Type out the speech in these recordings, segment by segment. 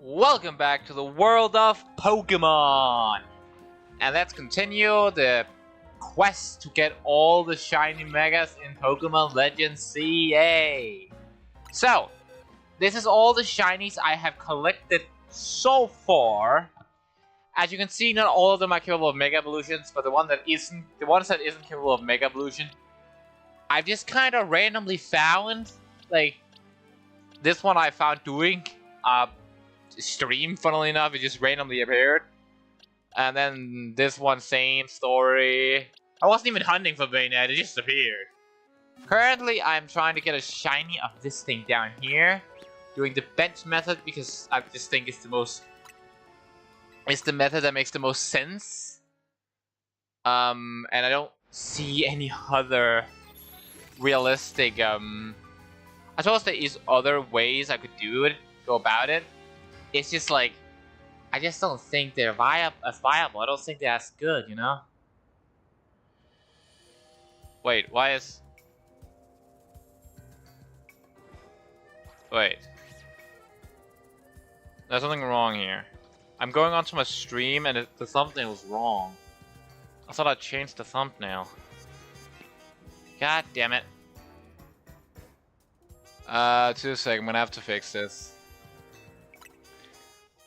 Welcome back to the world of Pokemon! And let's continue the quest to get all the shiny megas in Pokemon Legends CA. So, this is all the shinies I have collected so far. As you can see, not all of them are capable of Mega Evolutions, but the ones that isn't capable of Mega Evolution, I've just kind of randomly found. Like, this one I found doing stream, funnily enough, it just randomly appeared. And then this one, same story. I wasn't even hunting for Bayonet, it just appeared. Currently, I'm trying to get a shiny of this thing down here, doing the bench method because I just think it's the method that makes the most sense. And I don't see any other realistic. I suppose there is other ways I could go about it. It's just like, I just don't think they're as viable. I don't think they're as good, you know? Wait, why is... Wait. There's something wrong here. I'm going onto my stream and the thumbnail is wrong. I thought I changed the thumbnail. God damn it. 2 seconds, I'm gonna have to fix this.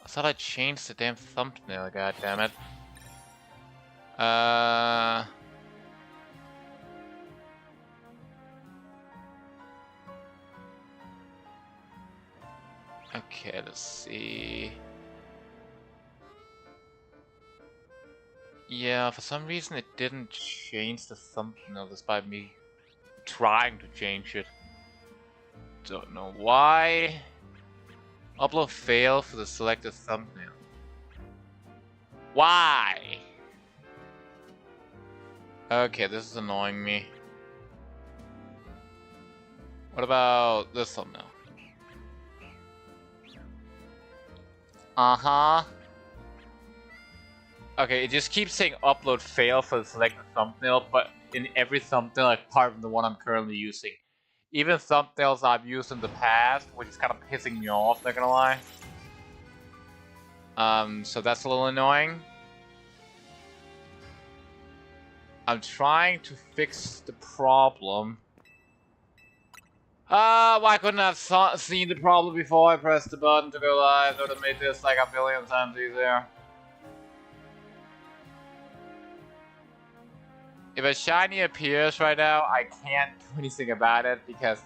I thought I changed the damn thumbnail, god damn it. Okay, let's see. Yeah, for some reason it didn't change the thumbnail despite me trying to change it. Don't know why. Upload failed for the selected thumbnail. Why? Okay, this is annoying me. What about this thumbnail? Uh-huh. Okay, it just keeps saying upload failed for the selected thumbnail, but in every thumbnail apart from the one I'm currently using. Even thumbnails I've used in the past, which is kind of pissing me off, not gonna lie. So that's a little annoying. I'm trying to fix the problem. Why couldn't I have seen the problem before I pressed the button to go live? That would have made this like a billion times easier. If a shiny appears right now, I can't do anything about it because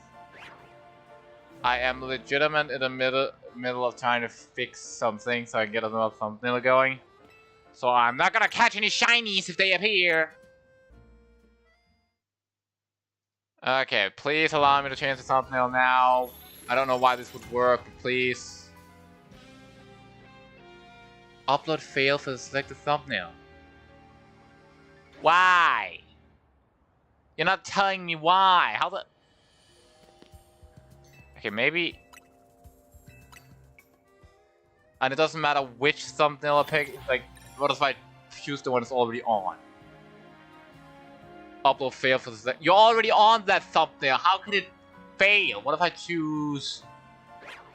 I am legitimate in the middle of trying to fix something so I can get another thumbnail going. So I'm not gonna catch any shinies if they appear. Okay, please allow me to change the thumbnail now. I don't know why this would work, but please. Upload failed for the selected thumbnail. Why? You're not telling me why. How the... Okay, maybe... And it doesn't matter which thumbnail I pick. Like, what if I choose the one that's already on? Upload failed for the... You're already on that thumbnail. How could it fail? What if I choose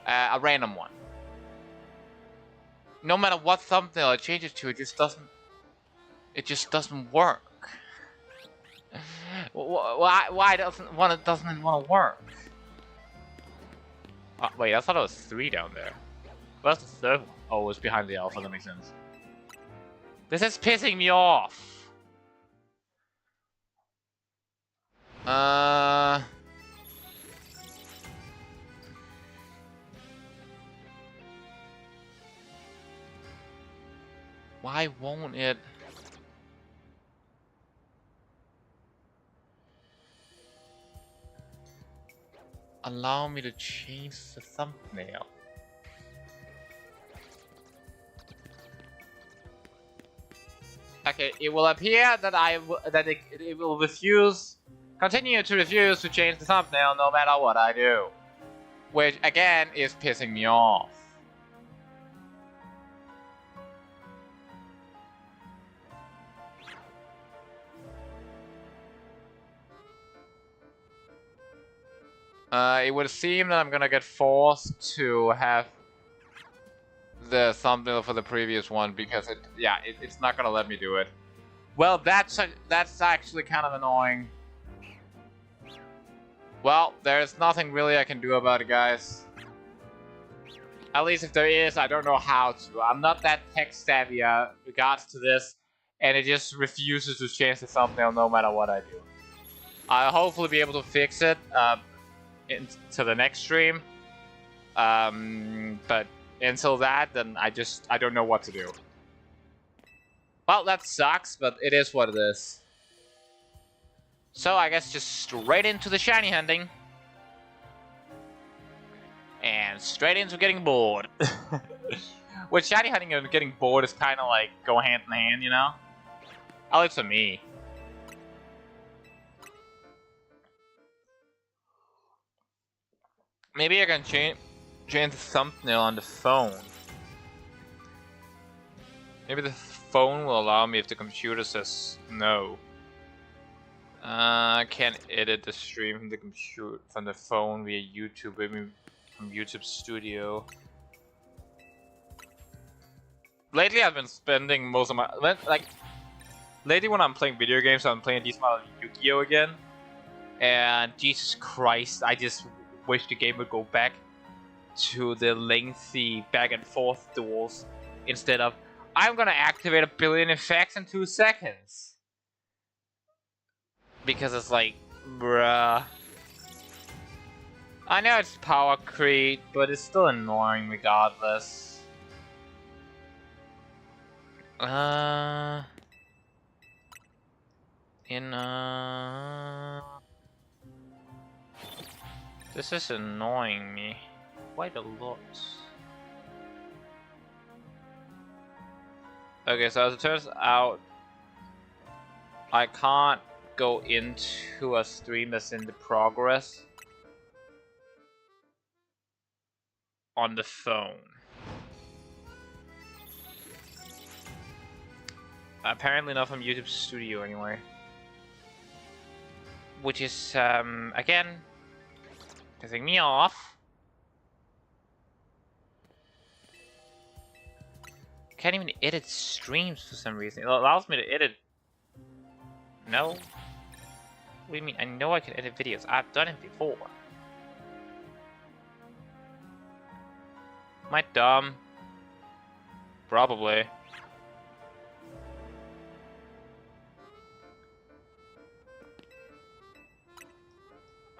a random one? No matter what thumbnail I change it to, it just doesn't... It just doesn't work. Why doesn't it want to work? Wait, I thought it was 3 down there. Where's the third one? Oh, it's behind the alpha. That makes sense. This is pissing me off. Why won't it? Allow me to change the thumbnail. Okay, it will appear that it will continue to refuse to change the thumbnail no matter what I do. Which, again, is pissing me off. It would seem that I'm gonna get forced to have the thumbnail for the previous one because it's not gonna let me do it. Well, that's actually kind of annoying. Well, there's nothing really I can do about it, guys. At least if there is, I don't know how to. I'm not that tech savvy regards to this, and it just refuses to change the thumbnail no matter what I do. I'll hopefully be able to fix it into the next stream. But until that, then I don't know what to do. Well, that sucks, but it is what it is. So I guess just straight into the shiny hunting. And straight into getting bored. With shiny hunting and getting bored is kind of like go hand in hand, you know? At least for me. Maybe I can change the thumbnail on the phone. Maybe the phone will allow me if the computer says no. I can't edit the stream from the computer from the phone via YouTube. Maybe from YouTube Studio. Lately, I've been spending most of my lately when I'm playing video games, I'm playing This Model Yu-Gi-Oh again, and Jesus Christ, I just wish the game would go back to the lengthy back and forth duels instead of I'm gonna activate a billion effects in 2 seconds. Because it's like, bruh. I know it's power creep, but it's still annoying regardless. This is annoying me quite a lot. Okay, so as it turns out, I can't go into a stream that's in the progress on the phone. Apparently not from YouTube Studio anyway. Which is, again, pissing me off. Can't even edit streams for some reason. It allows me to edit. No? What do you mean? I know I can edit videos. I've done it before. Am I dumb? Probably.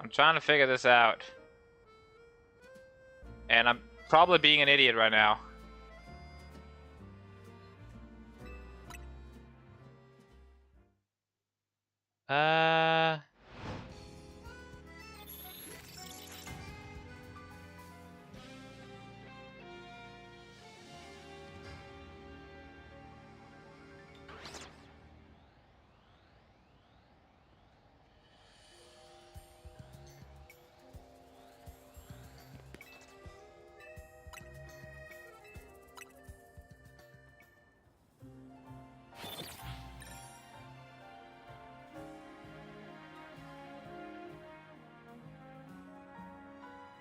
I'm trying to figure this out. And I'm probably being an idiot right now.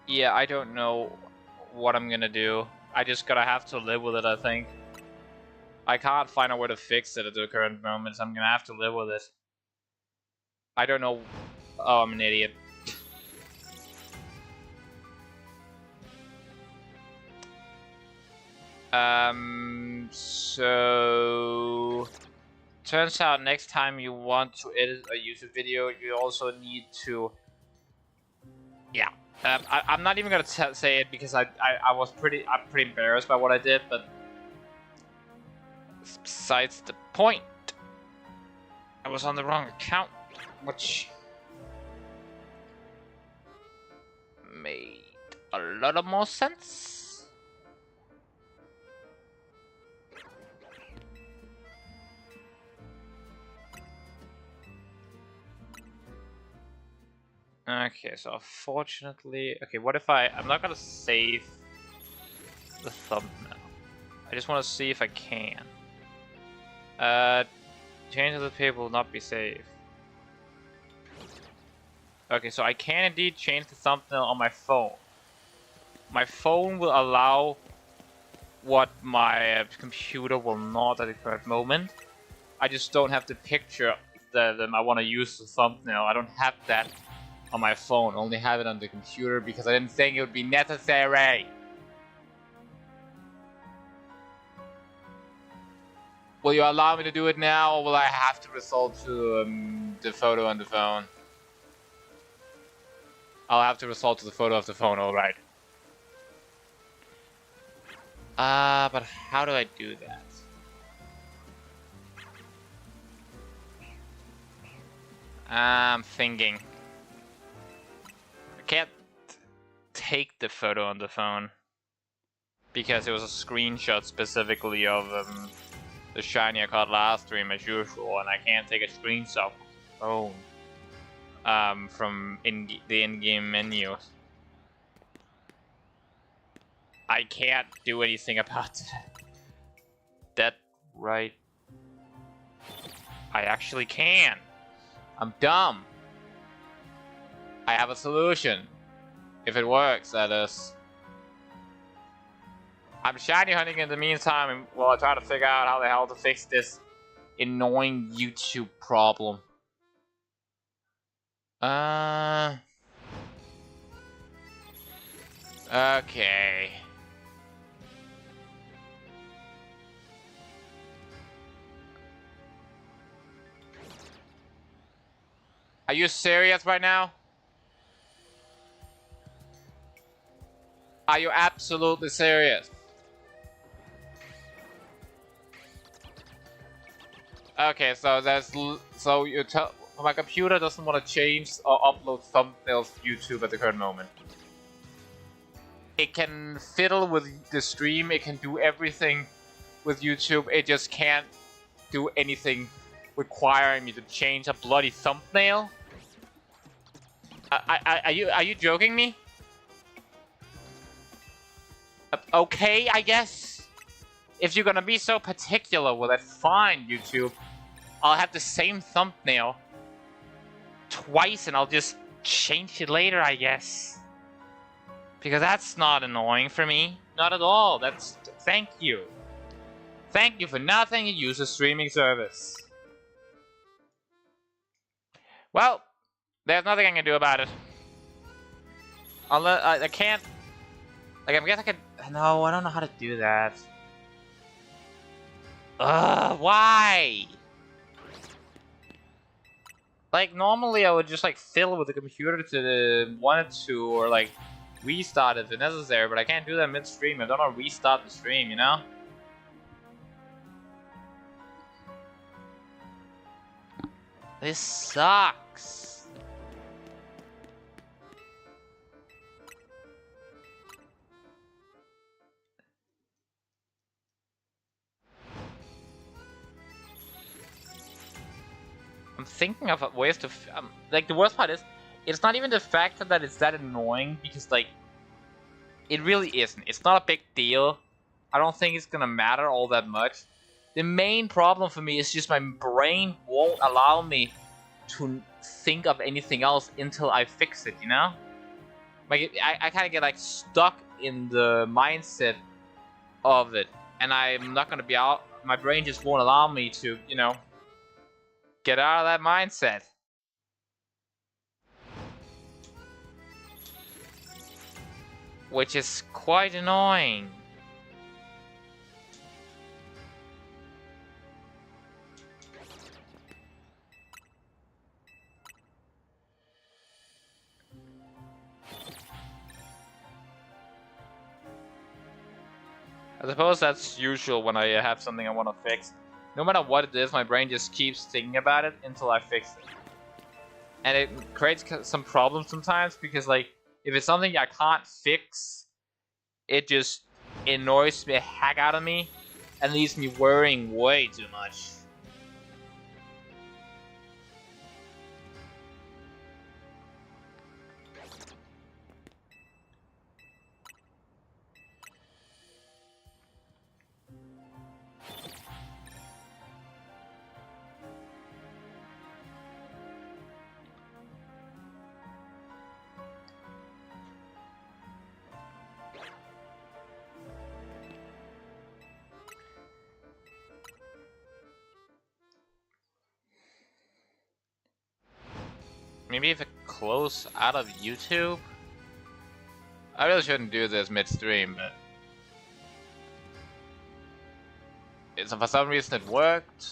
Yeah, I don't know what I'm gonna do. I just gotta have to live with it, I think. I can't find a way to fix it at the current moment, so I'm gonna have to live with it. I don't know. Oh, I'm an idiot. So... Turns out next time you want to edit a YouTube video, you also need to... Yeah. I'm not even gonna say it because I'm pretty embarrassed by what I did, but... Besides the point. I was on the wrong account, which... made a lot of more sense. Okay, so unfortunately... Okay, what if I'm not gonna save the thumbnail. I just want to see if I can. Change of the page will not be saved. Okay, so I can indeed change the thumbnail on my phone. My phone will allow what my computer will not at the current moment. I just don't have the picture that I want to use the thumbnail. I don't have that on my phone. I only have it on the computer because I didn't think it would be necessary. Will you allow me to do it now, or will I have to resort to the photo on the phone? I'll have to resort to the photo of the phone, alright. But how do I do that? I'm thinking. I can't take the photo on the phone because it was a screenshot specifically of the shiny I caught last stream as usual, and I can't take a screenshot from the phone from the in-game menus. I can't do anything about that. That right? I actually can. I'm dumb. I have a solution. If it works, that is. I'm shiny hunting in the meantime while I try to figure out how the hell to fix this annoying YouTube problem. Okay. Are you serious right now? Are you absolutely serious? Okay, so you tell my computer doesn't want to change or upload thumbnails to YouTube at the current moment. It can fiddle with the stream, it can do everything with YouTube, it just can't do anything requiring me to change a bloody thumbnail? Are you joking me? Okay, I guess. If you're gonna be so particular with it, fine, YouTube. I'll have the same thumbnail twice and I'll just change it later, I guess. Because that's not annoying for me. Not at all. That's... Thank you. Thank you for nothing. You use a streaming service. Well, there's nothing I can do about it. Unless... I can't... Like, I guess I could... No, I don't know how to do that. Ugh, why? Like, normally I would just, like, fiddle with the computer to the wanted to, or, like, restart it if necessary, but I can't do that mid-stream. I don't want to restart the stream, you know? This sucks. I'm thinking of ways to... like, the worst part is, it's not even the fact that it's that annoying, because, like, it really isn't. It's not a big deal. I don't think it's gonna matter all that much. The main problem for me is just my brain won't allow me to think of anything else until I fix it, you know? Like, I kind of get, like, stuck in the mindset of it, and I'm not gonna be out... My brain just won't allow me to, you know, get out of that mindset. Which is quite annoying. I suppose that's usual when I have something I want to fix. No matter what it is, my brain just keeps thinking about it until I fix it. And it creates some problems sometimes because, like, if it's something I can't fix, it just annoys the heck out of me and leaves me worrying way too much. Maybe if I close out of YouTube? I really shouldn't do this mid-stream, but... for some reason it worked.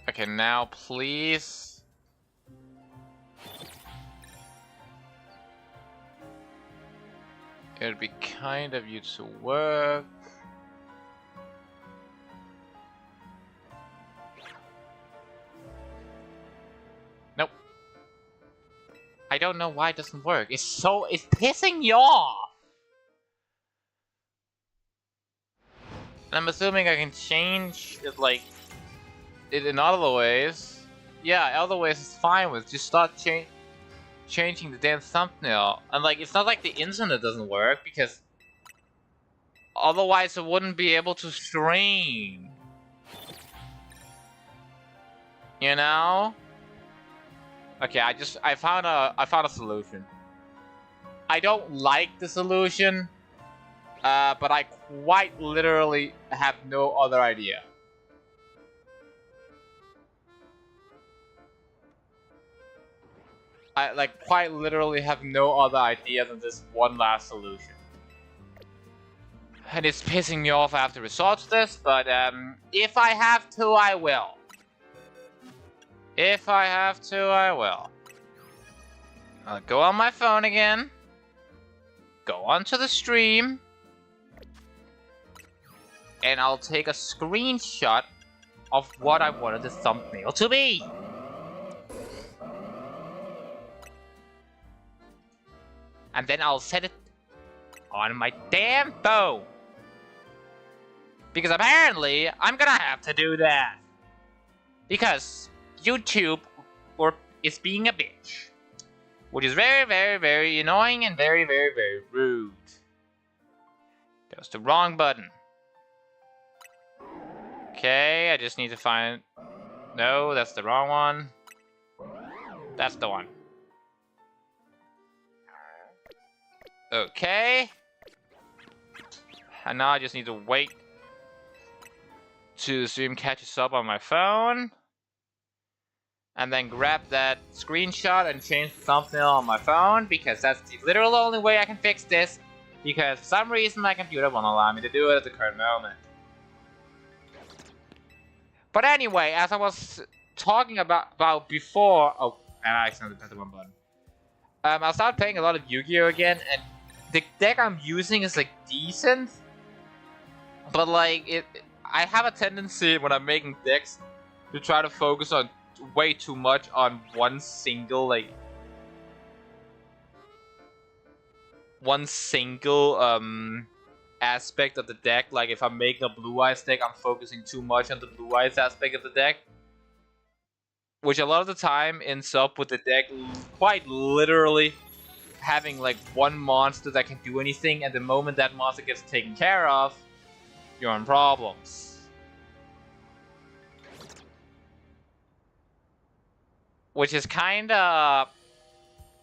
Okay, now please. It'd be kind of you to work. Nope. I don't know why it doesn't work. It's pissing me off. And I'm assuming I can change it, like, it in other ways. Yeah, other ways is fine with. Just start changing the damn thumbnail. And, like, it's not like the internet doesn't work, because otherwise I wouldn't be able to stream. You know? Okay, I found a solution. I don't like the solution, but I quite literally have no other idea. I like quite literally have no other idea than this one last solution. And it's pissing me off I have to resort to this, but if I have to, I will. If I have to, I will. I'll go on my phone again. Go onto the stream. And I'll take a screenshot of what I wanted the thumbnail to be. And then I'll set it on my damn phone. Because apparently, I'm gonna have to do that. Because YouTube is being a bitch. Which is very, very, very annoying and very, very, very rude. That was the wrong button. Okay, I just need to find... No, that's the wrong one. That's the one. Okay. And now I just need to wait to the stream catches up on my phone. And then grab that screenshot and change the thumbnail on my phone, because that's the literal only way I can fix this. Because for some reason my computer won't allow me to do it at the current moment. But anyway, as I was talking about before... Oh, and I accidentally pressed the wrong button. I started playing a lot of Yu-Gi-Oh! Again, and the deck I'm using is, like, decent. But, like, I have a tendency when I'm making decks to try to focus on way too much on one single, like... One single, aspect of the deck. Like if I'm making a Blue Eyes deck, I'm focusing too much on the Blue Eyes aspect of the deck, which a lot of the time ends up with the deck quite literally having like one monster that can do anything, and the moment that monster gets taken care of, you're in problems. Which is kinda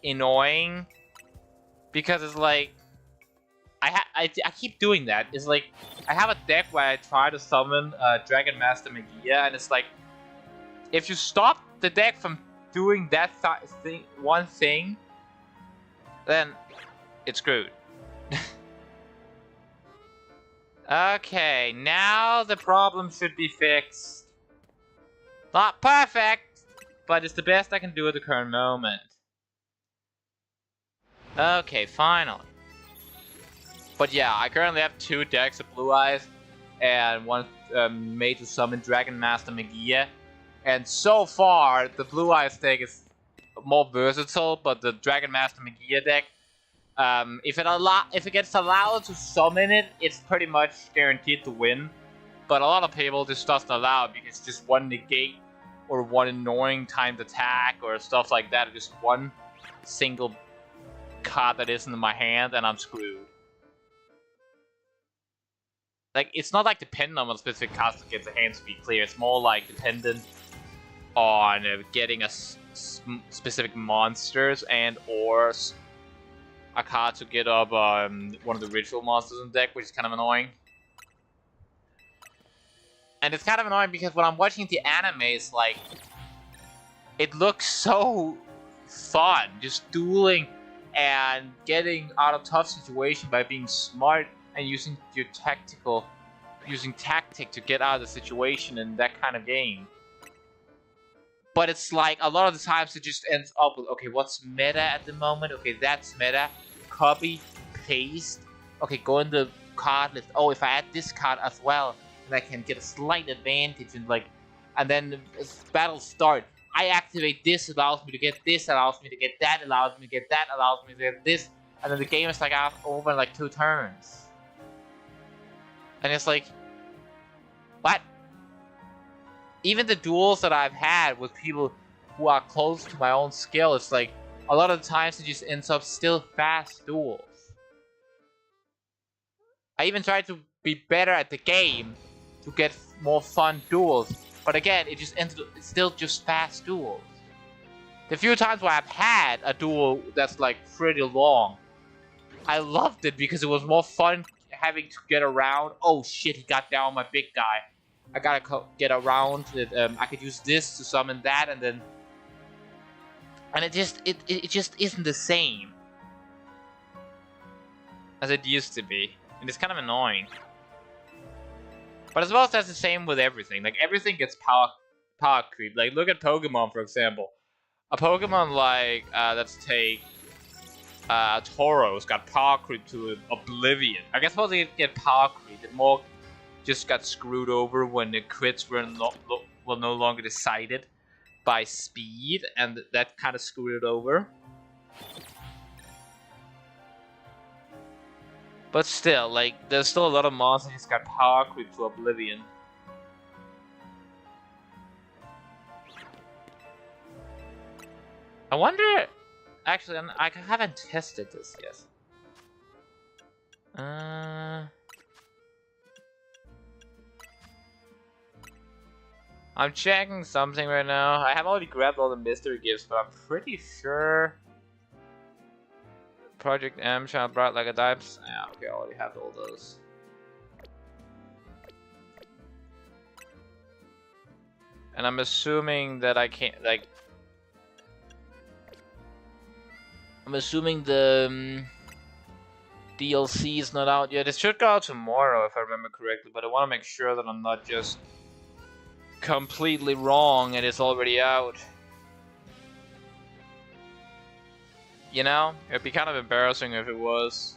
annoying, because it's like I keep doing that. It's like, I have a deck where I try to summon Dragon Master Magia, and it's like, if you stop the deck from doing that one thing, then it's screwed. Okay, now the problem should be fixed. Not perfect, but it's the best I can do at the current moment. Okay, finally. But yeah, I currently have 2 decks of Blue Eyes, and one made to summon Dragon Master Magia. And so far, the Blue Eyes deck is more versatile, but the Dragon Master Magia deck, if it gets allowed to summon it, it's pretty much guaranteed to win. But a lot of people just doesn't allow it, because it's just one negate, or one annoying timed attack, or stuff like that. Just one single card that isn't in my hand, and I'm screwed. Like, it's not like dependent on a specific card to get the hand to be clear. It's more like dependent on getting a specific monsters and or a card to get up one of the ritual monsters in the deck, which is kind of annoying. And it's kind of annoying because when I'm watching the anime, it's like, it looks so fun, just dueling and getting out of tough situation by being smart and using tactic to get out of the situation in that kind of game. But it's like, a lot of the times it just ends up with, okay, what's meta at the moment? Okay, that's meta. Copy, paste. Okay, go in the card list. Oh, if I add this card as well, then I can get a slight advantage and then the battle start. I activate this, allows me to get this, allows me to get that, allows me to get that, allows me to get this, and then the game is like over in like 2 turns. And it's like, what? Even the duels that I've had with people who are close to my own skill, it's like, a lot of the times it just ends up still fast duels. I even tried to be better at the game to get more fun duels. But again, it's still just fast duels. The few times where I've had a duel that's like pretty long, I loved it because it was more fun having to get around. Oh shit, he got down my big guy. I gotta get around it. I could use this to summon that, and it just isn't the same as it used to be, and it's kind of annoying. But as well as that's the same with everything. Like, everything gets power creep. Like, look at Pokemon, for example. A Pokemon like, let's take Tauros got power creep to oblivion. I guess supposed to get power creep. It more just got screwed over when the crits were no longer decided by speed, and that kind of screwed it over. But still, like, there's still a lot of monsters that just got power creep to oblivion. I wonder... Actually, I haven't tested this yet. I'm checking something right now. I have already grabbed all the mystery gifts, but I'm pretty sure... Project M, Child Bright like a Dimes. Yeah, okay, I already have all those. And I'm assuming that I can't, like... I'm assuming the DLC is not out yet. It should go out tomorrow, if I remember correctly, but I want to make sure that I'm not just completely wrong and it's already out. You know? It'd be kind of embarrassing if it was.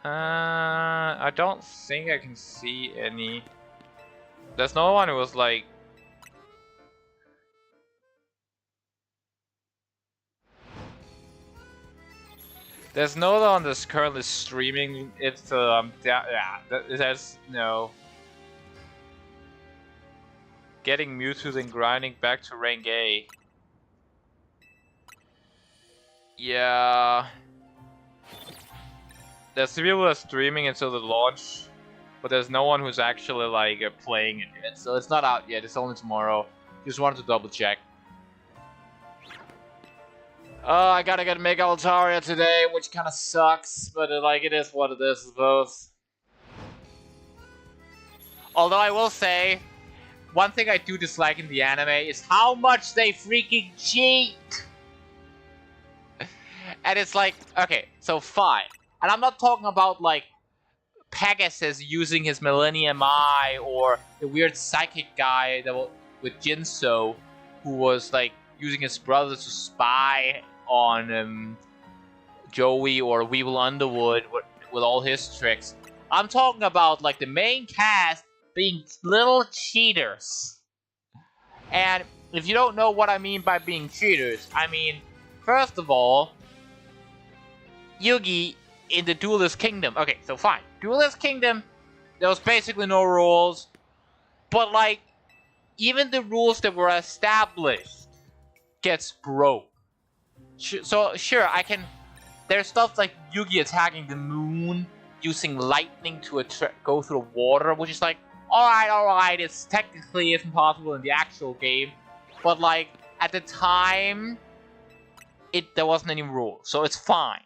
I don't think I can see any. There's no one who was like... There's no one that's currently streaming it, so yeah, there's no... Getting Mewtwo and grinding back to rank A. Yeah... There's people that are streaming until the launch, but there's no one who's actually like playing it yet, so it's not out yet, it's only tomorrow. Just wanted to double check. Oh, I gotta get Mega Altaria today, which kinda sucks, but like, it is what it is, I suppose. Although I will say, one thing I do dislike in the anime is how much they freaking cheat! And it's like, okay, so fine. And I'm not talking about like Pegasus using his Millennium Eye, or the weird psychic guy that with Jinso, who was like using his brother to spy on Joey or Weevil Underwood with all his tricks. I'm talking about like the main cast being little cheaters. And if you don't know what I mean by being cheaters, I mean, first of all, Yugi in the Duelist Kingdom. Okay, so fine. Duelist Kingdom, there was basically no rules. But like, even the rules that were established gets broke. So sure, I can... There's stuff like Yugi attacking the moon, using lightning to go through water, which is like, alright, it's technically isn't possible in the actual game, but like at the time, there wasn't any rules, so it's fine.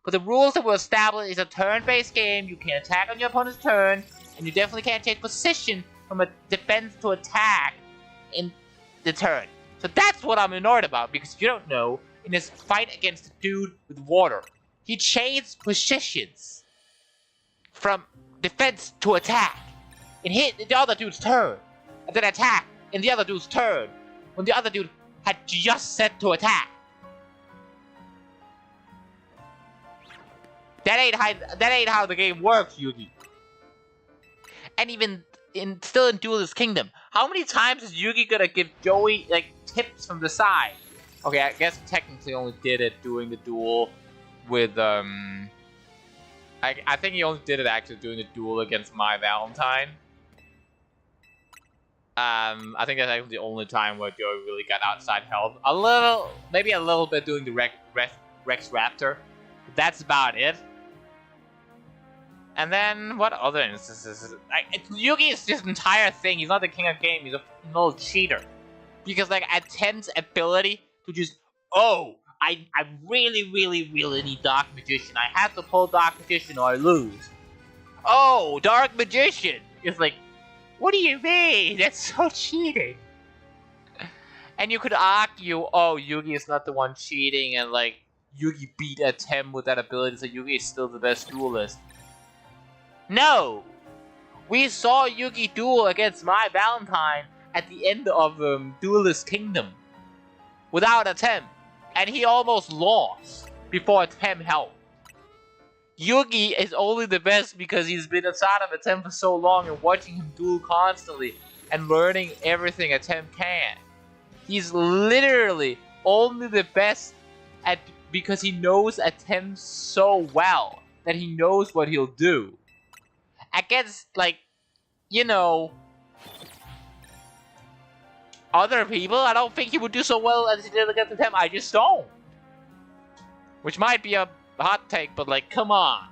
But the rules that were established is a turn-based game. You can attack on your opponent's turn, and you definitely can't change position from a defense to attack in the turn. So that's what I'm annoyed about, because if you don't know, in his fight against the dude with water, he changed positions from defense to attack. And hit the other dude's turn, and then attack in the other dude's turn, when the other dude had just set to attack. That ain't how the game works, Yugi. And even still in Duelist Kingdom, how many times is Yugi gonna give Joey like tips from the side? Okay, I guess technically only did it during the duel with I think he only did it actually during the duel against My Valentine. I think that's actually the only time where Joey really got outside health. Maybe a little bit doing the Rex Raptor. That's about it. And then, what other instances? Yugi is this entire thing. He's not the king of game. He's a little cheater. Because, like, at Ten's ability to just, I really, really, really need Dark Magician. I have to pull Dark Magician or I lose. Oh, Dark Magician! It's like, what do you mean? That's so cheating. And you could argue, Yugi is not the one cheating, and, like, Yugi beat Atem with that ability, so Yugi is still the best duelist. No! We saw Yugi duel against My Valentine at the end of Duelist Kingdom without Atem, and he almost lost before Atem helped. Yugi is only the best because he's been inside of Atem for so long and watching him duel constantly and learning everything Atem can. He's literally only the best because he knows Atem so well that he knows what he'll do. Against, like, you know, other people, I don't think he would do so well as he did against Atem. I just don't. Which might be a hot take, but, like, come on.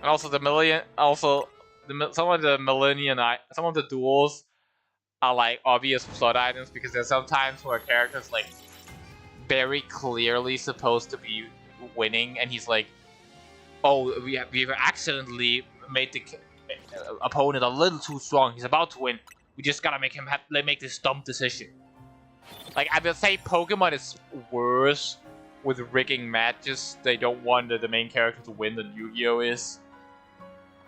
And also some of the duels are, like, obvious plot items, because there's some times where a character's, like, very clearly supposed to be winning, and he's like, we've accidentally made the opponent a little too strong. He's about to win. We just gotta make him make this dumb decision. Like, I would say Pokemon is worse with rigging matches. They don't want the main character to win than Yu-Gi-Oh! Is.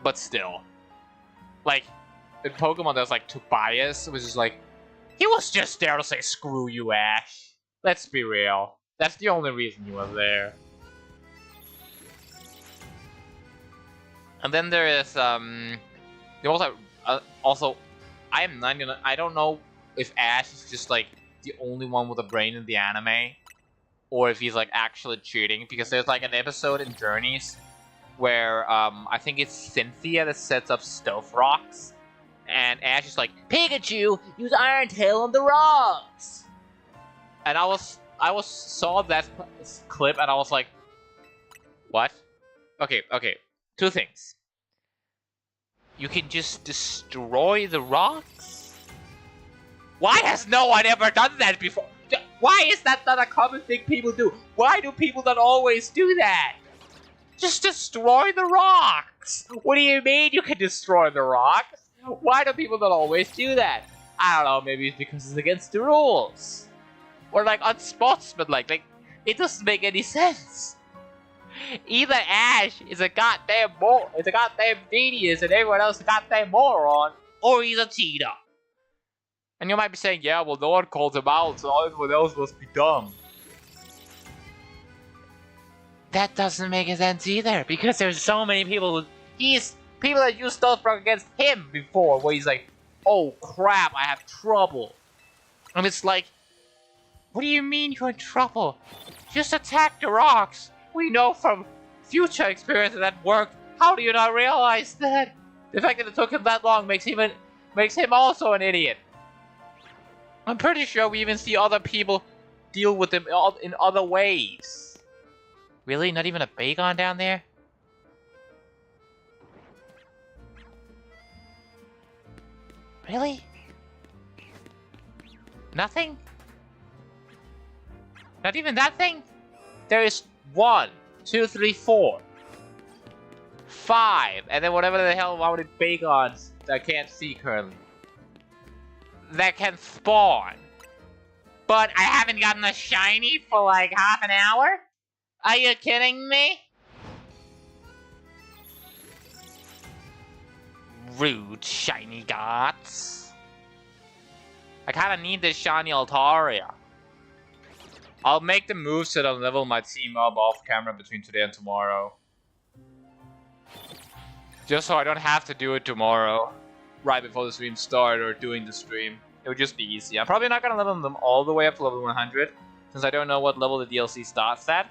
But still. Like, in Pokemon there's like Tobias, which is like, he was just there to say screw you, Ash. Let's be real. That's the only reason he was there. And then there is also I don't know if Ash is just like the only one with a brain in the anime, or if he's like actually cheating, because there's like an episode in Journeys where I think it's Cynthia that sets up stealth rocks, and Ash is like, Pikachu, use Iron Tail on the rocks. And I saw that clip and I was like, what? Okay. Two things. You can just destroy the rocks? Why has no one ever done that before? Why is that not a common thing people do? Why do people not always do that? Just destroy the rocks! What do you mean you can destroy the rocks? Why do people not always do that? I don't know, maybe it's because it's against the rules. Or like unsportsmanlike, it doesn't make any sense. Either Ash is a goddamn genius and everyone else is a goddamn moron, or he's a cheater. And you might be saying, yeah, well, no one calls him out, so everyone else must be dumb. That doesn't make sense either, because there's so many people people that used Stealth Rock against him before, where he's like, oh crap, I have trouble. And it's like, what do you mean you're in trouble? Just attack the rocks. We know from future experiences that worked. How do you not realize that? The fact that it took him that long makes him also an idiot. I'm pretty sure we even see other people deal with him in other ways. Really? Not even a Bagon down there? Really? Nothing? Not even that thing? There is 1, 2, 3, 4, 5, and then whatever the hell mounted bacons that I can't see currently. That can spawn. But I haven't gotten a shiny for like half an hour? Are you kidding me? Rude shiny gods. I kinda need this shiny Altaria. I'll make the moves that I'll level my team up off camera between today and tomorrow. Just so I don't have to do it tomorrow, right before the stream starts or during the stream. It would just be easy. I'm probably not gonna level them all the way up to level 100, since I don't know what level the DLC starts at.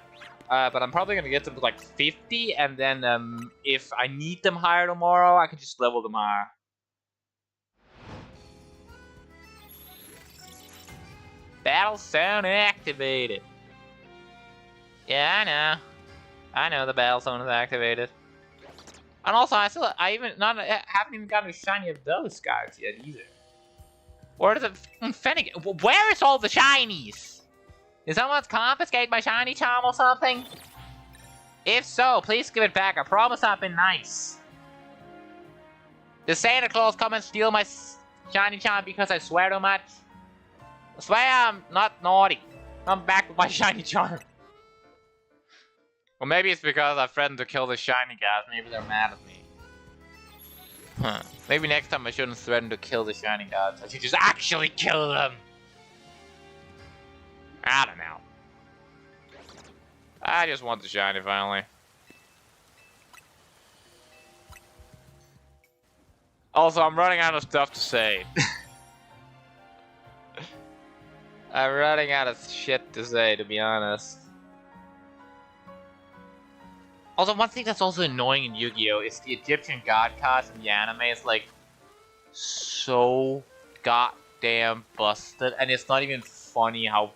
But I'm probably gonna get them to like 50, and then if I need them higher tomorrow, I can just level them higher. Battle zone activated. Yeah, I know the battle zone is activated. And also, I haven't even gotten a shiny of those guys yet either. Where is the Fennekin? Where is all the shinies? Did someone confiscate my shiny charm or something? If so, please give it back. I promise I've been nice. Did Santa Claus come and steal my shiny charm because I swear too much? I swear I'm not naughty. I'm back with my shiny charm. Or maybe it's because I threatened to kill the shiny guys. Maybe they're mad at me. Huh. Maybe next time I shouldn't threaten to kill the shiny gods. I should just actually kill them. I don't know. I just want the shiny finally. Also, I'm running out of stuff to say. I'm running out of shit to say, to be honest. Also, one thing that's also annoying in Yu-Gi-Oh! Is the Egyptian god cards in the anime is like so goddamn busted, and it's not even funny how,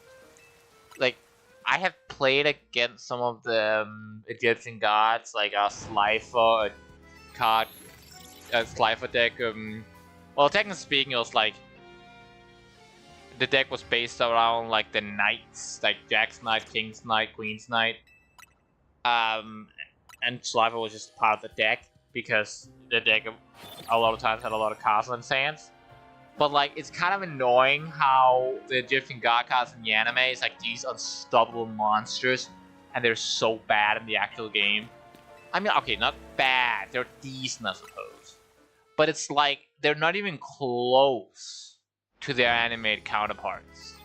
like, I have played against some of the Egyptian gods, like a Slifer, a Slifer deck. Well, technically speaking, it was like the deck was based around like the knights, like Jack's Knight, King's Knight, Queen's Knight. And Slifer was just part of the deck because the deck a lot of times had a lot of cards in its hands. But like, it's kind of annoying how the Egyptian god cards in the anime is like these unstoppable monsters, and they're so bad in the actual game. I mean, okay, not bad, they're decent, I suppose. But it's like, they're not even close to their animated counterparts.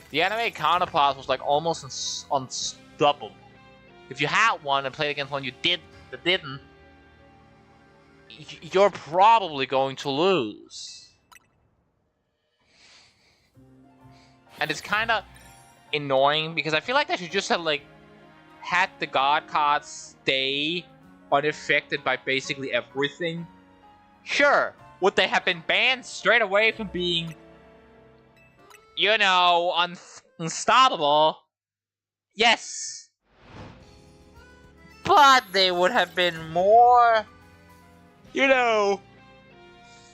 The animated counterparts was like almost unstoppable. If you had one and played against one you didn't, you're probably going to lose. And it's kind of annoying because I feel like they should just have like had the god cards stay unaffected by basically everything. Sure, would they have been banned straight away from being, you know, unstoppable? Yes. But they would have been more, you know,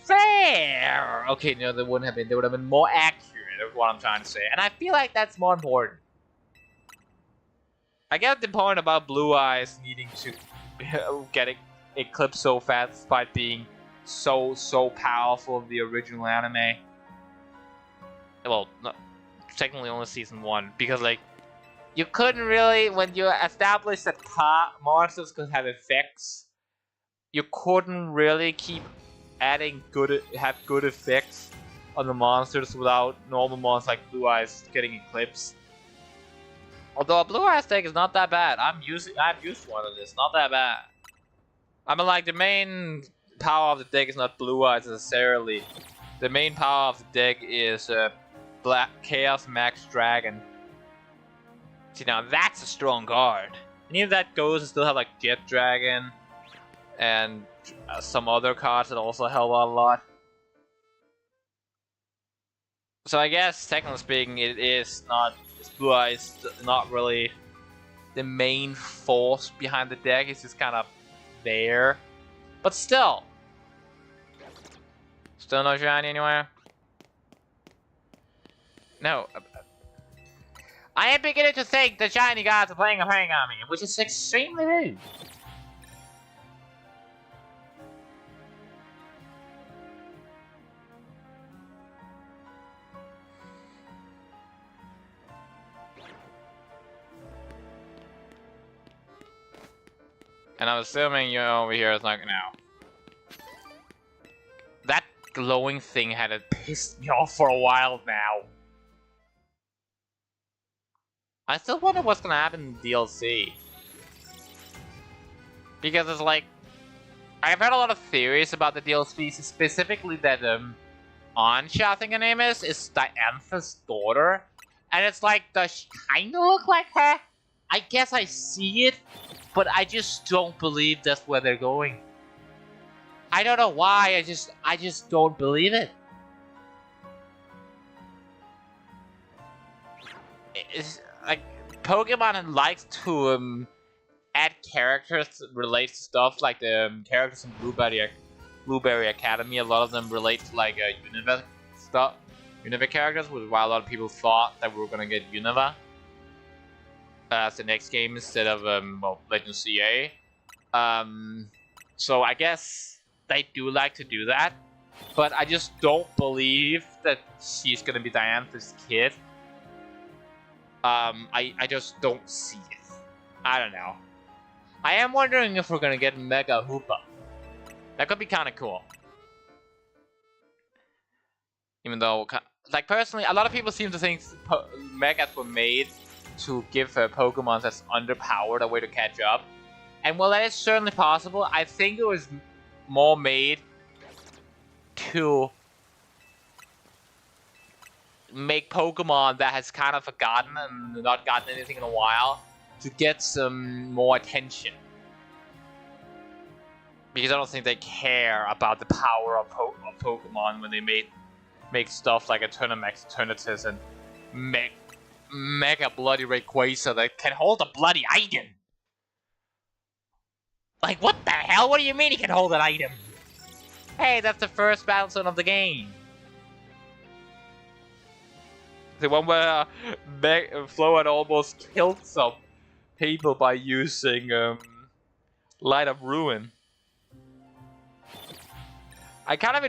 fair. Okay, no, they wouldn't have been. They would have been more accurate, is what I'm trying to say. And I feel like that's more important. I get the point about Blue Eyes needing to get eclipsed so fast despite being so powerful in the original anime. Well, not, technically only season 1, because like, you couldn't really, when you established that monsters could have effects, you couldn't really keep adding good effects on the monsters without normal monsters like Blue Eyes getting eclipsed. Although a Blue Eyes deck is not that bad. I've used one of this, not that bad. I mean, like, the main power of the deck is not Blue Eyes necessarily. The main power of the deck is Black Chaos Max Dragon. See, now that's a strong card. And if that goes, you still have like Jet Dragon and some other cards that also help out a lot. So I guess, technically speaking, Blue Eyes not really the main force behind the deck. It's just kind of there. But still, Still no shiny anywhere? No. I am beginning to think the shiny gods are playing a prank on me, which is extremely rude. And I'm assuming you're over here is like now. That glowing thing had pissed me off for a while now. I still wonder what's gonna happen in DLC. Because it's like, I've heard a lot of theories about the DLC, specifically that Ansha, I think her name is Diantha's daughter. And it's like, does she kinda look like her? I guess I see it, but I just don't believe that's where they're going. I don't know why, I just don't believe it. It's like Pokemon likes to add characters that relate to stuff like the characters in Blueberry Academy. A lot of them relate to like Unova stuff, Unova characters, which is why a lot of people thought that we were gonna get Unova as the next game instead of well, Legend CA. So I guess they do like to do that, but I just don't believe that she's gonna be Diantha's kid. I just don't see it. I don't know. I am wondering if we're gonna get Mega Hoopa. That could be kind of cool. Even though, like personally, a lot of people seem to think Megas were made to give Pokemon that's underpowered a way to catch up. And while that is certainly possible, I think it was more made to make Pokemon that has kind of forgotten and not gotten anything in a while to get some more attention. Because I don't think they care about the power of Pokemon when they make stuff like Eternatus and Mega Bloody Rayquaza that can hold a bloody item. Like, what the hell? What do you mean he can hold an item? Hey, that's the first battle zone of the game. The one where Flo had almost killed some people by using Light of Ruin. I'm kind of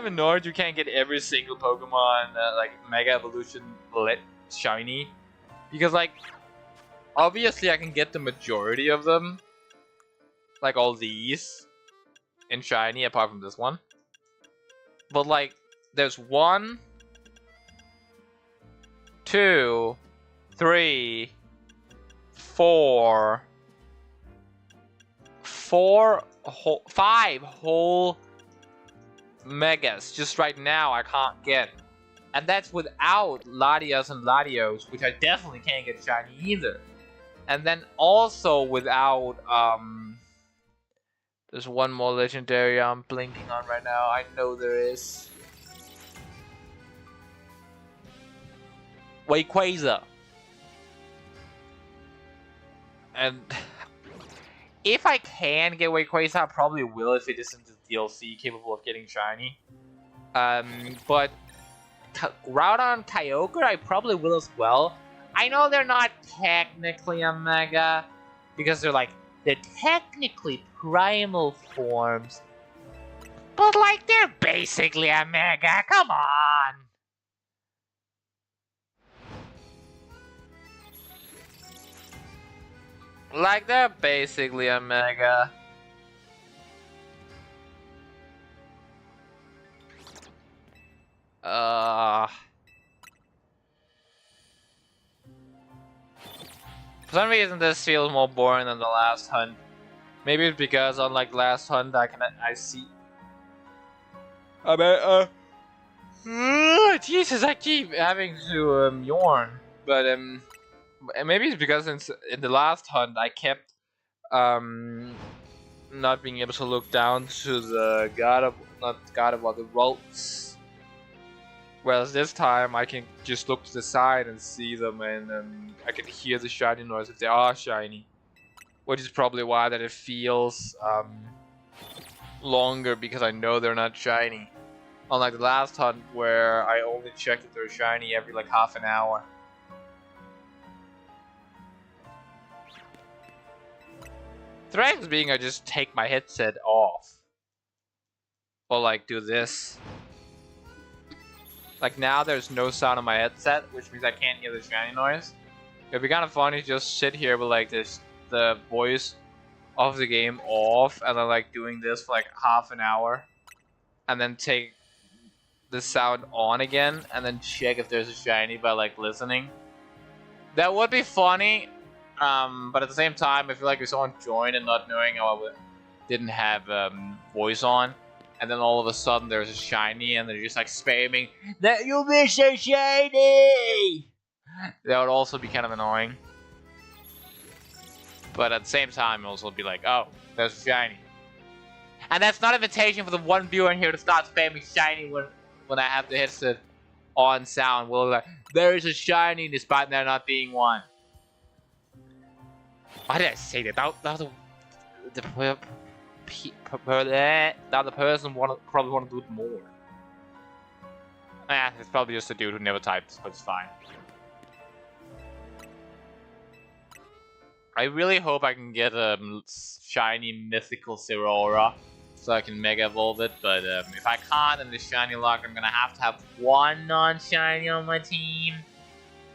annoyed you can't get every single Pokemon like Mega Evolution shiny, because like obviously I can get the majority of them, like all these in shiny apart from this one, but like there's 1, 2, 3, 4, 5 whole Megas just right now I can't get. And that's without Latias and Latios, which I definitely can't get shiny either. And then also without, there's one more legendary I'm blinking on right now. I know there is. Rayquaza. And if I can get Rayquaza, I probably will if it isn't the DLC capable of getting shiny. But Groudon, Kyogre, I probably will as well. I know they're not technically a Mega, because they're technically primal forms. But like, they're basically a Mega, come on! Like, they're basically a Mega. For some reason this feels more boring than the last hunt. Maybe it's because unlike last hunt I see. Jesus, I keep having to yawn. But maybe it's because in the last hunt I kept not being able to look down to the the ropes. Whereas this time I can just look to the side and see them, and I can hear the shiny noise if they are shiny. Which is probably why that it feels longer because I know they're not shiny. Unlike the last hunt where I only checked if they're shiny every like half an hour. The reason being I just take my headset off. Or like do this. Like now there's no sound on my headset, which means I can't hear the shiny noise. It'd be kind of funny to just sit here with like this, the voice of the game off, and then like doing this for like half an hour. And then take the sound on again, and then check if there's a shiny by like listening. That would be funny, but at the same time, I feel like if someone joined and not knowing how I didn't have voice on, and then all of a sudden there's a shiny, and they're just like spamming that you miss a shiny. That would also be kind of annoying. But at the same time, also be like, oh, there's a shiny. And that's not an invitation for the one viewer in here to start spamming shiny when I have the headset on sound. Well, like, there is a shiny despite there not being one. Why did I say that? That was the person probably want to do it more. It's probably just a dude who never types, but it's fine. I really hope I can get a shiny mythical Zeraora so I can Mega Evolve it, but if I can't in the shiny luck, I'm gonna have to have one non-shiny on my team.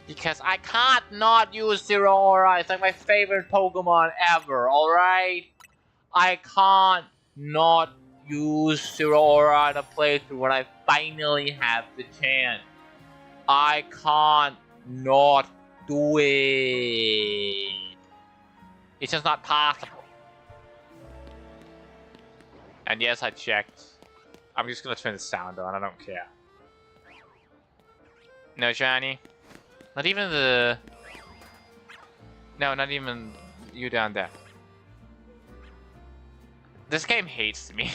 Because I can't not use Zeraora, it's like my favorite Pokemon ever, alright? I can't not use Zeraora in a playthrough when I finally have the chance. I can't not do it. It's just not possible. And yes, I checked. I'm just gonna turn the sound on, I don't care. No shiny. Not even the... No, not even you down there. This game hates me.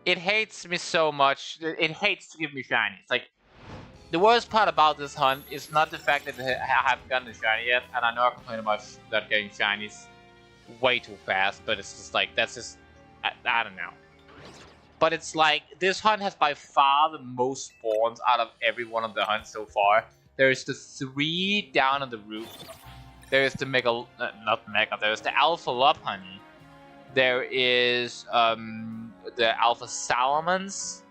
It hates me so much. It hates to give me shiny. It's like... The worst part about this hunt is not the fact that I haven't gotten a shiny yet, and I know I complain about not getting shinies way too fast, but it's just like, that's just, I don't know. But it's like, this hunt has by far the most spawns out of every one of the hunts so far. There's the 3 down on the roof. There's the there's the Alpha Love Honey. There is the Alpha Salamence.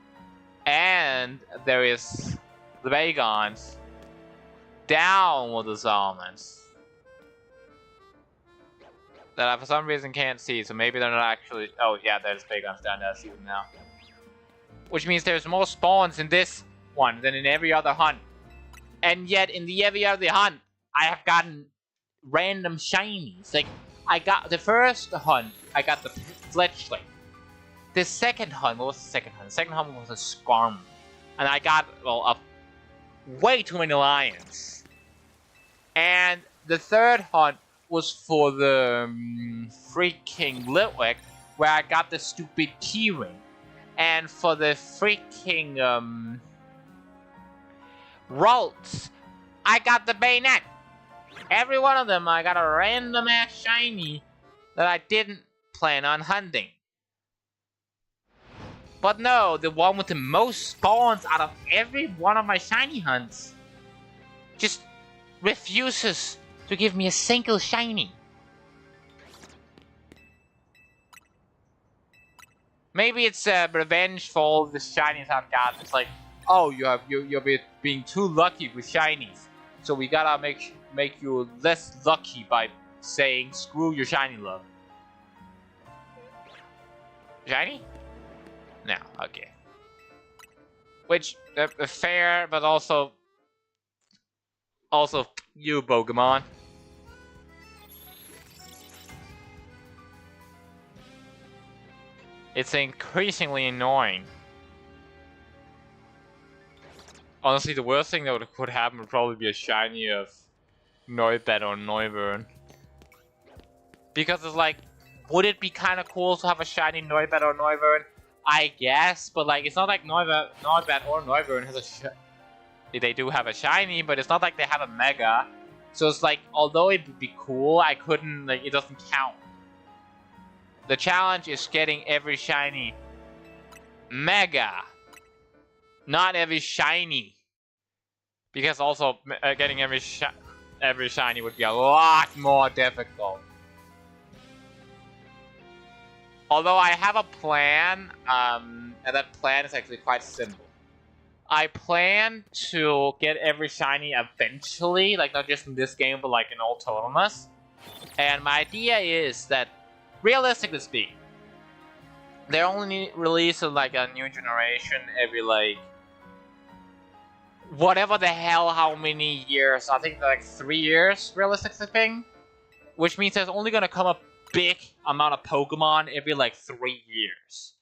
And there is the Bagons down with the Salamence that I for some reason can't see, so maybe they're not actually... Oh yeah, there's Bagons down there, I see them now. Which means there's more spawns in this one than in every other hunt. And yet in the every other hunt, I have gotten random shinies. Like, I got the first hunt, I got the Fletchling. The second hunt, what was the second hunt? The second hunt was a Skarm. And I got, well, way too many lions. And the third hunt was for the freaking Litwick, where I got the stupid keyring. And for the freaking Ralts, I got the Bayonet. Every one of them, I got a random ass shiny that I didn't plan on hunting. But no, the one with the most spawns out of every one of my shiny hunts just refuses to give me a single shiny. Maybe it's revenge for all the shinies I've got. It's like, oh, you're being too lucky with shinies, so we gotta make you less lucky by saying screw your shiny luck. Shiny? No, okay. Which, fair, but also you, Pokemon. It's increasingly annoying. Honestly, the worst thing that could happen would probably be a shiny of Noibat or Noivern. Because it's like, would it be kind of cool to have a shiny Noibat or Noivern? I guess, but like, it's not like Noibat or Noivern has a they do have a shiny, but it's not like they have a Mega. So it's like, although it would be cool, I couldn't, like, it doesn't count. The challenge is getting every shiny Mega, not every shiny. Because also, getting every shiny would be a lot more difficult. Although I have a plan, and that plan is actually quite simple. I plan to get every shiny eventually, like not just in this game, but like in all tournaments. And my idea is that, realistically speaking, they only release like a new generation every like whatever the hell, how many years? I think like 3 years, realistically speaking. Which means there's only gonna come a big amount of Pokemon every like 3 years.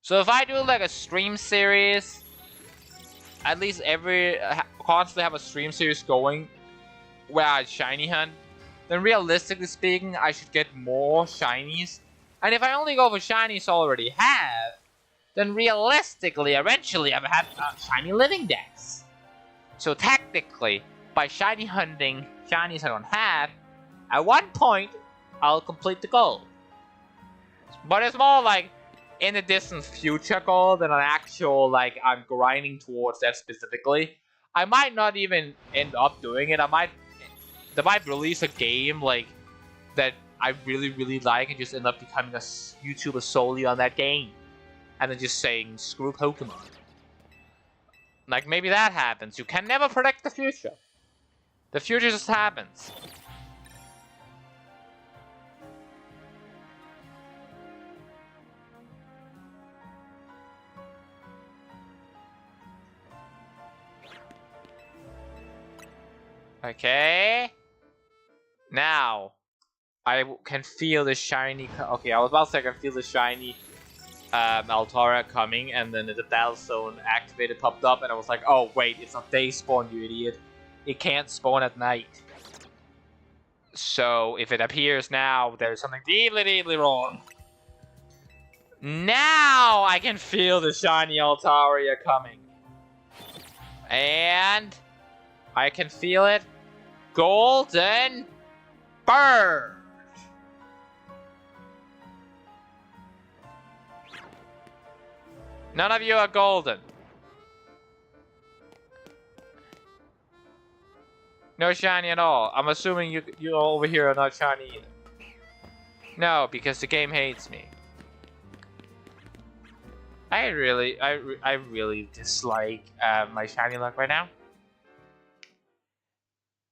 So if I do like a stream series, at least constantly have a stream series going where I shiny hunt, then realistically speaking, I should get more shinies. And if I only go for shinies I already have, then realistically, eventually, I've had shiny living dex. So technically, by shiny hunting shinies I don't have, at one point, I'll complete the goal. But it's more like in the distant future goal than an actual, like, I'm grinding towards that specifically. I might not even end up doing it. They might release a game, like, that I really, really like and just end up becoming a YouTuber solely on that game. And then just saying, screw Pokemon. Like, maybe that happens. You can never predict the future. The future just happens. Okay. Now, I can feel the shiny... Okay, I was about to say I can feel the shiny Altaria coming, and then the battle zone activated popped up, and I was like, oh wait, it's not day spawn, you idiot. It can't spawn at night. So, if it appears now, there's something deeply, deeply wrong. Now I can feel the shiny Altaria coming. And I can feel it. Golden Bird! None of you are golden. No shiny at all. I'm assuming you over here are not shiny either. No, because the game hates me. I really dislike my shiny luck right now.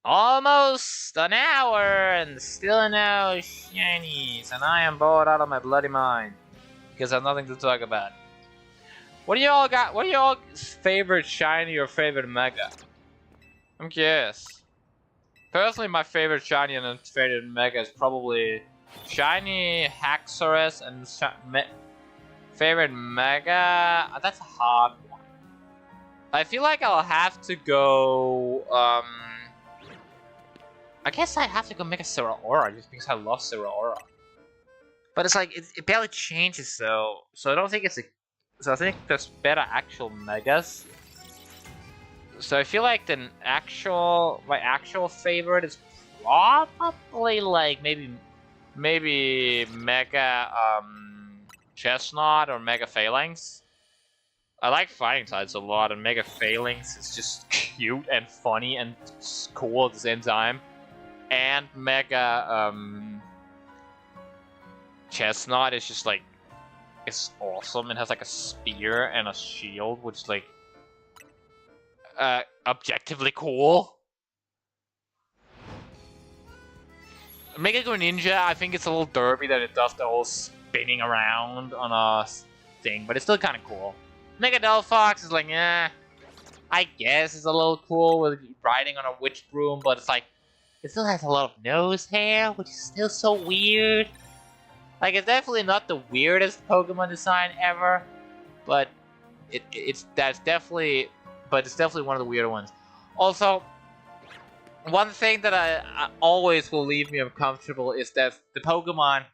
Almost an hour and still no shinies, and I am bored out of my bloody mind because I have nothing to talk about. What do y'all got? What are y'all's favorite shiny or favorite mega? I'm curious. Personally, my favorite shiny and favorite mega is probably shiny Haxorus, and favorite mega. That's a hard one. I feel like I'll have to go. I guess I have to go Mega Zeraora just because I love Zeraora. But it's like it barely changes, so I don't think it's a. So I think there's better actual megas. So I feel like my actual favorite is probably like maybe Mega Chestnut or Mega Phalanx. I like fighting types a lot, and Mega Phalanx is just cute and funny and cool at the same time. And Mega Chestnut is just like, it's awesome. It has like a spear and a shield, which is like objectively cool. Mega Greninja, I think it's a little derpy that it does the whole spinning around on a thing, but it's still kind of cool. Mega Delphox is like, I guess it's a little cool with riding on a witch broom, but it's like, it still has a lot of nose hair, which is still so weird. Like, it's definitely not the weirdest Pokemon design ever, but it's definitely one of the weirder ones. Also, one thing that I always will leave me uncomfortable is that the Pokemon,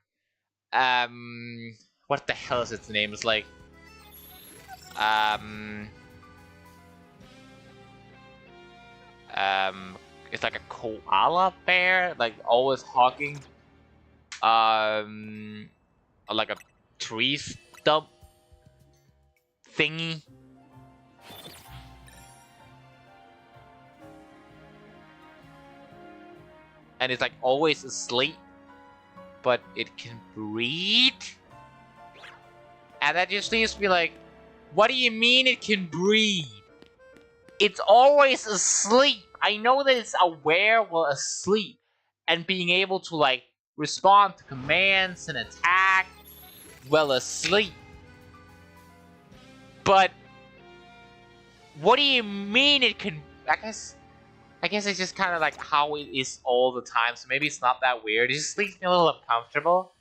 what the hell is its name? It's like, It's like a koala bear, like always hugging, like a tree stump thingy. And it's like always asleep, but it can breathe. And that just leaves me like, what do you mean it can breathe? It's always asleep. I know that it's aware while asleep and being able to like respond to commands and attack while asleep. But what do you mean it can? I guess it's just kind of like how it is all the time. So maybe it's not that weird. It just leaves me a little uncomfortable.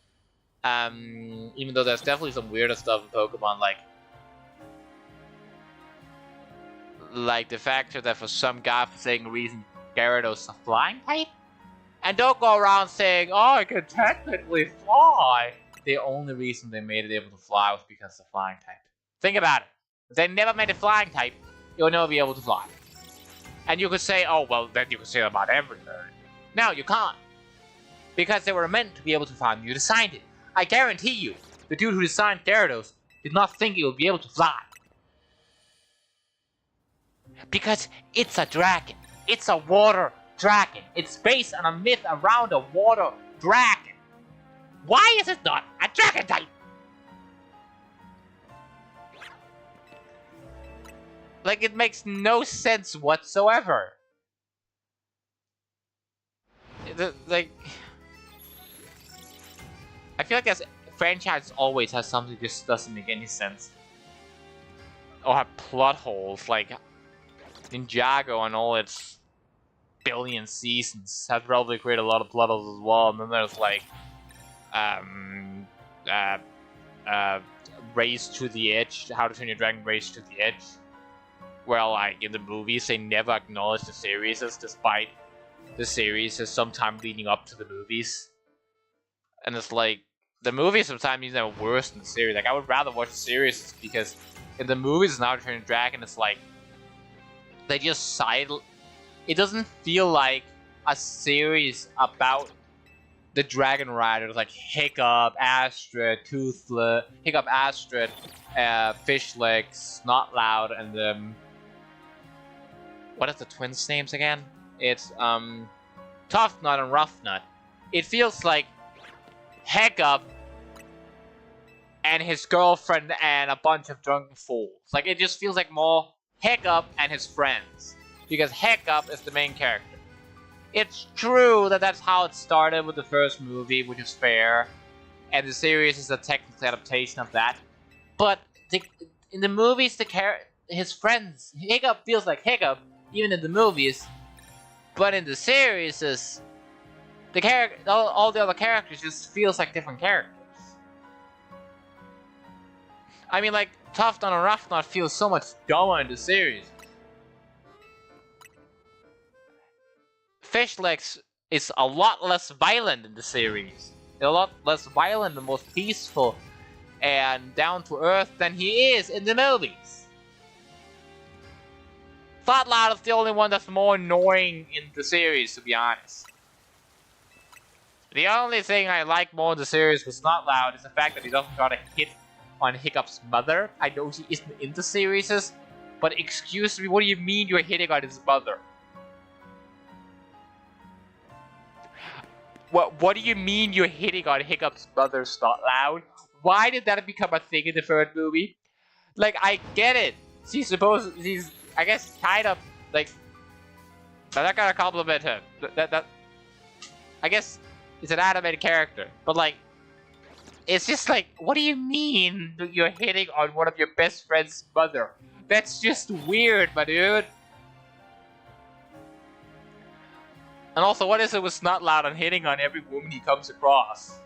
Even though there's definitely some weirder stuff in Pokemon, like the factor that for some godforsaken reason Gyarados is a flying type, and don't go around saying, "Oh, it can technically fly." The only reason they made it able to fly was because of the flying type. Think about it. If they never made a flying type, it would never be able to fly. And you could say, "Oh, well, then you could say about everything." No, you can't, because they were meant to be able to fly. You designed it. I guarantee you, the dude who designed Gyarados did not think it would be able to fly. Because it's a dragon. It's a water dragon. It's based on a myth around a water dragon. Why is it not a dragon type? Like, it makes no sense whatsoever. Like, I feel like this franchise always has something that just doesn't make any sense. Or have plot holes, like Ninjago and all its billion seasons have probably created a lot of plot holes as well. And then there's like, Race to the Edge, How to Train Your Dragon Race to the Edge. Where like in the movies they never acknowledge the series, despite the series is sometime leading up to the movies. And it's like, the movies sometimes even worse than the series. Like, I would rather watch the series because in the movies Now Train Dragon, it's like they just it doesn't feel like a series about the Dragon Riders like Hiccup, Astrid, Toothless, Fishlegs, Snotlout, and what is the twins' names again? It's Toughnut and Roughnut. It feels like Hiccup and his girlfriend and a bunch of drunken fools. Like, it just feels like more Hiccup and his friends, because Hiccup is the main character. It's true that that's how it started with the first movie, which is fair, and the series is a technical adaptation of that. But in the movies, his friends, Hiccup feels like Hiccup, even in the movies. But in the series, all the other characters just feels like different characters. I mean, like, Toughnut and Roughnut feels so much dumber in the series. Fishlegs is a lot less violent in the series. A lot less violent and more peaceful and down to earth than he is in the movies. Snotlout is the only one that's more annoying in the series, to be honest. The only thing I like more in the series with Snotlout is the fact that he doesn't got a hit on Hiccup's mother. I know she isn't in the series, but excuse me, what do you mean you're hitting on his mother? What do you mean you're hitting on Hiccup's mother, Snotlout? Why did that become a thing in the third movie? Like, I get it. She's, I guess, kind of, like, I'm not gonna compliment her. I guess it's an animated character, but like, it's just like, what do you mean you're hitting on one of your best friend's mother? That's just weird, my dude. And also, what is it with Snotlout and hitting on every woman he comes across?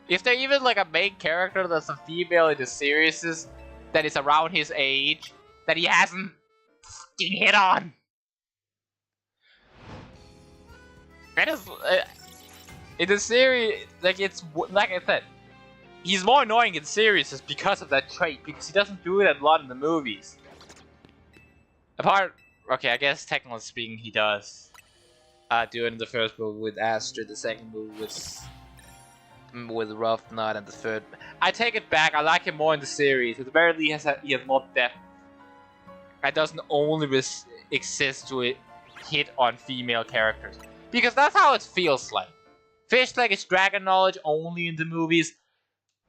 If there even like a main character that's a female in the series that is around his age that he hasn't fucking hit on? That is in the series, like, it's like I said, he's more annoying in series just because of that trait, because he doesn't do it a lot in the movies. Okay, I guess technically speaking, he does. Doing the first movie with Astrid, the second movie with Ruffnut, and the third. I take it back. I like him more in the series. At the very least, he has more depth. It doesn't only exist to hit on female characters, because that's how it feels like. Fishleg is dragon knowledge only in the movies.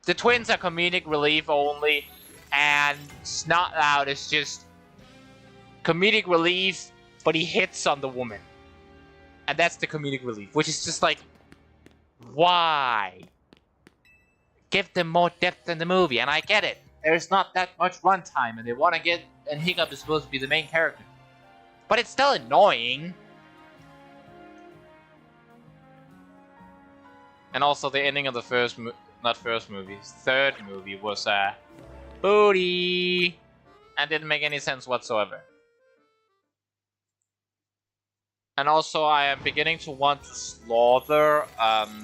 The twins are comedic relief only, and Snotlout is just comedic relief, but he hits on the woman. And that's the comedic relief, which is just like, why? Give them more depth in the movie, and I get it. There's not that much runtime, and they want to get, and Hiccup is supposed to be the main character. But it's still annoying. And also the ending of the third movie was booty, and didn't make any sense whatsoever. And also, I am beginning to want to slaughter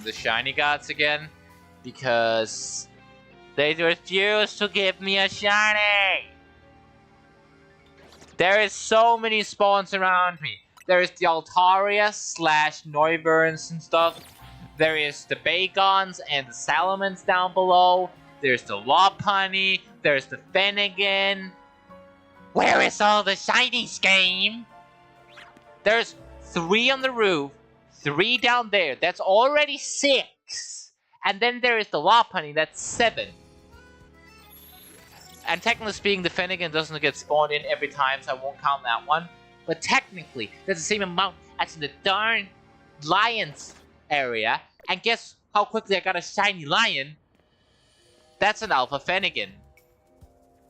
the shiny gods again, because they refuse to give me a shiny. There is so many spawns around me. There is the Altaria / Neuburns and stuff. There is the Bagons and the Salamence down below. There's the Lopunny. There's the Finnegan. Where is all the shinies, game? There's 3 on the roof, 3 down there. That's already 6. And then there is the Lopunny. That's 7. And technically speaking, the Finnegan doesn't get spawned in every time, so I won't count that one. But technically, that's the same amount as in the darn Lions area. And guess how quickly I got a shiny lion? That's an Alpha Finnegan.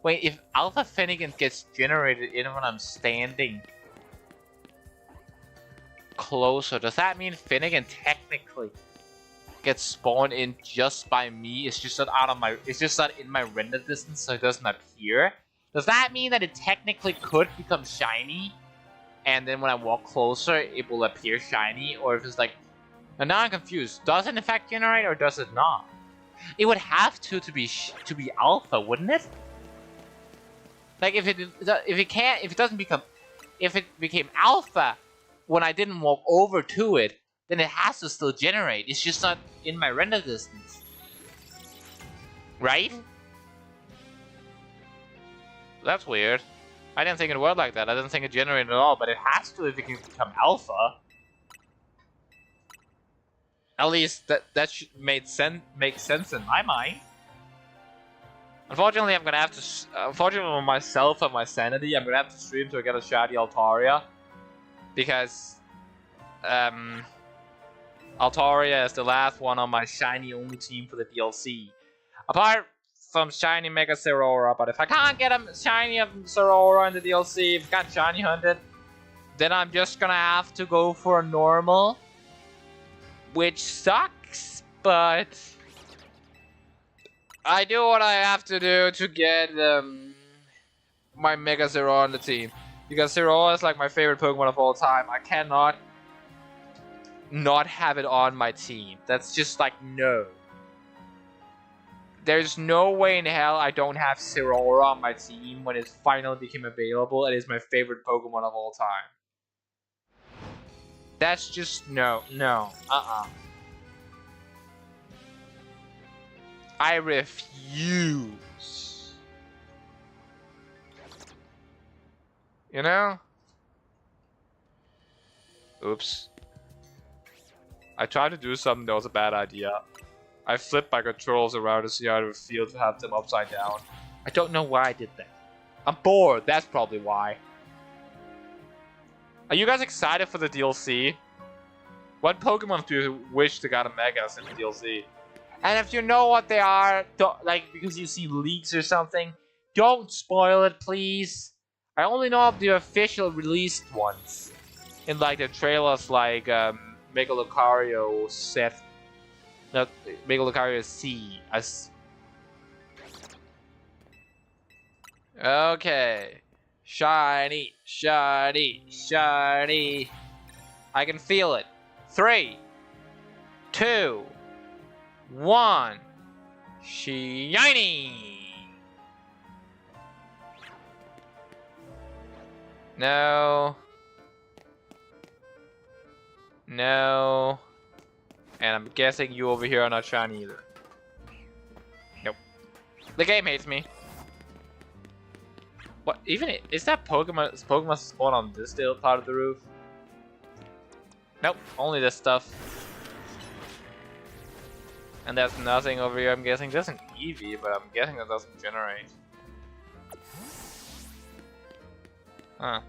Wait, if Alpha Finnegan gets generated in when I'm standing closer, does that mean Finnegan technically gets spawned in just by me? It's just not it's just not in my render distance, so it doesn't appear. Does that mean that it technically could become shiny, and then when I walk closer, it will appear shiny? Or if it's like, and now I'm confused. Does it in fact generate, or does it not? It would have to be alpha, wouldn't it? Like if it became alpha when I didn't walk over to it, then it has to still generate. It's just not in my render distance, right? That's weird. I didn't think it worked like that. I didn't think it generated at all, but it has to if it can become alpha. At least that should make sense in my mind. Unfortunately, I'm gonna have to. Unfortunately, for myself and my sanity, I'm gonna have to stream to get a shiny Altaria, because Altaria is the last one on my shiny only team for the DLC. Apart from shiny Mega Zeraora, but if I can't get a shiny of Zeraora in the DLC, if I can't shiny hunt it, then I'm just gonna have to go for a normal, which sucks, but I do what I have to do to get my Mega Zeraora on the team. Because Zeraora is like my favorite Pokemon of all time. I cannot not have it on my team. That's just like, no. There's no way in hell I don't have Zeraora on my team when it finally became available. It is my favorite Pokemon of all time. That's just, no. I refuse. You know? Oops. I tried to do something that was a bad idea. I flipped my controls around to see out of the field to have them upside down. I don't know why I did that. I'm bored, that's probably why. Are you guys excited for the DLC? What Pokemon do you wish they got a Megas in the DLC? And if you know what they are, like because you see leaks or something, don't spoil it, please. I only know of the official released ones. In like the trailers like Mega Lucario set. Not Mega Lucario C. Okay. Shiny, shiny, shiny. I can feel it. 3, 2, 1. Shiny. No. No. And I'm guessing you over here are not shiny either. Nope. The game hates me. What? Even is that Pokemon? Is Pokemon spawn on this still part of the roof? Nope. Only this stuff. And there's nothing over here. I'm guessing there's an Eevee, but I'm guessing that doesn't generate. Huh.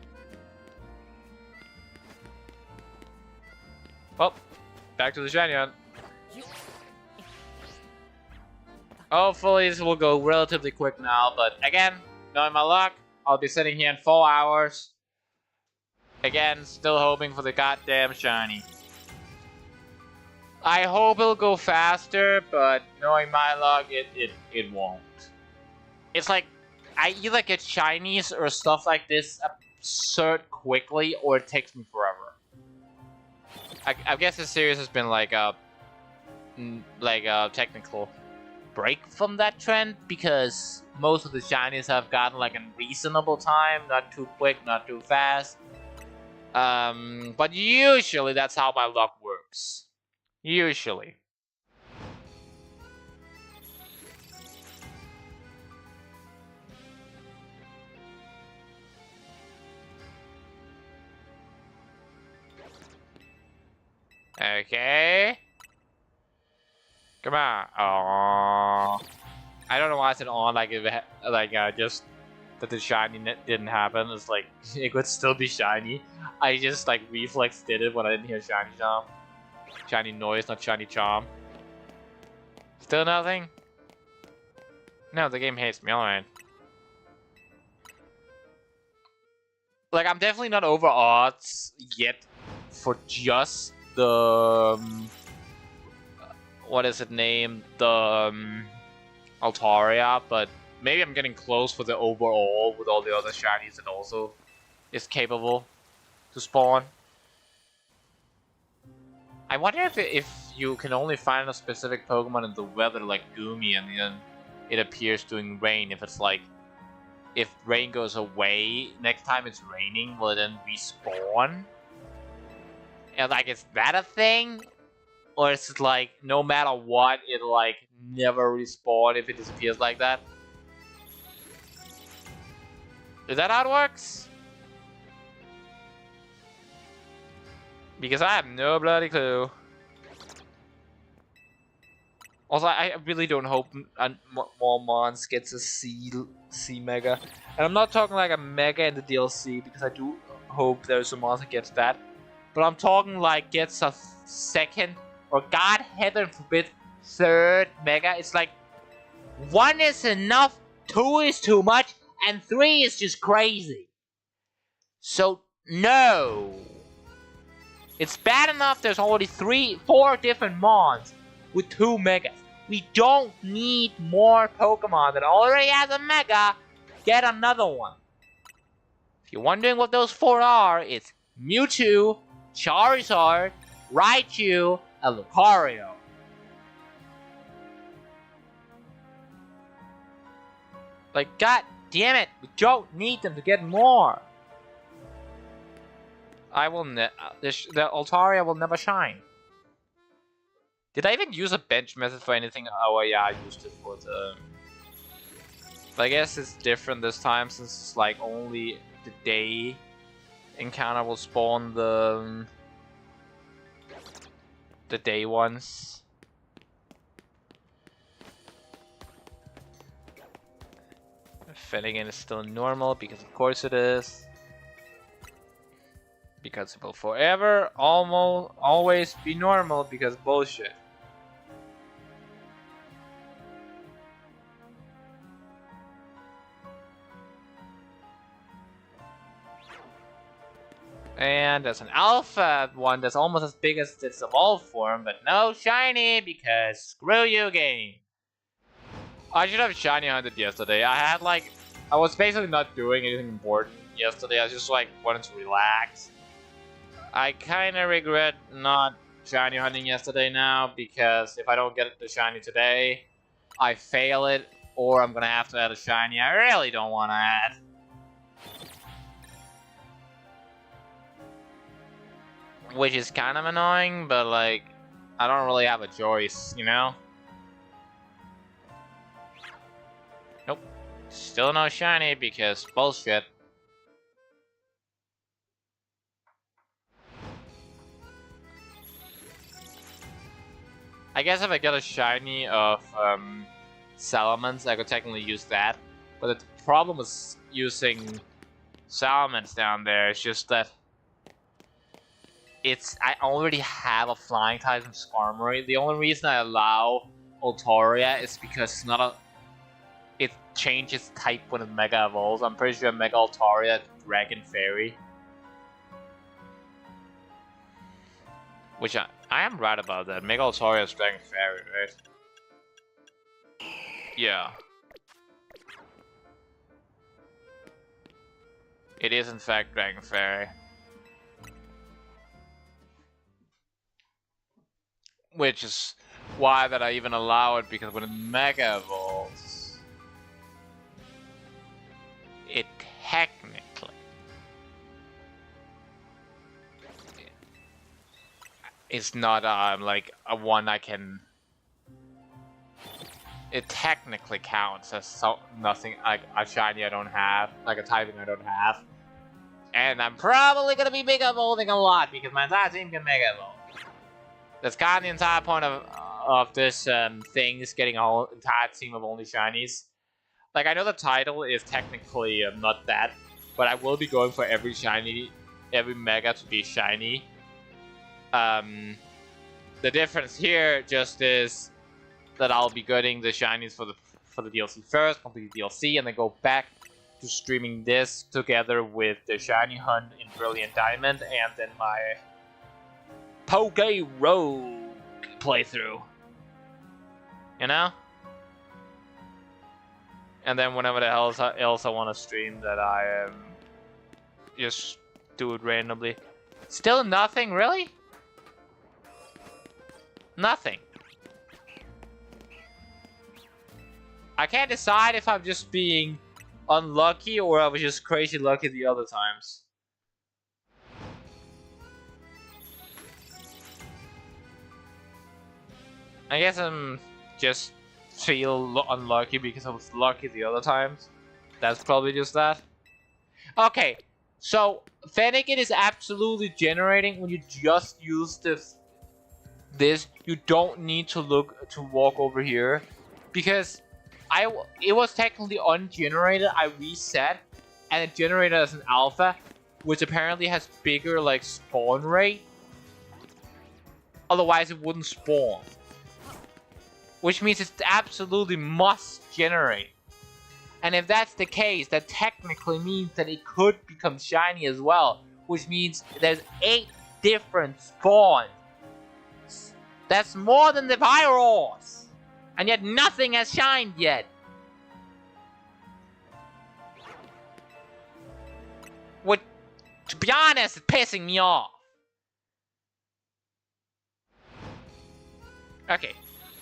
Well, back to the shiny hunt. Hopefully this will go relatively quick now, but again, knowing my luck, I'll be sitting here in 4 hours. Again, still hoping for the goddamn shiny. I hope it'll go faster, but knowing my luck, it won't. It's like, I either get shinies or stuff like this absurd quickly, or it takes me forever. I guess this series has been like a technical break from that trend, because most of the shinies have gotten like a reasonable time, not too quick, not too fast. But usually that's how my luck works. Usually. Okay. Come on. Oh. I don't know why I said on like just that the shiny didn't happen. It's like it could still be shiny. I just like reflex did it when I didn't hear shiny charm. Shiny noise, not shiny charm. Still nothing? No, the game hates me, alright. Like, I'm definitely not over odds yet for just the... what is it named? The Altaria, but maybe I'm getting close for the overall with all the other shinies that also is capable to spawn. I wonder if you can only find a specific Pokemon in the weather like Goomy and then it appears during rain. If it's like, if rain goes away, next time it's raining, will it then respawn? And like, is that a thing? Or is it like, no matter what, it'll like never respawn if it disappears like that? Is that how it works? Because I have no bloody clue. Also, I really don't hope more Mons gets a C Mega. And I'm not talking like a Mega in the DLC, because I do hope there's a Mons that gets that. But I'm talking like gets a second, or God heaven forbid, third Mega. It's like, 1 is enough, 2 is too much, and 3 is just crazy. So, no. It's bad enough there's already 4 different Mons with 2 Megas. We don't need more Pokemon that already has a Mega. Get another one. If you're wondering what those 4 are, it's Mewtwo, Charizard, Raichu, and Lucario. Like, god damn it, we don't need them to get more. I will the Altaria will never shine. Did I even use a bench method for anything? Oh yeah, I used it for the... But I guess it's different this time, since it's like only the day encounter will spawn the day ones. Finnegan is still normal, because of course it is. Because it will forever, always be normal, because bullshit. And there's an alpha one that's almost as big as its evolved form, but no shiny, because screw you, game. I should have shiny hunted yesterday. I was basically not doing anything important yesterday. I just like wanted to relax. I kind of regret not shiny hunting yesterday now, because if I don't get the shiny today, I fail it, or I'm gonna have to add a shiny I really don't want to add. which is kind of annoying, but like, I don't really have a choice, you know? Nope. Still no shiny because bullshit. I guess if I get a shiny of Salamence, I could technically use that. But the problem with using Salamence down there is just that I already have a Flying type in Skarmory. The only reason I allow Altaria is because it changes type when it Mega Evolves. I'm pretty sure Mega Altaria Dragon Fairy. Which I am right about that. Mega Altaria is Dragon Fairy, right? Yeah. It is in fact Dragon Fairy. Which is why that I even allow it, because when it Mega Evolves, it technically is not like a one I can. It technically counts as nothing, like a shiny I don't have, like a typing I don't have. And I'm probably gonna be Mega Evolving a lot because my entire team can Mega Evolve. That's kind of the entire point of this thing, is getting a whole entire team of only shinies. Like, I know the title is technically not that, but I will be going for every shiny, every Mega to be shiny. The difference here just is that I'll be getting the shinies for the DLC first, complete the DLC, and then go back to streaming this together with the shiny hunt in Brilliant Diamond, and then my Poke Rogue playthrough. You know? And then whenever the else I want to stream that I just do it randomly. Still nothing, really? Nothing. I can't decide if I'm just being unlucky or I was just crazy lucky the other times. I guess I'm just feel unlucky because I was lucky the other times. That's probably just that. Okay, so Fennekin is absolutely generating when you just use this. You don't need to walk over here, because it was technically ungenerated. I reset and it generated as an alpha, which apparently has bigger like spawn rate. Otherwise, it wouldn't spawn. Which means it absolutely must generate. And if that's the case, that technically means that it could become shiny as well. Which means there's 8 different spawns. That's more than the Pyros! And yet nothing has shined yet. What, to be honest, is pissing me off. Okay.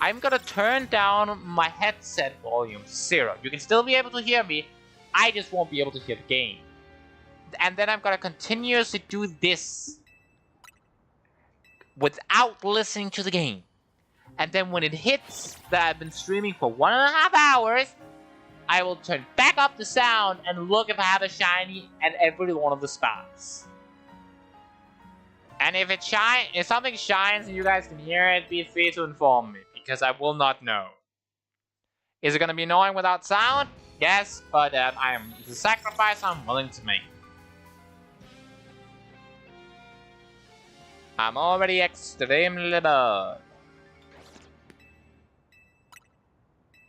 I'm gonna turn down my headset volume to 0. You can still be able to hear me, I just won't be able to hear the game. And then I'm gonna continuously do this without listening to the game. And then when it hits that I've been streaming for 1.5 hours, I will turn back up the sound and look if I have a shiny at every one of the spots. And if something shines and you guys can hear it, be free to inform me, because I will not know. Is it gonna be annoying without sound? Yes, but it's a sacrifice I'm willing to make. I'm already extremely bored.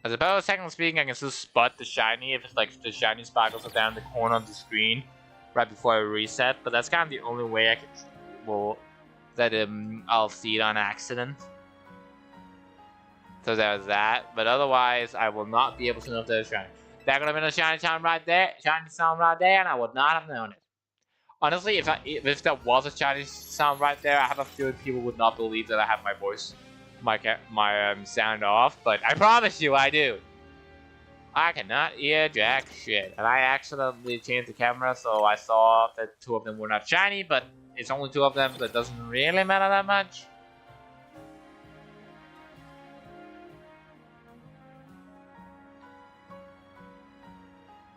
I suppose, technically speaking, I can still spot the shiny if it's like the shiny sparkles are down in the corner of the screen right before I reset, but that's kind of the only way I can, I'll see it on accident. So there's that, but otherwise I will not be able to know if there's shiny. That could have been a shiny sound right there, and I would not have known it. Honestly, if there was a shiny sound right there, I have a feeling people would not believe that I have my voice, my sound off. But I promise you, I do. I cannot hear jack shit, and I accidentally changed the camera, so I saw that 2 of them were not shiny. But it's only 2 of them, so it doesn't really matter that much.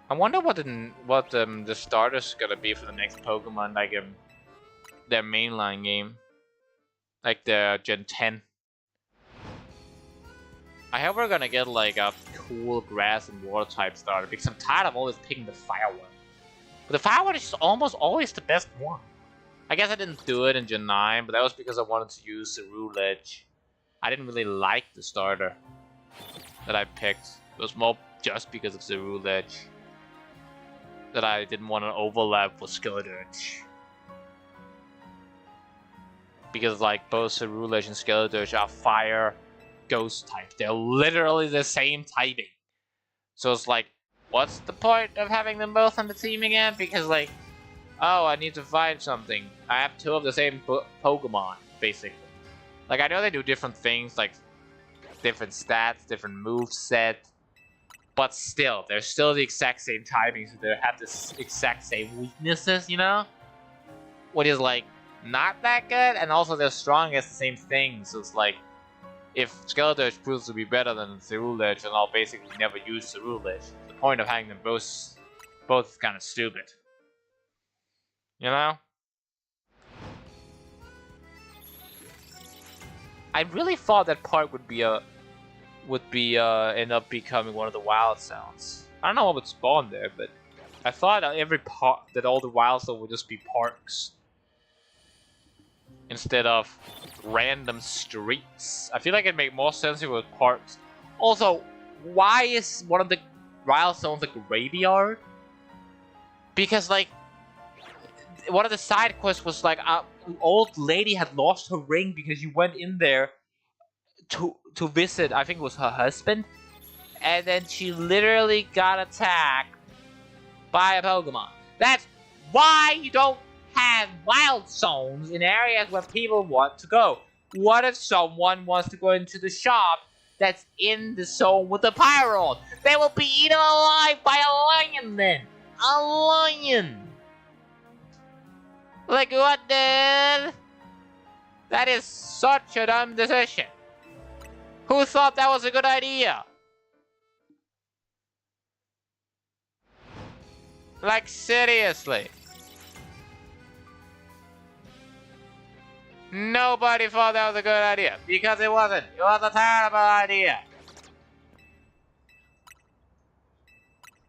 I wonder what the starter's gonna be for the next Pokemon, like their mainline game, like the Gen 10. I hope we're gonna get like a cool grass and water type starter, because I'm tired of always picking the fire one. But the fire one is almost always the best one. I guess I didn't do it in Gen 9, but that was because I wanted to use the Roulette. I didn't really like the starter that I picked. It was more just because of the Roulette that I didn't want to overlap with Skeledirge. Because like both Ceruledge and Skeledirge are fire ghost type. They're literally the same typing. So it's like, what's the point of having them both on the team again? Because like, oh, I need to find something. I have 2 of the same Pokemon, basically. Like, I know they do different things, like different stats, different moveset, but still, they're still the exact same typing, so they have the exact same weaknesses, you know? What is like not that good, and also they're strong against the same thing, so it's like, if Skeledirge proves to be better than Ceruledge, then I'll basically never use Ceruledge. The point of having them both is kind of stupid. You know? I really thought that part end up becoming one of the wild sounds. I don't know what would spawn there, but I thought that all the wild zones would just be parks instead of random streets. I feel like it'd make more sense if it was parks. Also, why is one of the wild zones a graveyard? Because like, one of the side quests was like, an old lady had lost her ring because you went in there to visit, I think it was her husband, and then she literally got attacked by a Pokemon. That's why you don't have wild zones in areas where people want to go. What if someone wants to go into the shop that's in the zone with the Pyrold? They will be eaten alive by a lion then! A lion! Like, what the hell? That is such a dumb decision. Who thought that was a good idea? Like, seriously. Nobody thought that was a good idea. Because it wasn't. It was a terrible idea.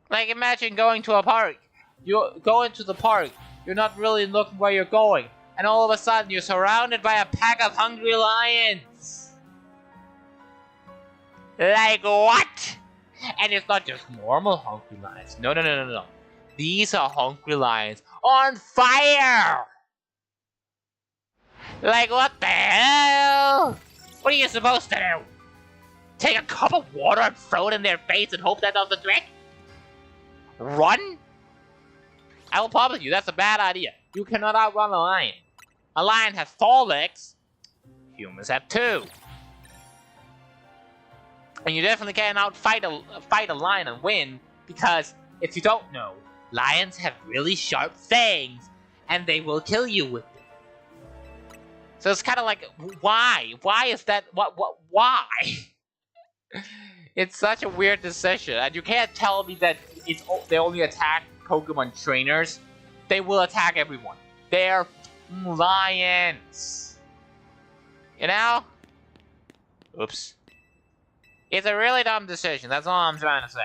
Like, imagine going to a park. You go into the park. You're not really looking where you're going. And all of a sudden, you're surrounded by a pack of hungry lions. Like what? And it's not just normal hungry lions. No. These are hungry lions on fire! Like what the hell? What are you supposed to do? Take a cup of water and throw it in their face and hope that does the trick? Run? I will promise you, that's a bad idea. You cannot outrun a lion. A lion has 4 legs. Humans have 2. And you definitely can't fight a lion and win, because if you don't know, lions have really sharp fangs, and they will kill you with them. So it's kind of like, why? Why is that? Why? It's such a weird decision, and you can't tell me that they only attack Pokemon trainers. They will attack everyone. They're lions. You know? Oops. It's a really dumb decision, that's all I'm trying to say.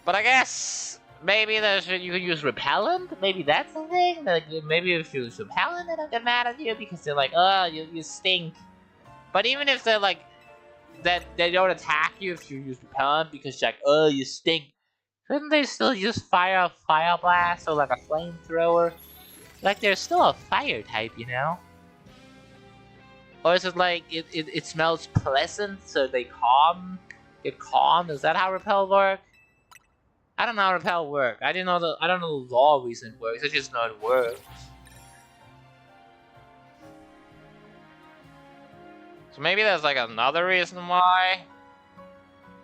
But I guess maybe you can use repellent? Maybe that's the thing? Like, maybe if you use repellent, they don't get mad at you because they're like, oh, you stink. But even if they're like, that they don't attack you if you use repellent because you're like, oh, you stink, couldn't they still use fire blast or like a flamethrower? Like, they're still a fire type, you know? Or is it like, it smells pleasant, so they get calm? Is that how repel work? I don't know how repel work. I don't know the law reason it works, I just know it works. So maybe there's like another reason why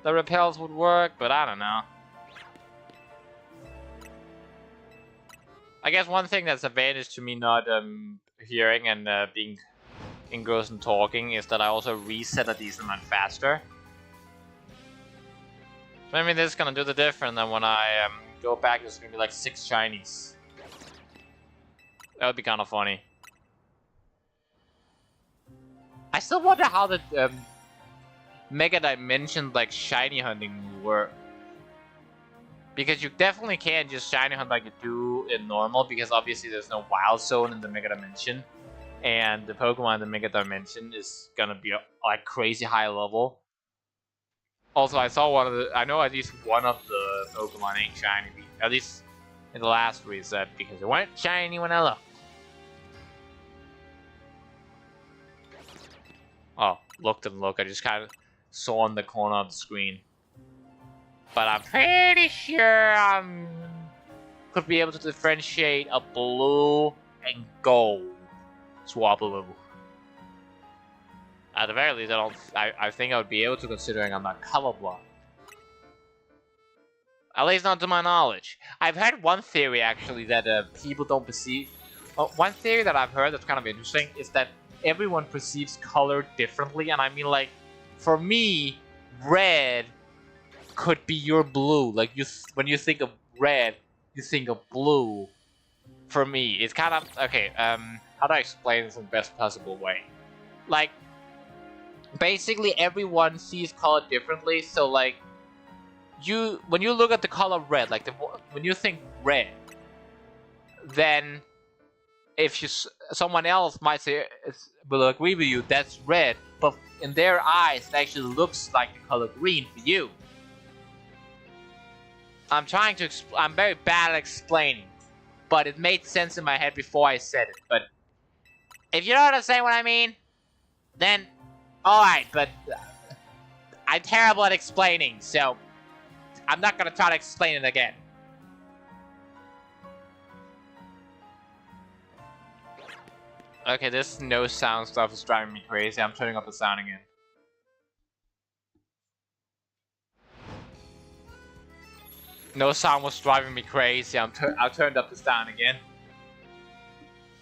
the repels would work, but I don't know. I guess one thing that's advantage to me not hearing and being engrossed in talking is that I also reset a decent amount faster. Maybe this is gonna do the difference, and when I go back, there's gonna be like 6 shinies. That would be kind of funny. I still wonder how the Mega Dimension like shiny hunting will work. Because you definitely can't just shiny hunt like you do in normal, because obviously there's no wild zone in the Mega Dimension. And the Pokemon in the Mega Dimension is gonna be like crazy high level. Also, I saw I know at least one of the Pokemon ain't shiny, at least in the last reset, because it weren't shiny when I looked. Oh, looked and looked, I just kind of saw in the corner of the screen. But I'm pretty sure I could be able to differentiate a blue and gold Swablu. At the very least, I think I would be able to, considering I'm not colorblind. At least not to my knowledge. I've heard one theory actually that people don't perceive. One theory that I've heard that's kind of interesting is that everyone perceives color differently, and I mean, like, for me, red could be your blue. Like, when you think of red, you think of blue. For me, it's kind of okay. How do I explain this in the best possible way? Like, basically, everyone sees color differently. So, like, when you look at the color red, like when you think red, then if someone else might say will agree with you, that's red, but in their eyes, it actually looks like the color green for you. I'm very bad at explaining, but it made sense in my head before I said it. But if you don't understand what I mean, then alright, but I'm terrible at explaining, so I'm not gonna try to explain it again. Okay, this no sound stuff is driving me crazy. I'm turning up the sound again. No sound was driving me crazy. I turned up the sound again.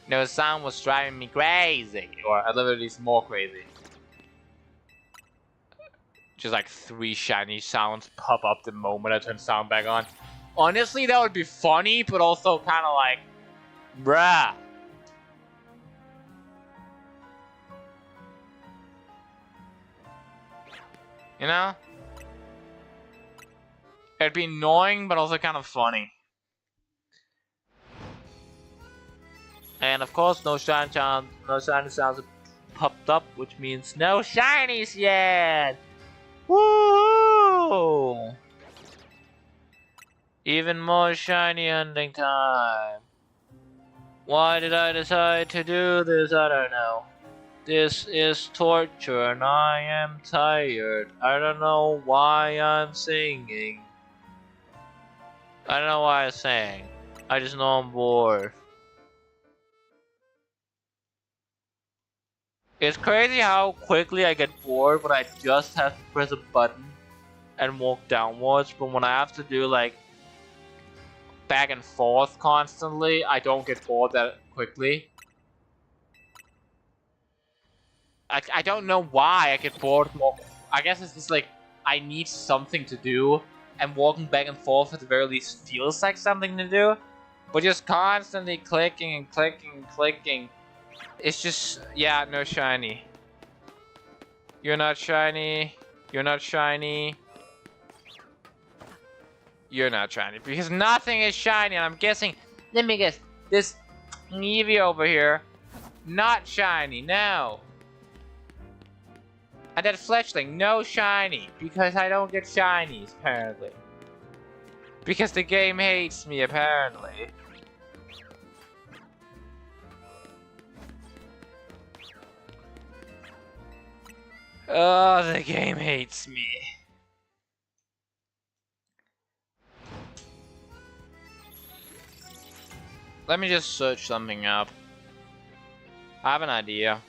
No sound was driving me crazy, or a little bit more crazy. Just like 3 shiny sounds pop up the moment I turn sound back on. Honestly, that would be funny, but also kind of like, bruh. You know? It'd be annoying, but also kind of funny. And of course, no shiny sounds popped up, which means no shinies yet! Woo! Even more shiny hunting time. Why did I decide to do this? I don't know. This is torture and I am tired. I don't know why I'm singing. I don't know why I sang. I just know I'm bored. It's crazy how quickly I get bored when I just have to press a button and walk downwards, but when I have to do like back and forth constantly, I don't get bored that quickly. I don't know why I get bored more. I guess it's just like I need something to do, and walking back and forth at the very least feels like something to do. But just constantly clicking and clicking and clicking, it's just, yeah, no shiny. You're not shiny. You're not shiny. You're not shiny. Because nothing is shiny, and I'm guessing, let me guess, this Eevee over here, not shiny, no. And that Fletchling, no shiny, because I don't get shinies, apparently. Because the game hates me, apparently. Oh, the game hates me. Let me just search something up. I have an idea.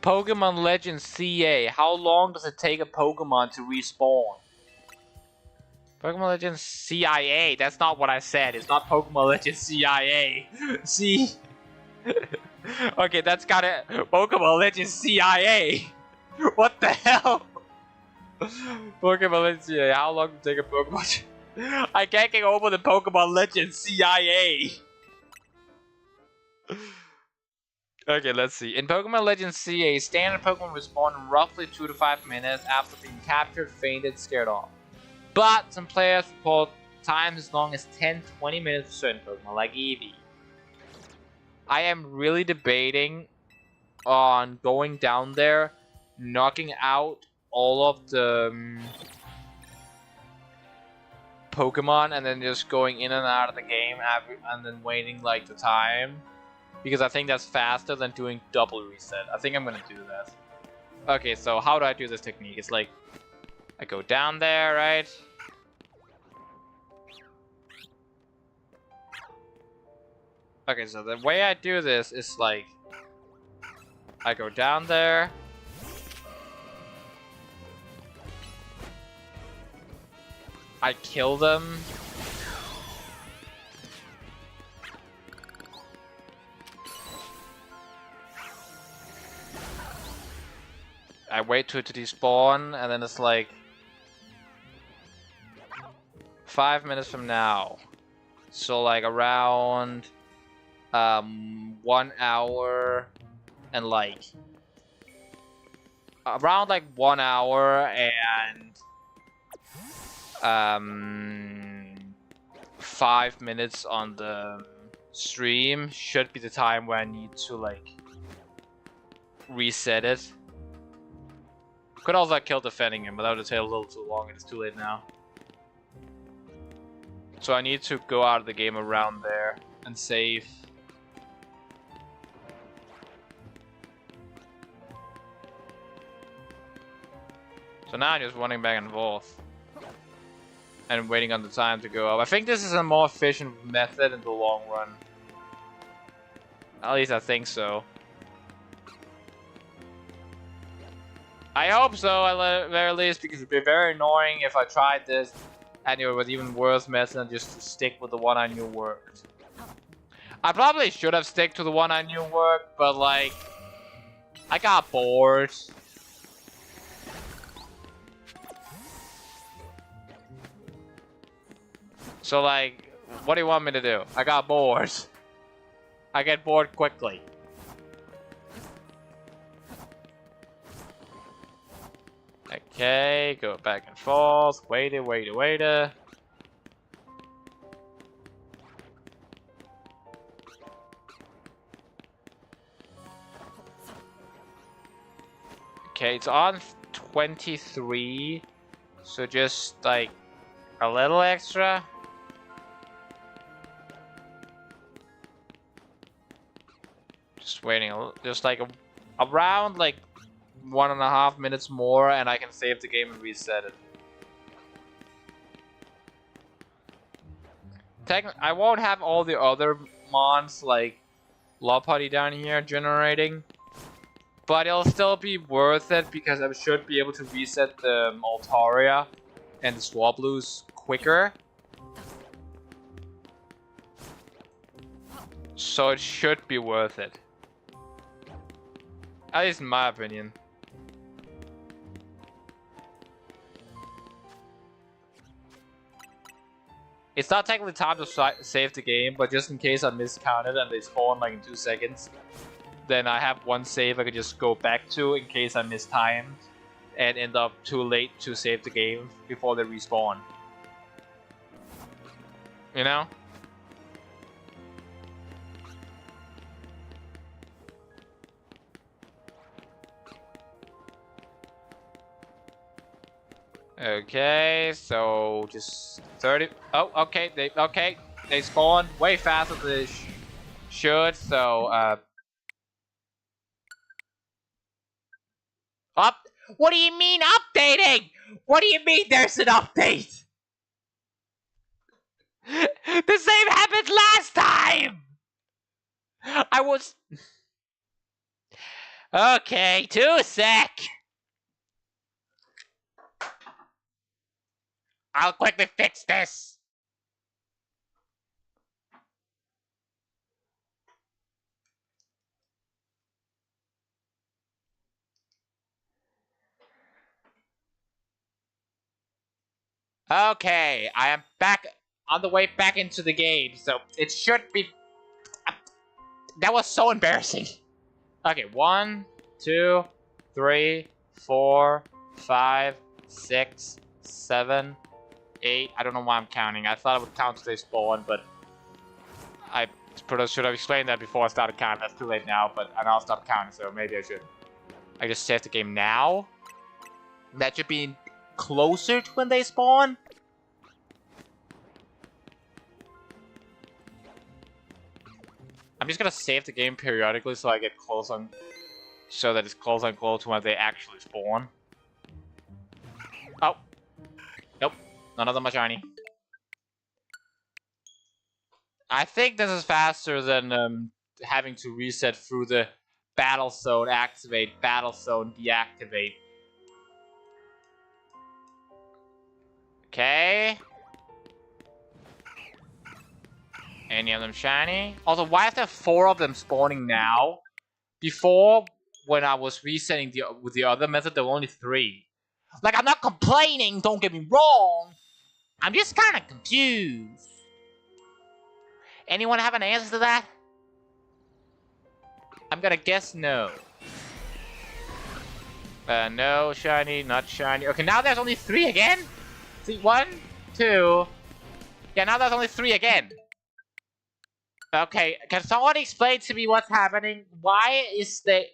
Pokemon Legends CA. How long does it take a Pokemon to respawn? Pokemon Legends CIA. That's not what I said. It's not Pokemon Legends CIA. See? Okay, that's got it. Pokemon Legends CIA. What the hell? Pokemon Legends CIA. How long to take a Pokemon? I can't get over the Pokemon Legends CIA. Okay, let's see. In Pokemon Legends CA, standard Pokemon respawn in roughly 2 to 5 minutes after being captured, fainted, scared off. But some players report times as long as 10-20 minutes for certain Pokemon, like Eevee. I am really debating on going down there, knocking out all of the Pokemon, and then just going in and out of the game and then waiting like the time. Because I think that's faster than doing double reset. I think I'm gonna do that. Okay, so how do I do this technique? It's like, I go down there, right? Okay, so the way I do this is like, I go down there. I kill them. I wait for it to despawn, and then it's like 5 minutes from now. So like around 1 hour and like around like 1 hour and 5 minutes on the stream should be the time where I need to like reset it. Could also have killed defending him, but that would take a little too long and it's too late now. So I need to go out of the game around there and save. So now I'm just running back and forth. And waiting on the time to go up. I think this is a more efficient method in the long run. At least I think so. I hope so, at the very least, because it'd be very annoying if I tried this and it was even worse method than just to stick with the one I knew worked. I probably should have stick to the one I knew worked, but like, I got bored. So like, what do you want me to do? I got bored. I get bored quickly. Okay, go back and forth. Wait. Okay, it's on 23. So just like a little extra. Just waiting, just like around like 1.5 minutes more, and I can save the game and reset it. I won't have all the other mons like Lopunny down here generating, but it'll still be worth it because I should be able to reset the Altaria and the Swablues quicker. So it should be worth it. At least in my opinion. It's not technically time to save the game, but just in case I miscounted and they spawn like in 2 seconds, then I have one save I could just go back to in case I mistimed and end up too late to save the game before they respawn. You know? Okay, so just 30. Oh, okay, they spawn way faster than they should. So up. What do you mean updating? What do you mean there's an update? The same happened last time. I was okay. 2 sec. I'll quickly fix this. Okay, I am back on the way back into the game, so it should be. That was so embarrassing. Okay, 1, 2, 3, 4, 5, 6, 7, 8. I don't know why I'm counting. I thought I would count till they spawn, but I should have explained that before I started counting. That's too late now, but I now stopped counting, so maybe I should. I just save the game now. That should be closer to when they spawn. I'm just gonna save the game periodically so I get close on, so that it's close and close to when they actually spawn. Oh, nope, none of them are shiny. I think this is faster than having to reset through the battle zone, activate, battle zone, deactivate. Okay. Any of them shiny? Also, why is there 4 of them spawning now? Before, when I was resetting with the other method, there were only 3. Like, I'm not complaining, don't get me wrong. I'm just kind of confused. Anyone have an answer to that? I'm gonna guess no. No, shiny, not shiny. Okay, now there's only 3 again? See, 1, 2... Yeah, now there's only 3 again. Okay, can someone explain to me what's happening? Why is there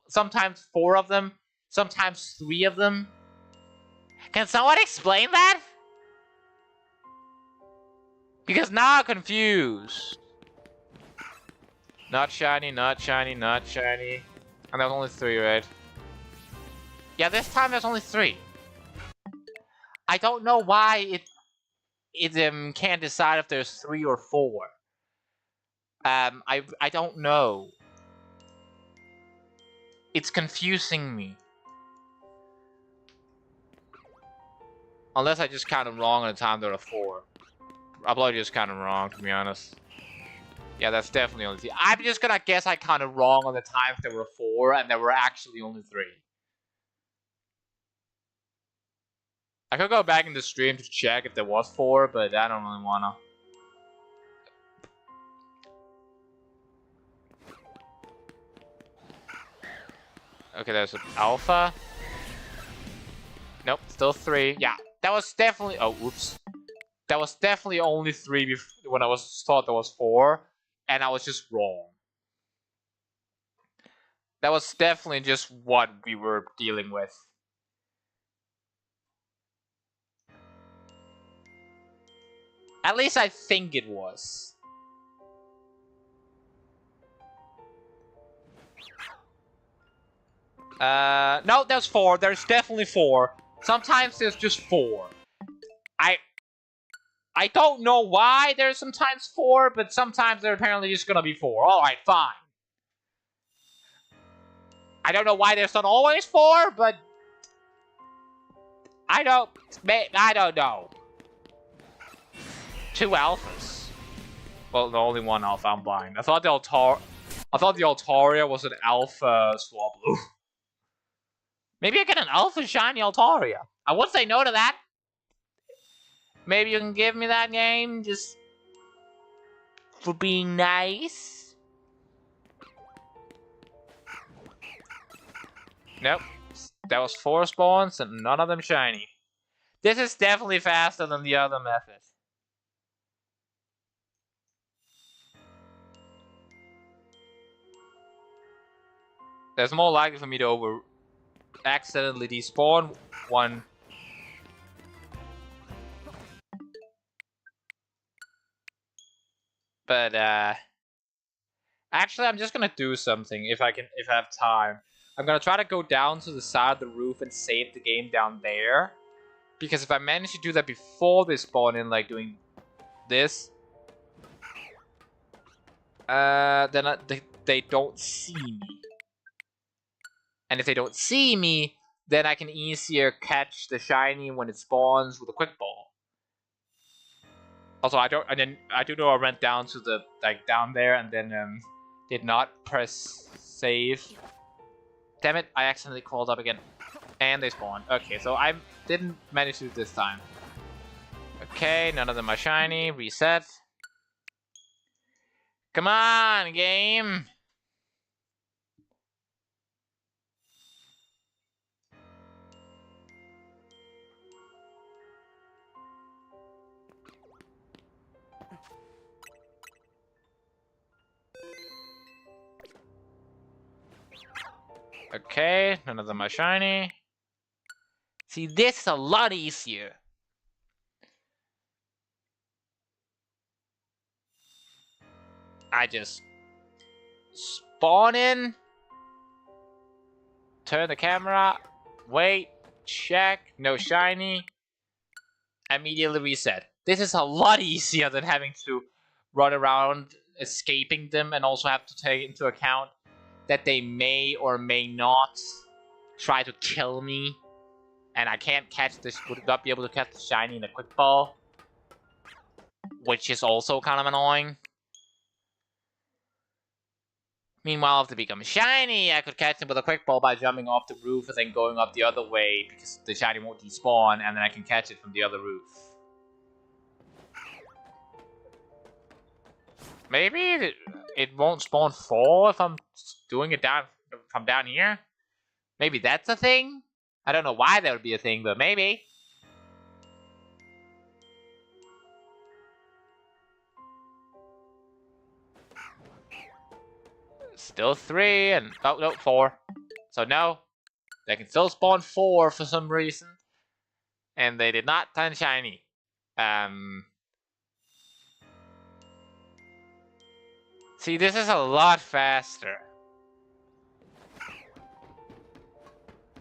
sometimes 4 of them, sometimes 3 of them? Can someone explain that? Because now I'm confused. Not shiny, not shiny, not shiny. And there's only 3, right? Yeah, this time there's only 3. I don't know why it can't decide if there's 3 or 4. I don't know. It's confusing me. Unless I just counted wrong at the time there are 4. I'll probably just counted wrong, to be honest. Yeah, that's definitely only 3. I'm just gonna guess I counted wrong on the times there were 4 and there were actually only 3. I could go back in the stream to check if there was 4, but I don't really wanna. Okay, there's an alpha. Nope, still 3. Yeah, that was definitely. Oh, oops. That was definitely only 3 when I thought there was 4, and I was just wrong. That was definitely just what we were dealing with. At least I think it was. No, there's 4. There's definitely 4. Sometimes there's just 4. I don't know why there's sometimes 4, but sometimes they're apparently just gonna be 4. Alright, fine. I don't know why there's not always 4, but I don't know. 2 alphas. Well, no, only 1 alpha. I'm blind. I thought the Altaria was an alpha Swablu. Maybe I get an alpha shiny Altaria. I would say no to that. Maybe you can give me that game just for being nice. Nope. That was 4 spawns and none of them shiny. This is definitely faster than the other method. There's more likely for me to accidentally despawn one. But actually I'm just gonna do something if I have time. I'm gonna try to go down to the side of the roof and save the game down there. Because if I manage to do that before they spawn in, like doing this, then they don't see me. And if they don't see me, then I can easier catch the shiny when it spawns with a quick ball. Also, I do know I went down to the down there and then did not press save. Damn it! I accidentally crawled up again, and they spawned. Okay, so I didn't manage to this time. Okay, none of them are shiny. Reset. Come on, game. Okay, none of them are shiny. See, this is a lot easier. I just spawn in, turn the camera, wait, check, no shiny, immediately reset. This is a lot easier than having to run around escaping them and also have to take into account that they may or may not try to kill me. And I can't catch this, would not be able to catch the shiny in a quick ball. Which is also kind of annoying. Meanwhile, if they become shiny, I could catch them with a quick ball by jumping off the roof and then going up the other way because the shiny won't despawn, and then I can catch it from the other roof. Maybe it won't spawn 4 if I'm doing it from down here? Maybe that's a thing? I don't know why that would be a thing, but maybe. Still 3 and... oh, no, 4. So no. They can still spawn 4 for some reason. And they did not turn shiny. See, this is a lot faster.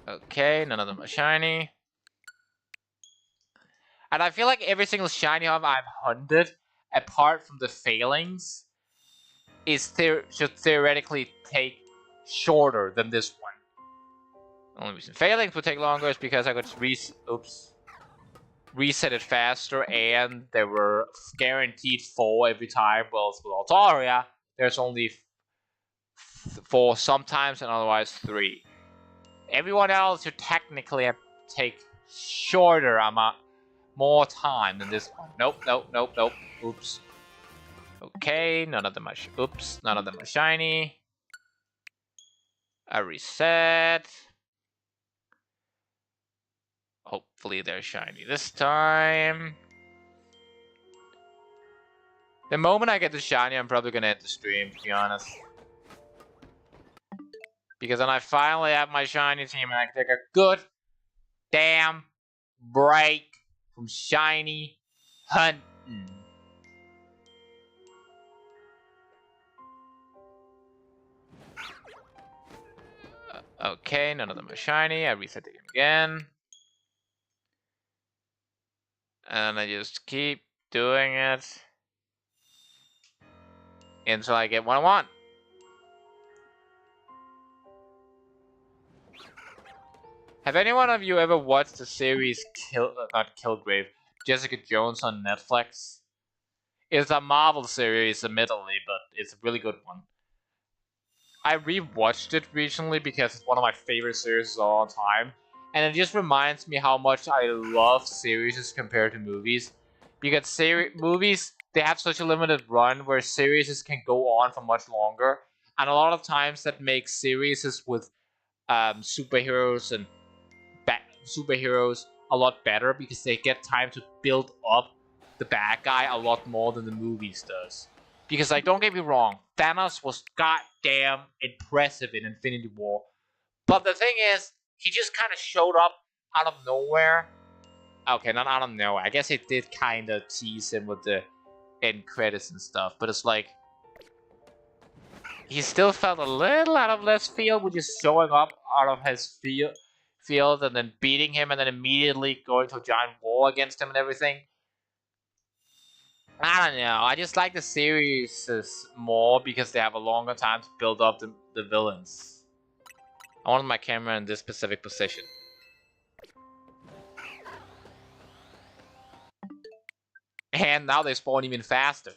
Okay, none of them are shiny. And I feel like every single shiny I've hunted, apart from the failings, should theoretically take shorter than this one. The only reason failings would take longer is because I could reset it faster, and there were guaranteed 4 every time. Well, with Altaria, there's only 4 sometimes, and otherwise 3. Everyone else should technically take shorter amount, more time than this one. Nope, nope, nope, nope. Oops. Okay, none of them are none of them are shiny. I reset. Hopefully they're shiny this time. The moment I get the shiny, I'm probably gonna end the stream, to be honest. Because then I finally have my shiny team and I can take a good damn break from shiny hunting. Okay, none of them are shiny. I reset the game again. And I just keep doing it until I get what I want. Have any one of you ever watched the series not Kilgrave, Jessica Jones on Netflix? It's a Marvel series, admittedly, but it's a really good one. I rewatched it recently because it's one of my favorite series of all time, and it just reminds me how much I love series compared to movies. Because movies, they have such a limited run where series can go on for much longer, and a lot of times that makes series with superheroes and superheroes a lot better because they get time to build up the bad guy a lot more than the movies does. Because, like, don't get me wrong, Thanos was goddamn impressive in Infinity War. But the thing is, he just kind of showed up out of nowhere. Okay, not out of nowhere. I guess it did kind of tease him with the end credits and stuff. But it's like, he still felt a little out of left field with just showing up out of his field and then beating him and then immediately going to a giant war against him and everything. I don't know. I just like the series more because they have a longer time to build up the villains. I wanted my camera in this specific position. And now they spawn even faster.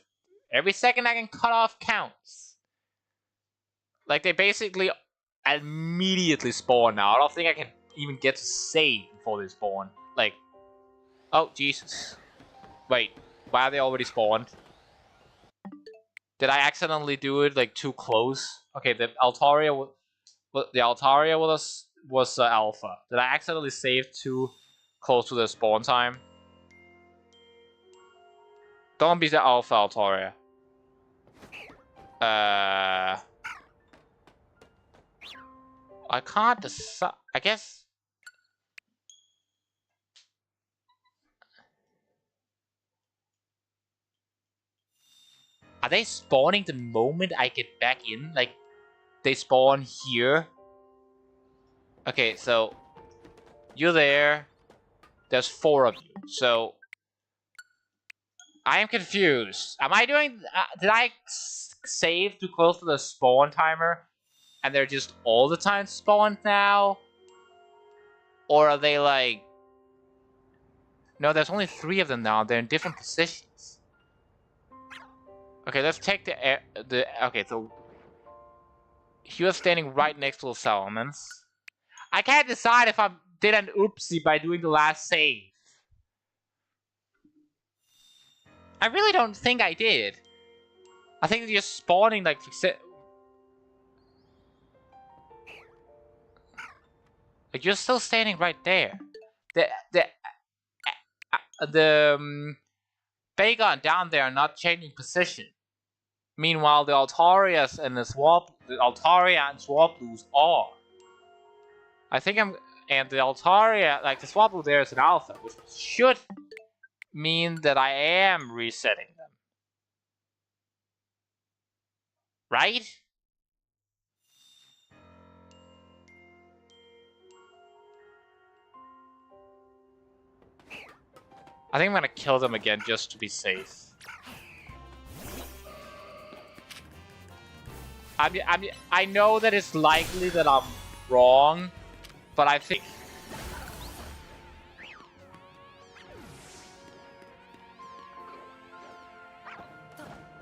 Every second I can cut off counts. Like, they basically immediately spawn now. I don't think I can even get to save before they spawn. Like, oh, Jesus. Wait, why are they already spawned? Did I accidentally do it, like, too close? Okay, the Altaria was Alpha. Did I accidentally save too close to the spawn time? Don't be the Alpha Altaria. I can't decide. I guess. Are they spawning the moment I get back in? Like, they spawn here? Okay, so you're there. There's 4 of you. So I am confused. Am I doing? Did I save too close to the spawn timer, and they're just all the time spawned now? Or are they like? No, there's only 3 of them now. They're in different positions. Okay, let's take okay, so he was standing right next to the Salamence. I can't decide if I did an oopsie by doing the last save. I really don't think I did. I think they're just spawning like you're still standing right there. The Bagon down there are not changing position. Meanwhile, the Altarias and the Altaria and Swablues are. I think and the Altaria, like the Swablu there is an Alpha, which should mean that I am resetting them. Right? I think I'm gonna kill them again just to be safe. I know that it's likely that I'm wrong, but I think...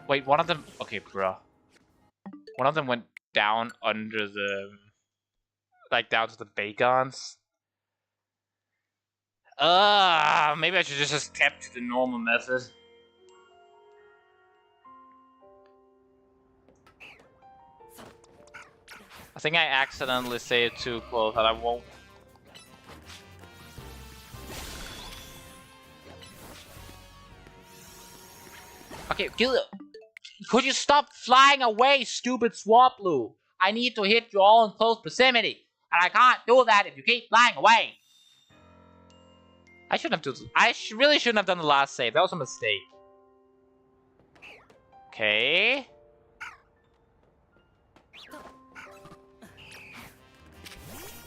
Wait, one of them... Okay, bruh. One of them went down under the... Like, down to the Bagons. Maybe I should just kept to the normal method. I think I accidentally saved too close, and I won't. Okay, could you stop flying away, stupid Swablu? I need to hit you all in close proximity, and I can't do that if you keep flying away. I shouldn't have done. Really shouldn't have done the last save. That was a mistake. Okay.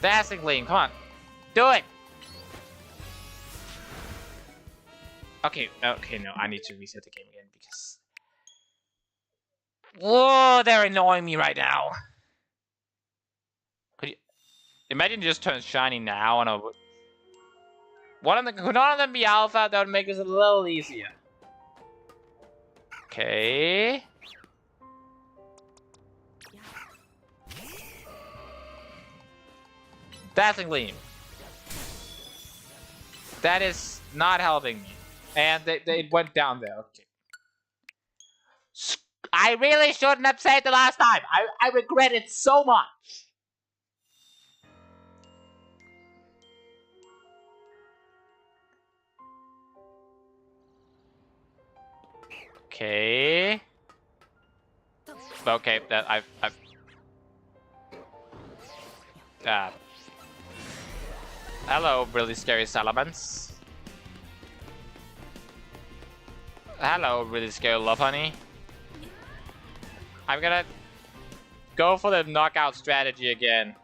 Dancing Gleam, come on. Do it! Okay, no, I need to reset the game again because... Whoa, they're annoying me right now. Could you... Imagine it just turns shiny now and could one of them be Alpha? That would make this a little easier. Okay. Dazzling Gleam. That is not helping me. And they went down there. Okay. I really shouldn't have said the last time. I regret it so much. Okay. Okay, that I've hello, really scary Salamence. Hello, really scary Lopunny. I'm gonna go for the knockout strategy again.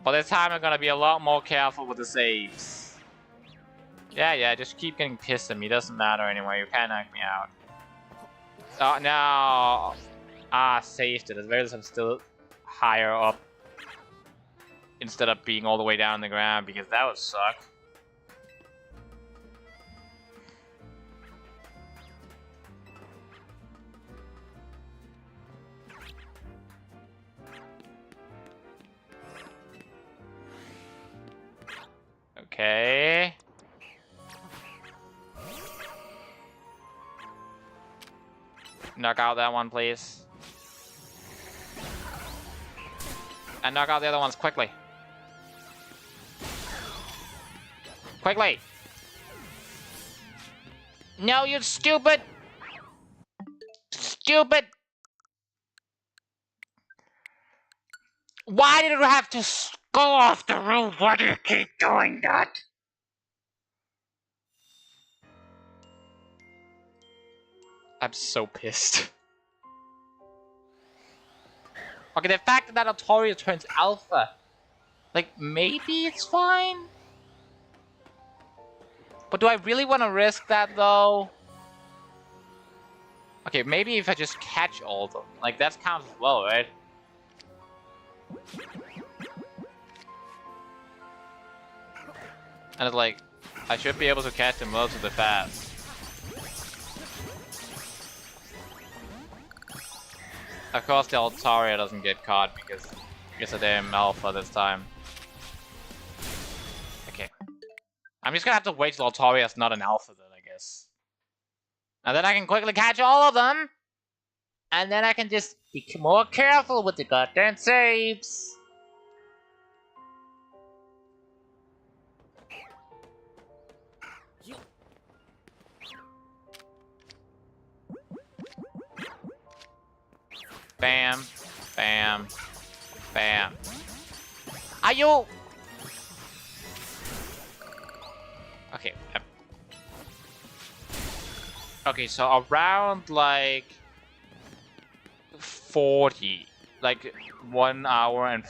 But this time I'm gonna be a lot more careful with the saves. Yeah, just keep getting pissed at me. Doesn't matter anyway. You can't knock me out. Oh, no. Saved it. As well as I'm still higher up. Instead of being all the way down on the ground, because that would suck. Knock out that one, please. And knock out the other ones quickly. Quickly! No, you stupid! Stupid! Why did you have to go off the roof? Why do you keep doing that? I'm so pissed. Okay, the fact that Altaria turns alpha, like, maybe it's fine? But do I really want to risk that, though? Okay, maybe if I just catch all of them. Like, that counts as well, right? And it's like, I should be able to catch them relatively fast. Of course, the Altaria doesn't get caught because it's a damn alpha this time. Okay. I'm just gonna have to wait till Altaria's not an alpha then, I guess. And then I can quickly catch all of them! And then I can just be more careful with the goddamn saves! Bam, bam, bam. Are you? Okay. Okay, so around like 40, like 1 hour and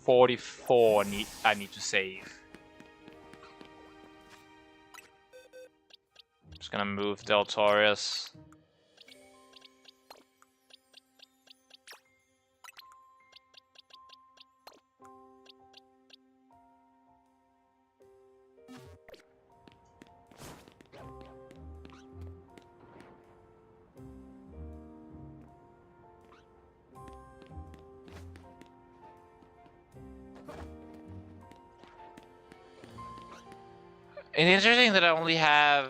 44 I need to save. Just gonna move Deltorius. It's interesting that I only had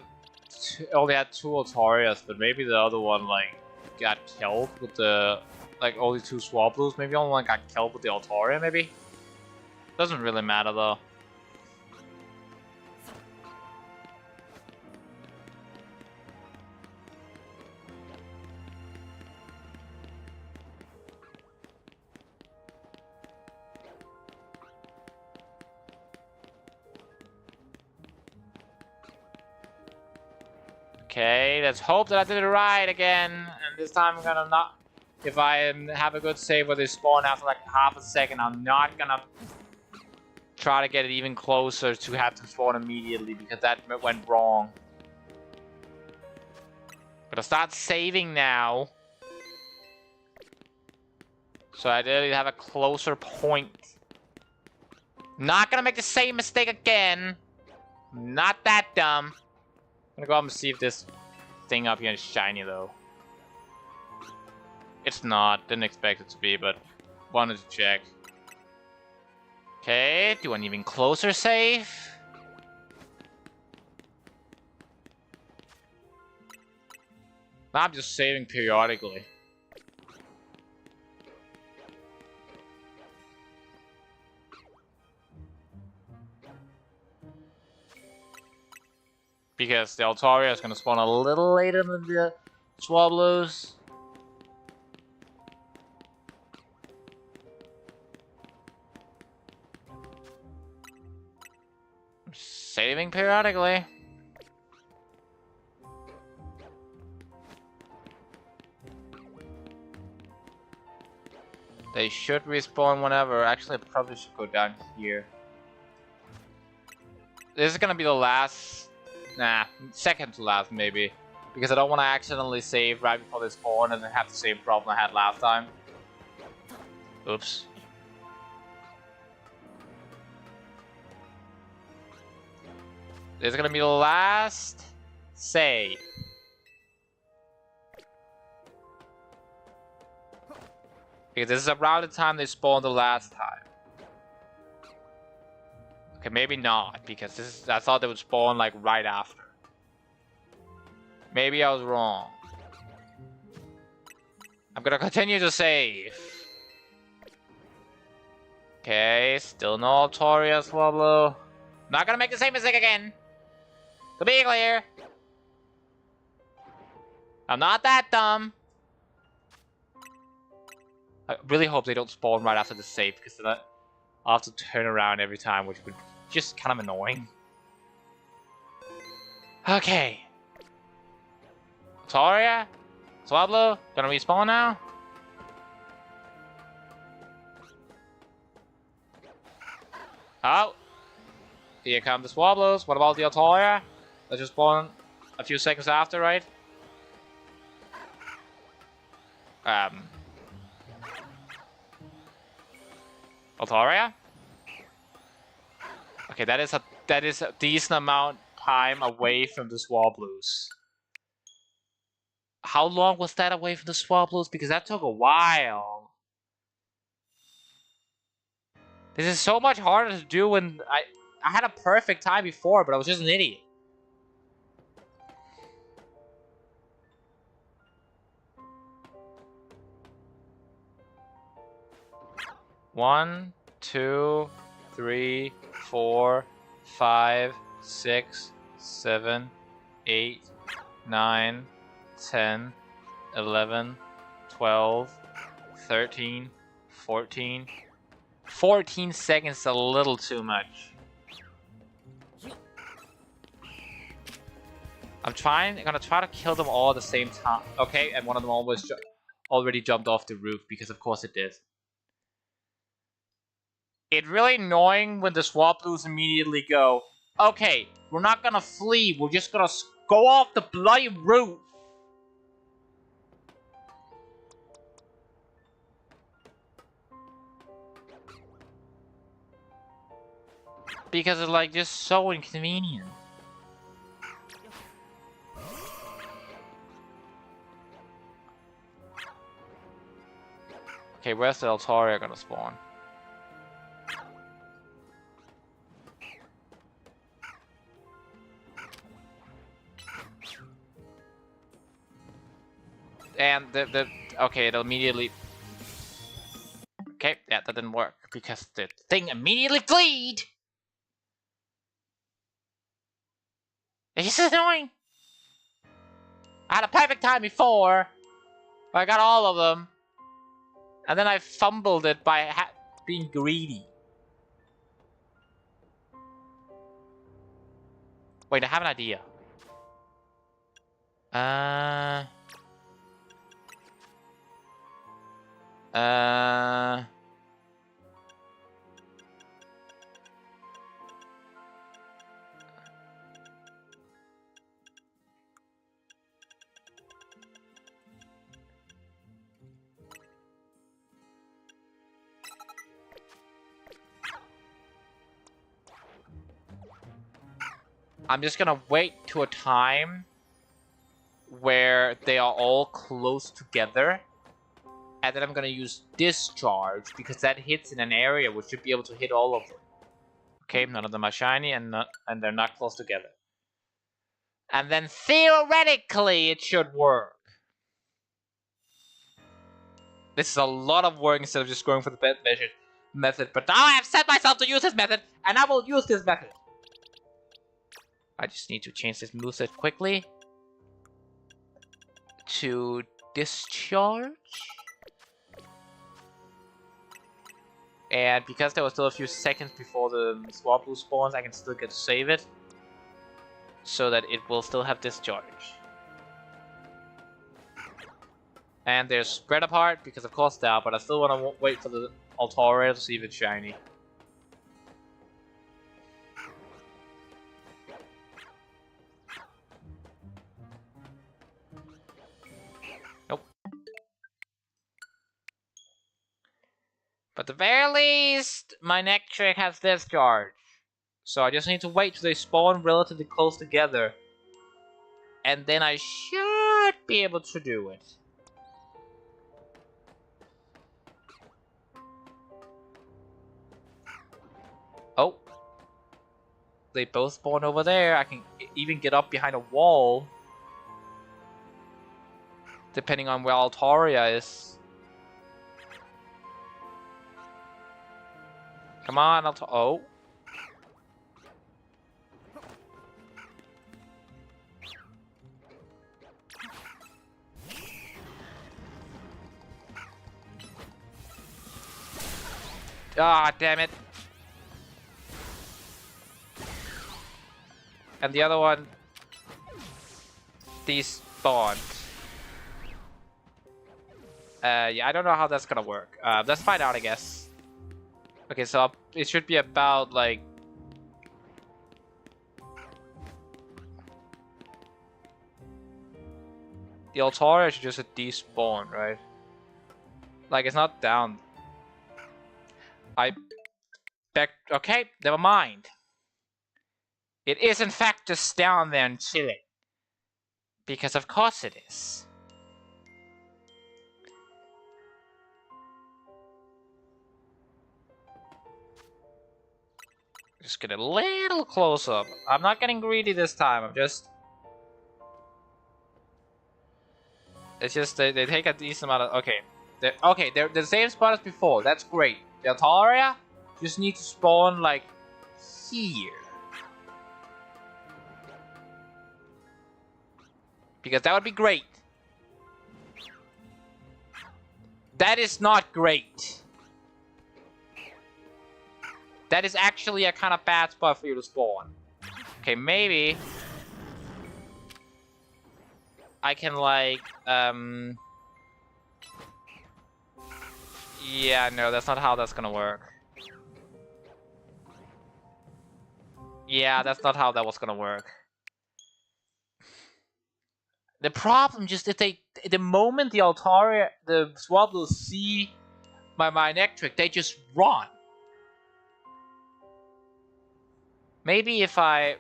two Altarias, but maybe the other one like got killed with the only 2 Swablues. Maybe only one got killed with the Altaria. Maybe doesn't really matter though. Okay, let's hope that I did it right again, and this time I'm gonna not... If I have a good save where they spawn after like half a second, I'm not gonna try to get it even closer to have to spawn immediately, because that went wrong. Gonna start saving now. So I did have a closer point. Not gonna make the same mistake again. Not that dumb. I'm gonna go up and see if this thing up here is shiny though. It's not. Didn't expect it to be, but wanted to check. Okay, do an even closer save. Now I'm just saving periodically. Because the Altaria is going to spawn a little later than the Swablues. I'm saving periodically. They should respawn whenever. Actually, I probably should go down here. This is going to be the last... Nah, second to last maybe. Because I don't want to accidentally save right before they spawn and then have the same problem I had last time. Oops. This is gonna be the last save. Because this is around the time they spawned the last time. Okay, maybe not, because this is, I thought they would spawn like right after. Maybe I was wrong. I'm gonna continue to save. Okay, still no Altaria Swablu. Not gonna make the same mistake again. To be clear. I'm not that dumb. I really hope they don't spawn right after the save, because then I'll have to turn around every time, which would be just kind of annoying. Okay. Altaria? Swablu? Gonna respawn now? Oh! Here come the Swablus. What about the Altaria? That just spawned a few seconds after, right? Altaria? Okay, that is a decent amount of time away from the Swablus. How long was that away from the Swablus? Because that took a while. This is so much harder to do when I had a perfect time before, but I was just an idiot. One, 2, 3, 4, 5, 6, 7, 8, 9, 10, 11, 12, 13, 14. 14 seconds is a little too much. I'm gonna try to kill them all at the same time. Okay, and one of them already jumped off the roof, because of course it did. It's really annoying when the Swablus immediately go, okay, we're not gonna flee, we're just gonna go off the bloody roof. Because it's like just so inconvenient. Okay, where's the Altaria gonna spawn? And okay, it'll immediately. Okay, yeah, that didn't work because the thing immediately fled. It's just annoying. I had a perfect time before. I got all of them, and then I fumbled it by being greedy. Wait, I have an idea. I'm just gonna wait to a time where they are all close together, and then I'm gonna use Discharge, because that hits in an area which should be able to hit all of them. Okay, none of them are shiny, and they're not close together. And then theoretically it should work. This is a lot of work instead of just going for the best method, but now I have set myself to use this method, and I will use this method. I just need to change this moveset quickly to Discharge. And because there was still a few seconds before the Swablu spawns, I can still get to save it, so that it will still have Discharge. And they're spread apart, because of course they are, but I still want to wait for the Altaria to see if it's shiny. Nope. But at the very least, my next trick has Discharge. So I just need to wait till they spawn relatively close together, and then I should be able to do it. Oh. They both spawn over there. I can even get up behind a wall. Depending on where Altaria is. Come on, oh. Ah, damn it. And the other one despawned. Yeah, I don't know how that's gonna work. Let's find out, I guess. Okay, so it should be about, like... The Altaria should just despawn, right? Like, it's not down. Okay, never mind. It is in fact just down there and chilling. Because of course it is. Just get a little close up. I'm not getting greedy this time, I'm just... It's just they take a decent amount of... Okay, they're the same spot as before, that's great. The Altaria just need to spawn like here. Because that would be great. That is not great. That is actually a kind of bad spot for you to spawn. Okay, maybe I can like yeah, no, that's not how that's gonna work. Yeah, that's not how that was gonna work. The problem just is the moment the Altaria, the Swablu see my Manectric, they just run. Maybe if I...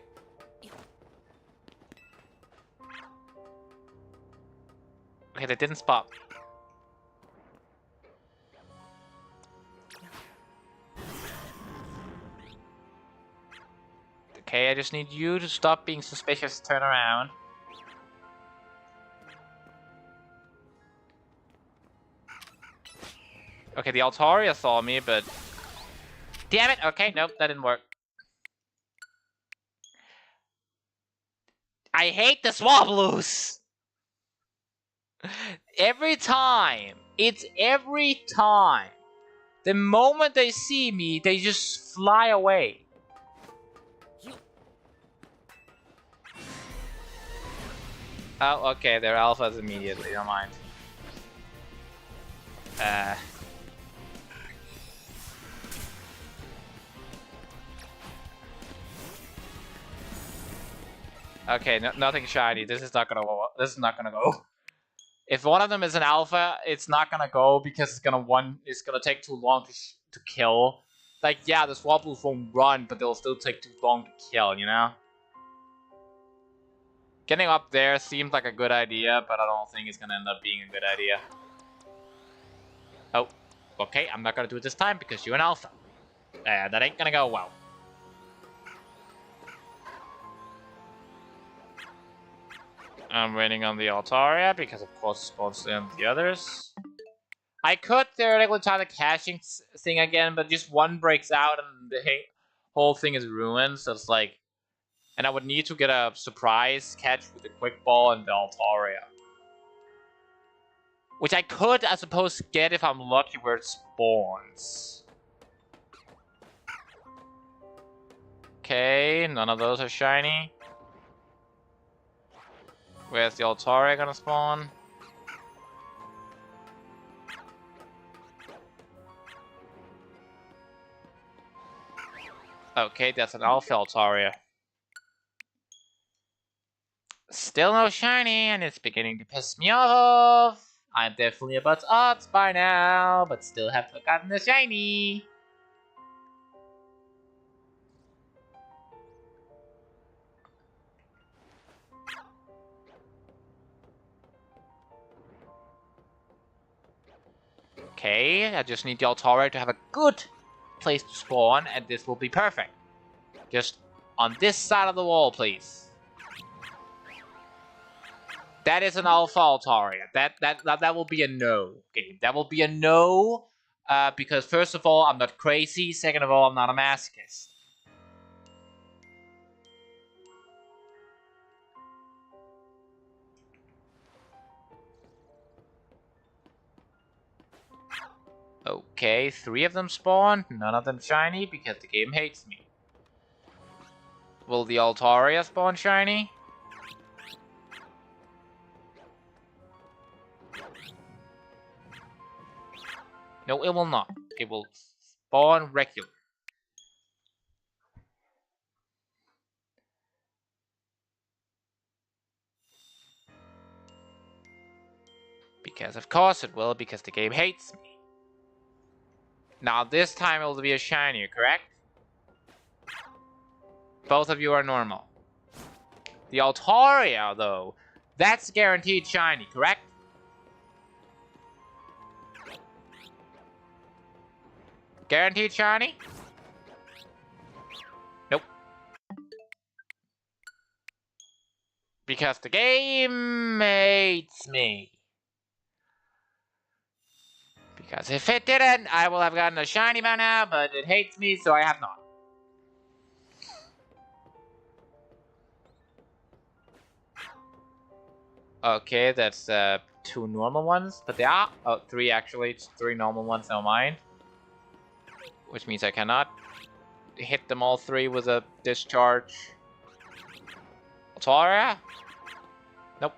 Okay, they didn't spot me. Okay, I just need you to stop being suspicious, turn around. Okay, the Altaria saw me, but... Damn it! Okay, nope, that didn't work. I hate the Swablu's! Every time! It's every time! The moment they see me, they just fly away. Oh, okay, they're alphas immediately, never mind. Okay, nothing shiny. This is not gonna go. This is not gonna go. If one of them is an alpha, it's not gonna go because it's gonna take too long to kill. Like, yeah, the Swablu's won't run, but they'll still take too long to kill, you know? Getting up there seems like a good idea, but I don't think it's gonna end up being a good idea. Oh, okay, I'm not gonna do it this time because you're an alpha. That ain't gonna go well. I'm waiting on the Altaria because of course it spawns in the others. I could theoretically try the caching thing again, but just one breaks out and the whole thing is ruined, so it's like... And I would need to get a surprise catch with the Quick Ball and the Altaria. Which I could, I suppose, get if I'm lucky where it spawns. Okay, none of those are shiny. Where's the Altaria gonna spawn? Okay, that's an Alpha Altaria. Still no shiny, and it's beginning to piss me off. I'm definitely about odds by now, but still haven't gotten the shiny. Okay, I just need the Altaria to have a good place to spawn, and this will be perfect. Just on this side of the wall, please. That is an Alpha Altaria. That will be a no game. That will be a no, because first of all, I'm not crazy. Second of all, I'm not a masochist. Okay, 3 of them spawn. None of them shiny because the game hates me. Will the Altaria spawn shiny? No, it will not. It will spawn regular. Because of course it will, because the game hates me. Now this time it will be a shiny, correct? Both of you are normal. The Altaria, though, that's guaranteed shiny, correct? Guaranteed shiny? Nope. Because the game hates me. Because if it didn't, I will have gotten a shiny by now, but it hates me, so I have not. Okay, that's 2 normal ones, but there are 3 actually. It's 3 normal ones, never mind. Which means I cannot hit them all 3 with a discharge. Altaria? Nope.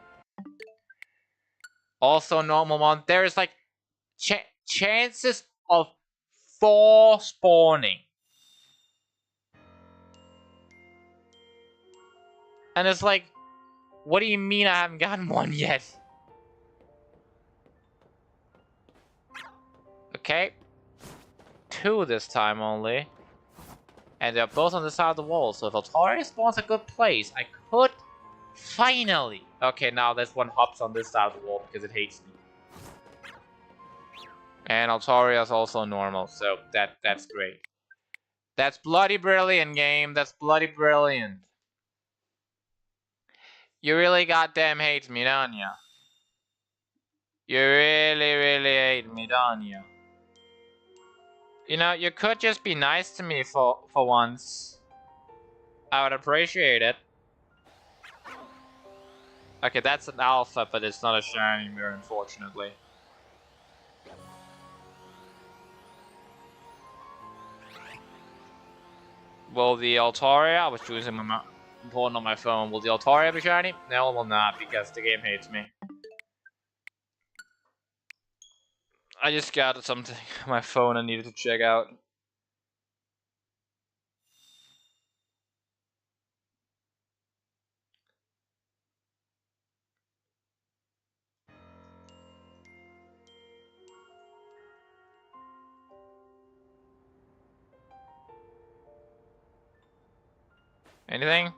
Also normal one. There is like chances of 4 spawning. And it's like, what do you mean I haven't gotten one yet? Okay. 2 this time only. And they're both on the side of the wall, so if Altaria spawns a good place, I could finally... Okay, now this one hops on this side of the wall because it hates me. And Altaria is also normal, so that's great. That's bloody brilliant, game. That's bloody brilliant. You really goddamn hate me, don't ya? You really, really hate me, don't you? You know, you could just be nice to me for once. I would appreciate it. Okay, that's an alpha, but it's not a shiny mirror, unfortunately. Will the Altaria, I was choosing my phone on my phone, will the Altaria be shiny? No, it will not, because the game hates me. I just got something on my phone I needed to check out. Anything?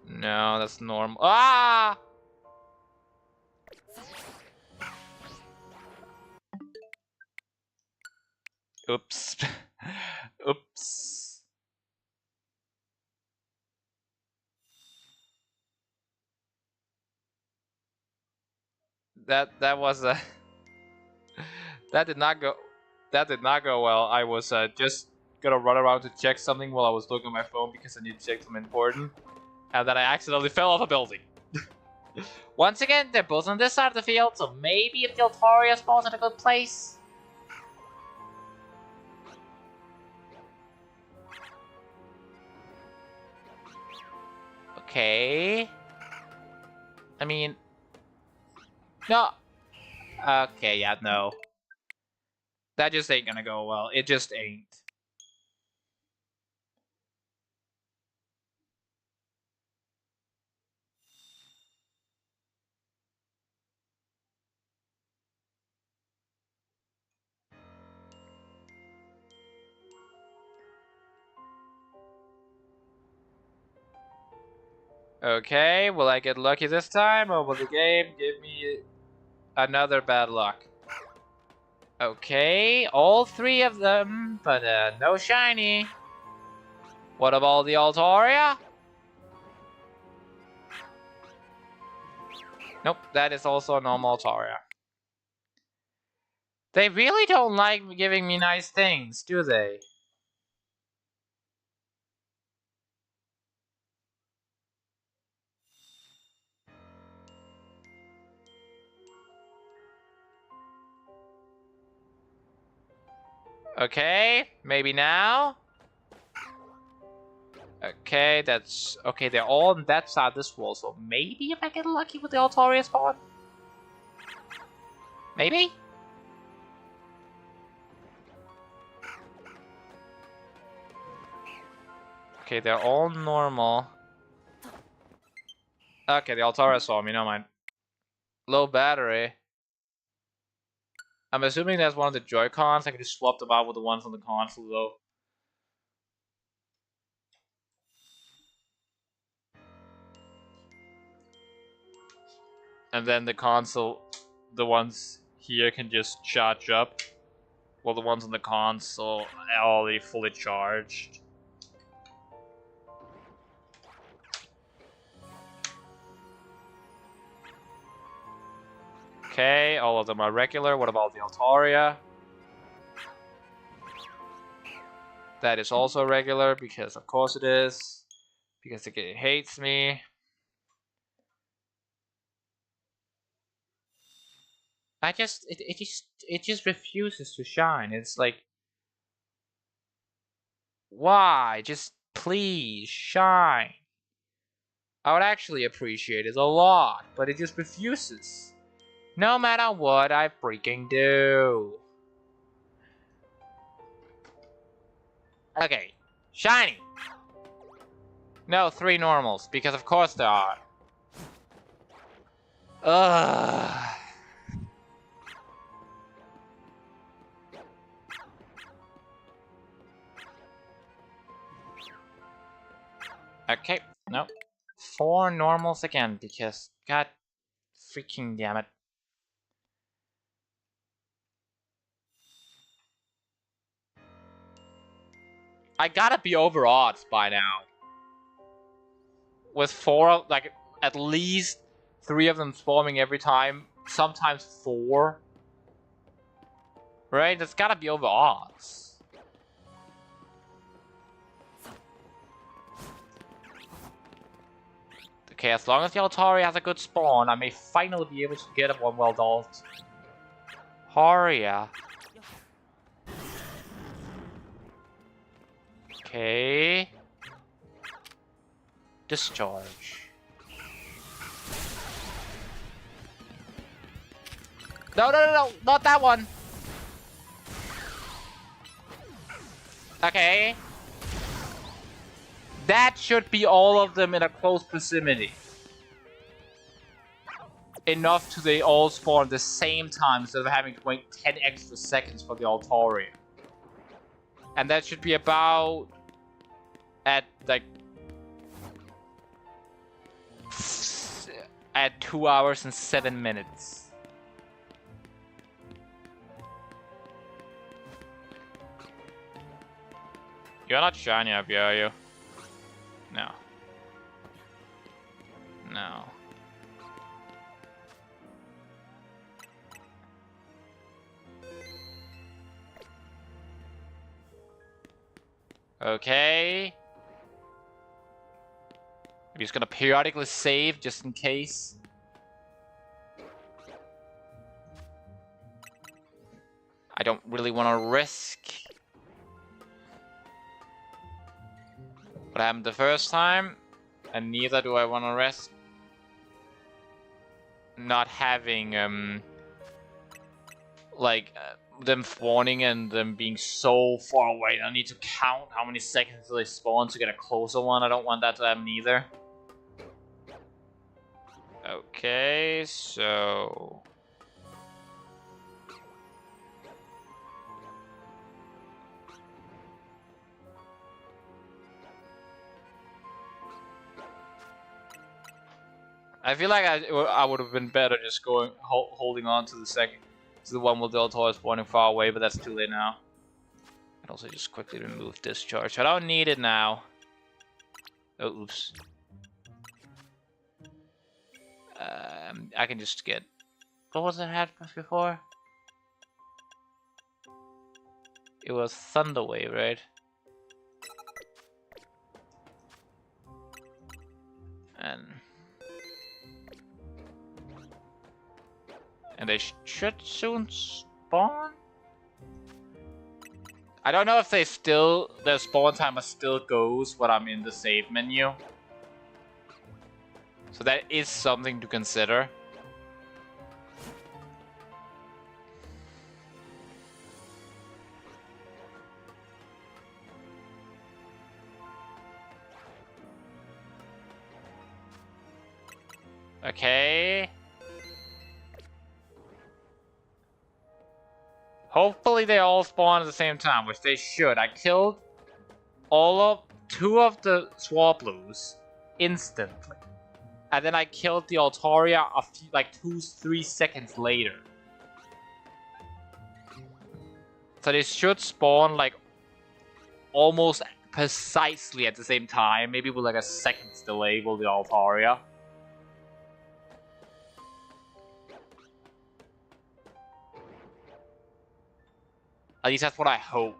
No, that's normal. Ah! Oops. Oops. That was a that did not go well. I was just gonna run around to check something while I was looking at my phone because I need to check something important, and then I accidentally fell off a building. Once again, they're both on this side of the field, so maybe if the Altaria spawns in a good place. Okay. I mean... No. Okay, yeah, no. That just ain't gonna go well. It just ain't. Okay, will I get lucky this time, or will the game give me another bad luck? Okay, all 3 of them, but no shiny. What about the Altaria? Nope, that is also a normal Altaria. They really don't like giving me nice things, do they? Okay, maybe now? Okay, that's... Okay, they're all on that side of this wall, so maybe if I get lucky with the Altaria spawn? Maybe? Okay, they're all normal. Okay, the Altaria saw me, never mind. Low battery. I'm assuming that's one of the Joy-Cons. I can just swap them out with the ones on the console, though. And then the console, the ones here can just charge up, while the ones on the console are already fully charged. Okay, all of them are regular. What about the Altaria? That is also regular, because of course it is. Because it hates me. It just refuses to shine. It's like, why? Just please shine. I would actually appreciate it a lot, but it just refuses. No matter what I freaking do. Okay, shiny. No, 3 normals, because of course there are. Ugh. Okay, nope. 4 normals again, because god freaking damn it. I gotta be over odds by now. With 4, like, at least 3 of them spawning every time, sometimes 4. Right? That's gotta be over odds. Okay, as long as the Altaria has a good spawn, I may finally be able to get one well-dolled. Haria. Okay. Discharge. No, not that one. Okay. That should be all of them in a close proximity. Enough to they all spawn at the same time instead of having to wait 10 extra seconds for the Altaria. And that should be about at like at 2 hours and 7 minutes. You're not shiny up here, are you? No. No. Okay. I'm just gonna periodically save just in case. I don't really want to risk what happened the first time, and neither do I want to risk not having them spawning and them being so far away. I need to count how many seconds they spawn to get a closer one. I don't want that to happen either. Okay, so I feel like I would have been better just holding on to the one with the Altaria spawning far away, but that's too late now. And also just quickly remove discharge. I don't need it now. Oh, oops. I can just get... What was it I had before? It was Thunder Wave, right? And they should soon spawn? I don't know if they still... Their spawn timer still goes when I'm in the save menu. So that is something to consider. Okay. Hopefully they all spawn at the same time, which they should. I killed two of the Swablues instantly. And then I killed the Altaria a few, like 2-3 seconds later. So they should spawn like almost precisely at the same time, maybe with like a second's delay with the Altaria. At least that's what I hope.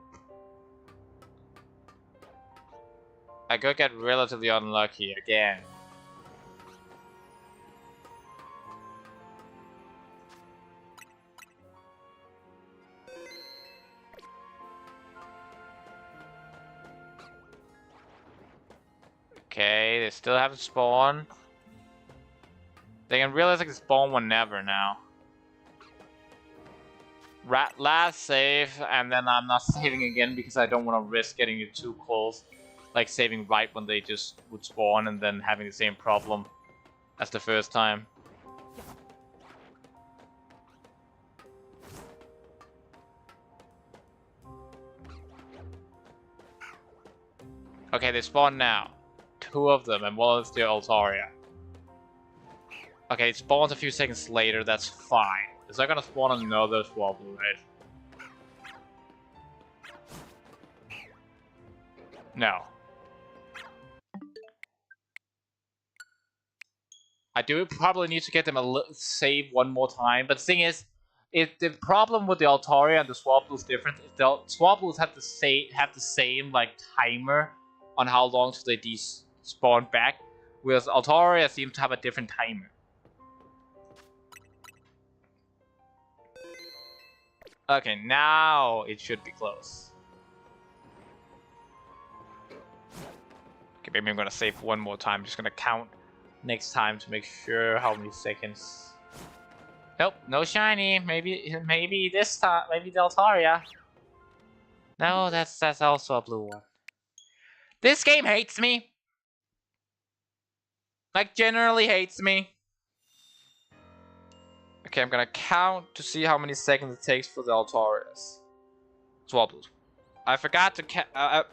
I could get relatively unlucky again. Okay, they still haven't spawned. They can realistically spawn whenever now. Last save, and then I'm not saving again because I don't want to risk getting it too close. Like saving right when they just would spawn and then having the same problem as the first time. Okay, they spawn now. Two of them, and one is the Altaria. Okay, it spawns a few seconds later, that's fine. Is that gonna spawn another Swablu, right? No. I do probably need to get them save one more time, but the thing is, if the problem with the Altaria and the Swablu is different, if the Swablus have the same like timer on how long till they despawn back, whereas Altaria seems to have a different timer. Okay, now it should be close. Okay, maybe I'm gonna save one more time. Just gonna count next time to make sure how many seconds. Nope, no shiny. Maybe this time, maybe the Altaria. No, that's also a blue one. This game hates me. Like, generally hates me. Okay, I'm gonna count to see how many seconds it takes for the Altarias. Swablues. I forgot to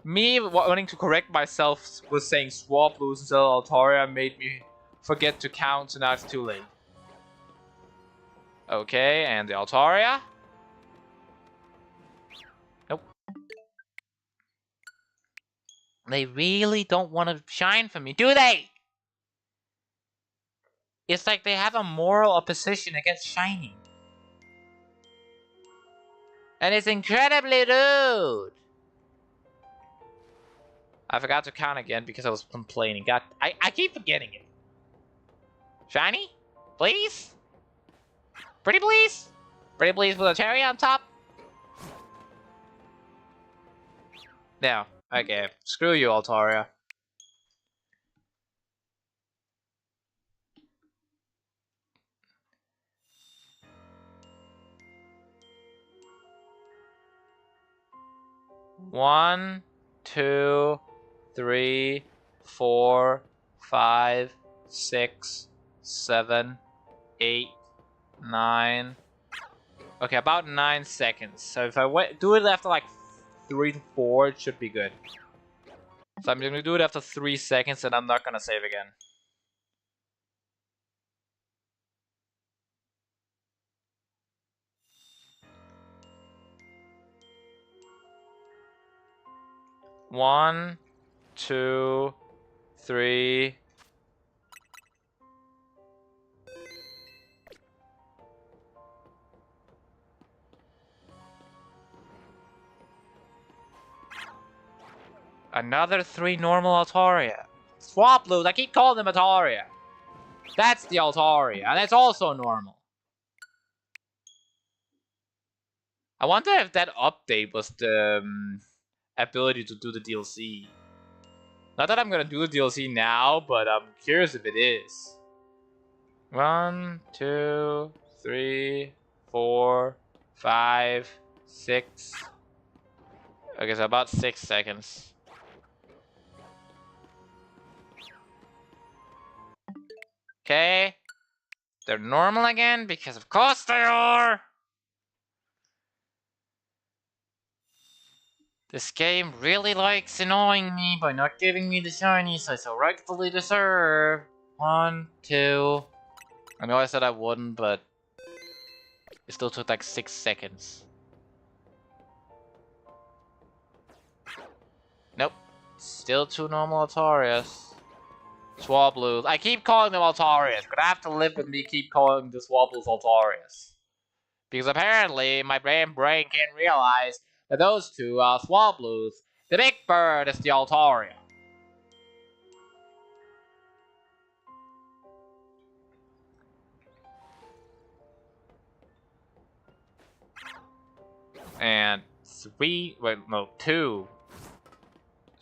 me wanting to correct myself with saying Swablues instead of Altaria made me forget to count, so now it's too late. Okay, and the Altaria. Nope. They really don't want to shine for me, do they? It's like they have a moral opposition against shining. And it's incredibly rude. I forgot to count again because I was complaining. God, I keep forgetting it. Shiny? Please? Pretty please? Pretty please with a cherry on top? No. Okay. Screw you, Altaria. One, 2, 3, 4, 5, 6, 7, 8, 9. Okay, about 9 seconds. So if I do it after like 3 to 4, it should be good. So I'm gonna do it after 3 seconds, and I'm not gonna save again. One, 2, 3. Another 3 normal Altaria. Swablues, I keep calling them Altaria. That's the Altaria, and it's also normal. I wonder if that update was the ability to do the DLC. Not that I'm gonna do the DLC now, but I'm curious if it is. 1, 2, 3, 4, 5, 6. Okay, so about 6 seconds. Okay. They're normal again, because of course they are! This game really likes annoying me by not giving me the shinies I so rightfully deserve. 1, 2. I know I said I wouldn't, but it still took like 6 seconds. Nope. Still 2 normal Altarias. Swablues. I keep calling them Altarias. Gonna have to live with me keep calling the Swablues Altarias. Because apparently my brain can't realize that those two are Swablues. The big bird is the Altaria. And 2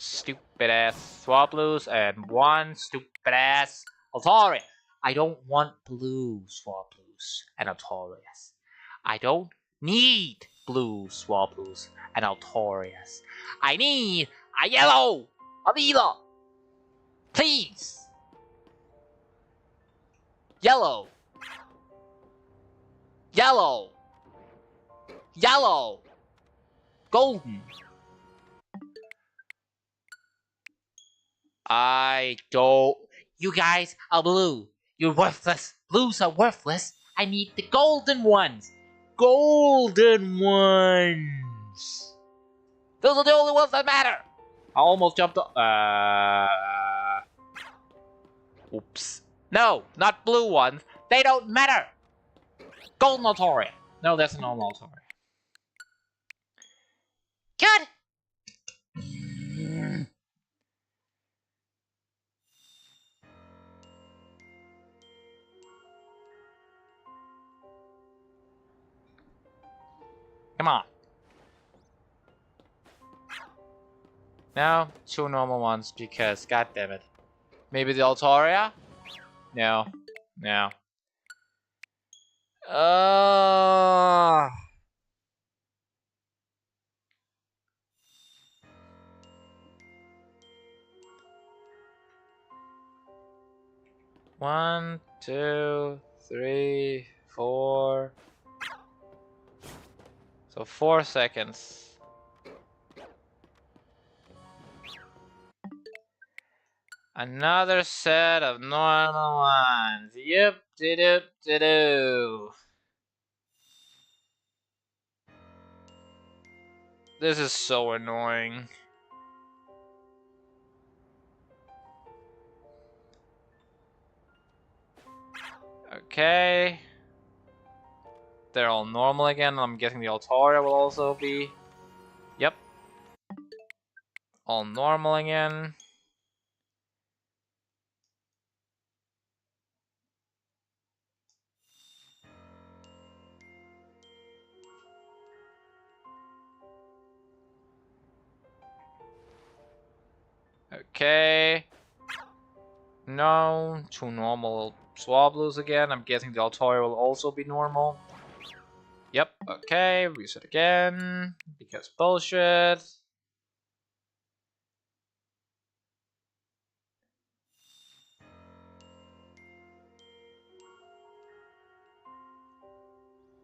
stupid ass Swablues and 1 stupid ass Altaria. I don't want blue Swablues and Altarias. I don't need blue Swablues and Altarias. I need a yellow Aviva! Please! Yellow! Yellow! Yellow! Golden! I don't... You guys are blue. You're worthless. Blues are worthless. I need the golden ones. Golden ones. Those are the only ones that matter. I almost jumped up. Oops. No, not blue ones. They don't matter. Golden Altaria. No, that's a normal Altaria. Good. Come on. No, 2 normal ones because, god damn it. Maybe the Altaria? No. No. 1, 2, 3, 4. So 4 seconds. Another set of normal ones. Yep, do. This is so annoying. Okay. They're all normal again. I'm guessing the Altaria will also be. Yep. All normal again. Okay. No, 2 normal Swablues again. I'm guessing the Altaria will also be normal. Yep, okay, reset again. Because bullshit.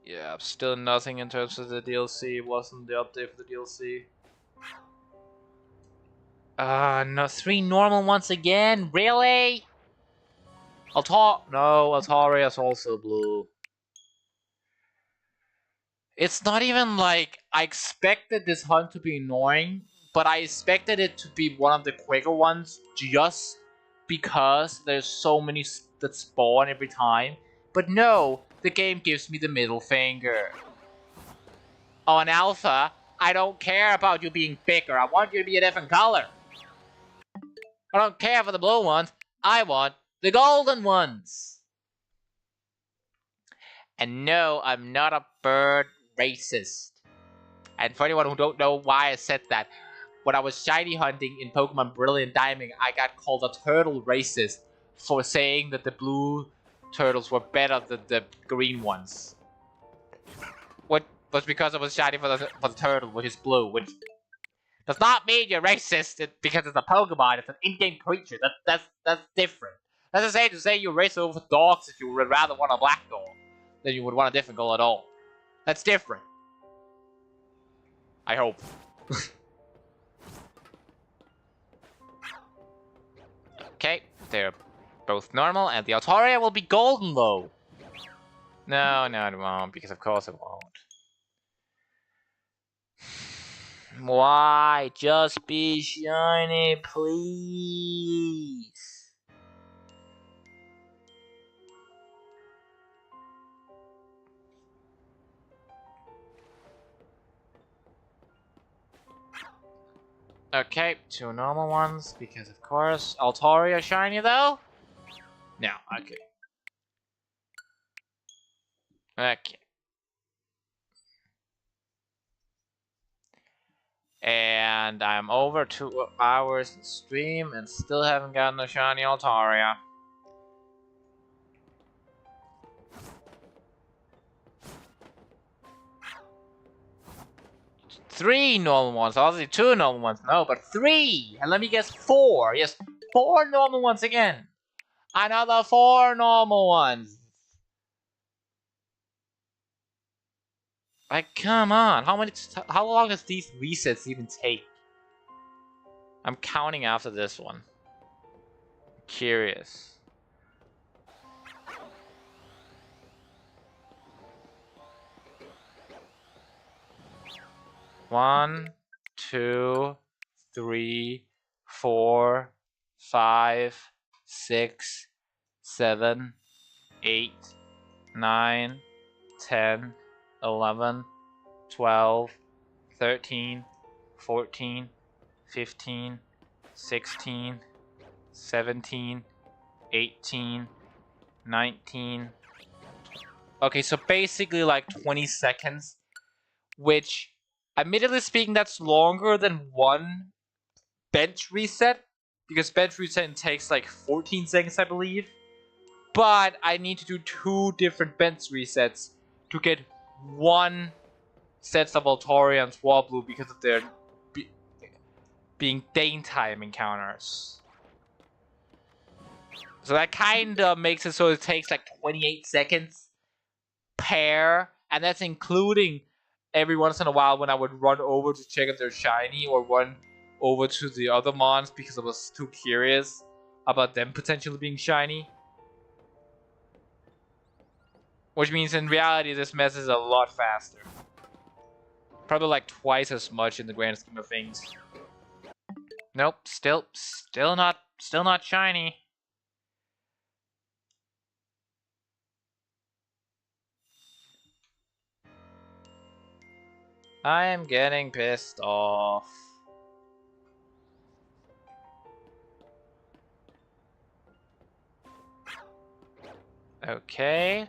Yeah, still nothing in terms of the DLC. It wasn't the update for the DLC. No, 3 normal once again? Really? No, Altaria is also blue. It's not even like I expected this hunt to be annoying, but I expected it to be one of the quicker ones just because there's so many that spawn every time. But no, the game gives me the middle finger. Oh, an alpha, I don't care about you being bigger. I want you to be a different color. I don't care for the blue ones. I want the golden ones. And no, I'm not a bird racist. And for anyone who don't know why I said that, when I was shiny hunting in Pokemon Brilliant Diamond, I got called a turtle racist for saying that the blue turtles were better than the green ones. What was because I was shiny for the turtle, which is blue, which does not mean you're racist because it's a Pokemon. It's an in-game creature. That's different. That's the same to say you're racist over dogs if you would rather want a black dog than you would want a different dog at all. That's different. I hope. Okay, they're both normal, and the Altaria will be golden though. No, it won't, because of course it won't. Why? Just be shiny, please. Okay, 2 normal ones, because of course. Altaria shiny though? No, okay. Okay. And I'm over 2 hours in stream and still haven't gotten a shiny Altaria. Three normal ones, obviously 2 normal ones, no, but 3! And let me guess, 4! Yes, 4 normal ones again! Another 4 normal ones! Like, come on, how long does these resets even take? I'm counting after this one. Curious. One, 2, 3, 4, 5, 6, 7, 8, 9, 10, 11, 12, 13, 14, 15, 16, 17, 18, 19. Okay, so basically like 20 seconds, which, admittedly speaking, that's longer than one bench reset, because bench reset takes like 14 seconds, I believe. But I need to do 2 different bench resets to get 1 set of Altaria and Swablu because of their being daytime encounters. So that kinda makes it so it takes like 28 seconds per, and that's including every once in a while when I would run over to check if they're shiny or run over to the other mons because I was too curious about them potentially being shiny. Which means in reality this mess is a lot faster. Probably like twice as much in the grand scheme of things. Nope, still not shiny. I am getting pissed off. Okay.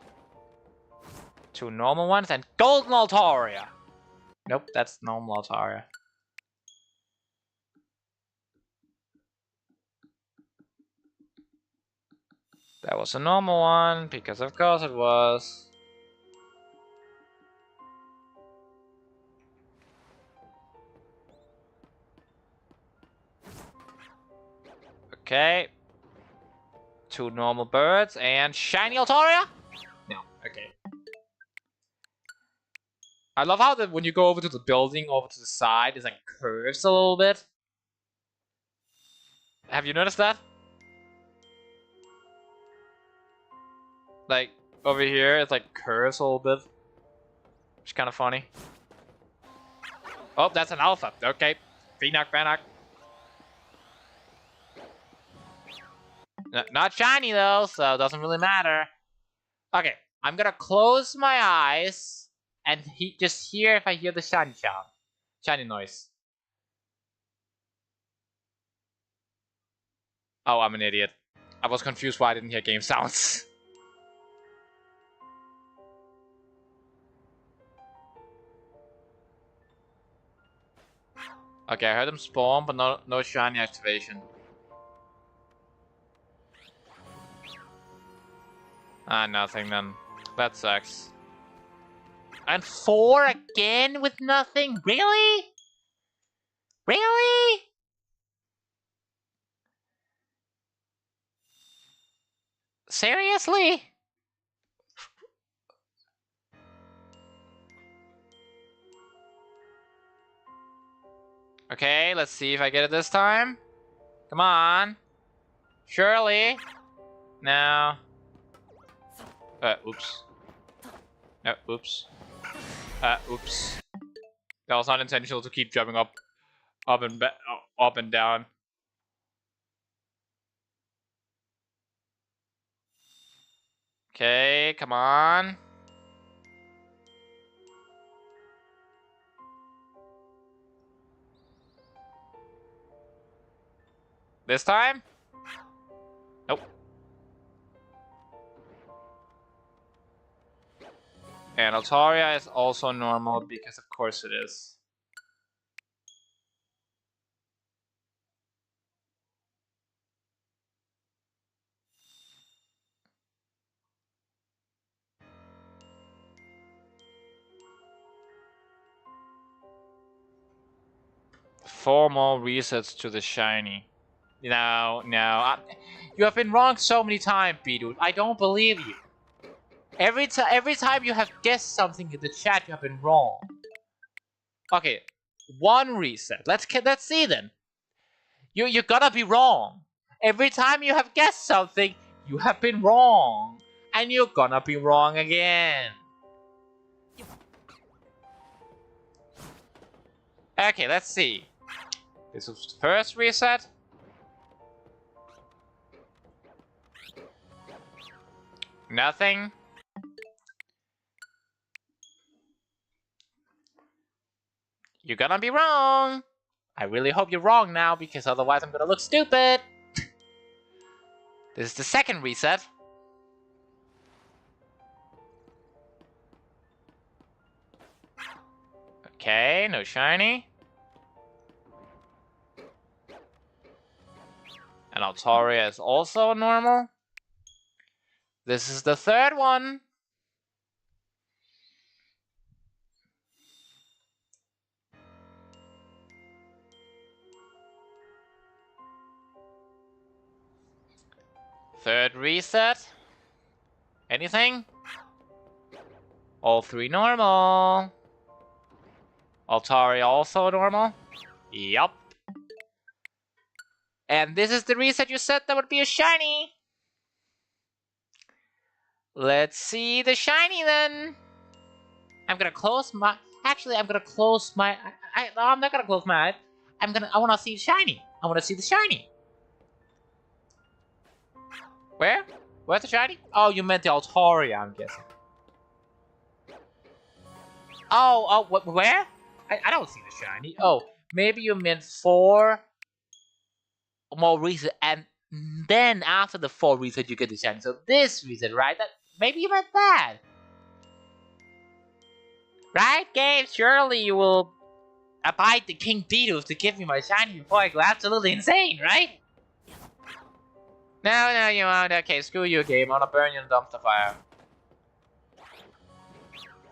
2 normal ones and golden Altaria. Nope, that's normal Altaria. That was a normal one, because of course it was. Okay. 2 normal birds and shiny Altaria? No, okay. I love how when you go over to the building, over to the side, it's like curves a little bit. Have you noticed that? Like, over here, it's like curves a little bit. Which is kind of funny. Oh, that's an alpha. Okay. Pheanock, Bannock. Not shiny though, so it doesn't really matter. Okay, I'm gonna close my eyes and just hear if I hear the shiny sound. Shiny noise. Oh, I'm an idiot. I was confused why I didn't hear game sounds. Okay, I heard them spawn, but no shiny activation. Ah, nothing then. That sucks. And 4 again with nothing? Really? Really? Seriously? Okay, let's see if I get it this time. Come on. Surely. No. Oops. No, oops. Oops. That was not intentional to keep jumping up and down. Okay, come on. This time? Nope. And Altaria is also normal because of course it is. Four more resets to the shiny. No. You have been wrong so many times, B-Dude. I don't believe you. Every time you have guessed something in the chat, you have been wrong. Okay, one reset. Let's see then. You're gonna be wrong. Every time you have guessed something, you have been wrong. And you're gonna be wrong again. Okay, let's see. This was the first reset. Nothing. You're gonna be wrong. I really hope you're wrong now, because otherwise I'm gonna look stupid. This is the second reset. Okay, no shiny. And Altaria is also normal. This is the third one. Third reset. Anything? All three normal. Altaria also normal. Yup. And this is the reset you said that would be a shiny. Let's see the shiny then. I'm gonna close my... Actually, I'm gonna close my... No, I'm not gonna close my eyes. I wanna see shiny. I wanna see the shiny. Where? Where's the shiny? Oh, you meant the Altaria, I'm guessing. Oh, where? I don't see the shiny. Oh, maybe you meant 4 more reset, and then after the 4 reset, you get the shiny. So this reset, right? Maybe you meant that. Right, Gabe? Surely you will abide the King Beatles to give me my shiny before I go absolutely insane, right? No, you won't. Okay, screw you, Gabe. I wanna burn you in the dumpster fire.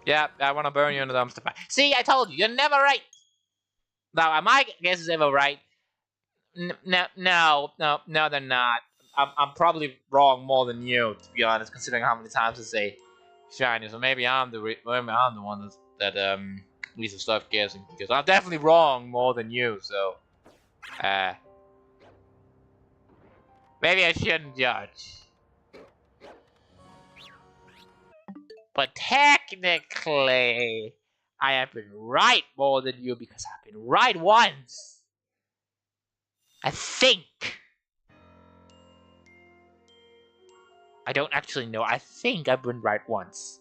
Yeah, I wanna burn you in the dumpster fire. See, I told you, you're never right. Now, my guess is ever right. No, they're not. I'm probably wrong more than you, to be honest, considering how many times I say shiny. So maybe I'm the one that needs to start guessing, because I'm definitely wrong more than you. So, maybe I shouldn't judge. But technically, I have been right more than you, because I've been right once. I think. I don't actually know. I think I've been right once.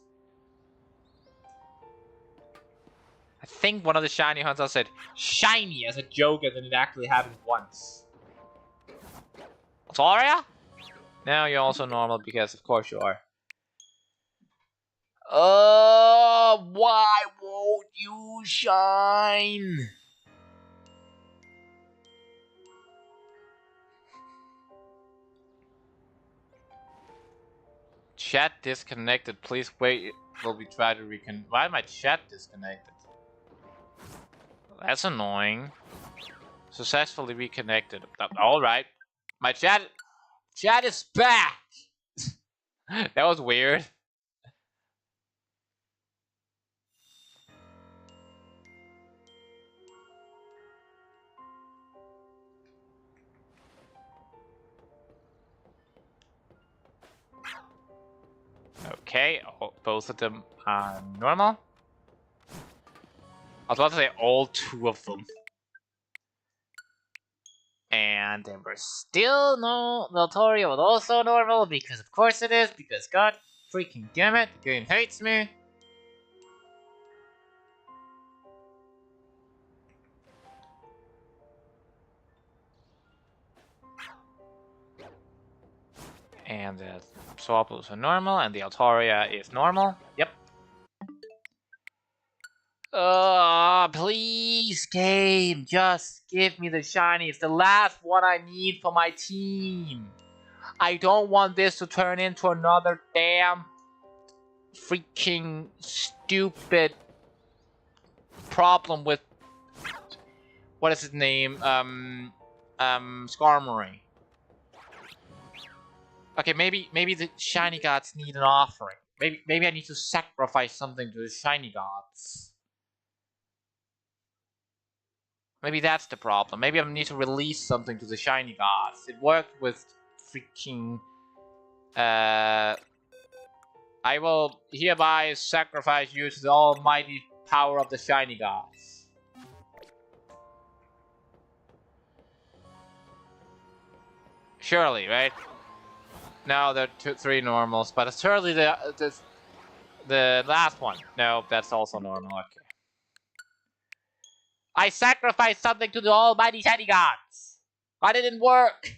I think one of the shiny hunters said shiny as a joke, and then it actually happened once. Altaria? Now you're also normal because of course you are. Why won't you shine? Chat disconnected. Please wait. Will we try to reconnect? Why am my chat disconnected? That's annoying. Successfully reconnected. Alright. My chat is back! That was weird. Okay, both of them are normal. I was about to say all two of them. And there were still no... Valtoria was also normal, because of course it is, because god freaking damn it, the game hates me. And the Swaploos are normal, and the Altaria is normal. Yep. Please, game, just give me the shiny. It's the last one I need for my team. I don't want this to turn into another damn freaking stupid problem with what is his name? Skarmory. Okay, maybe the shiny gods need an offering. Maybe I need to sacrifice something to the shiny gods. Maybe that's the problem. Maybe I need to release something to the shiny gods. It worked with freaking... I will hereby sacrifice you to the almighty power of the shiny gods. Surely, right? No, there are 3 normals, but it's surely the last one. No, that's also normal. Okay. I sacrificed something to the almighty shiny gods. Why didn't work?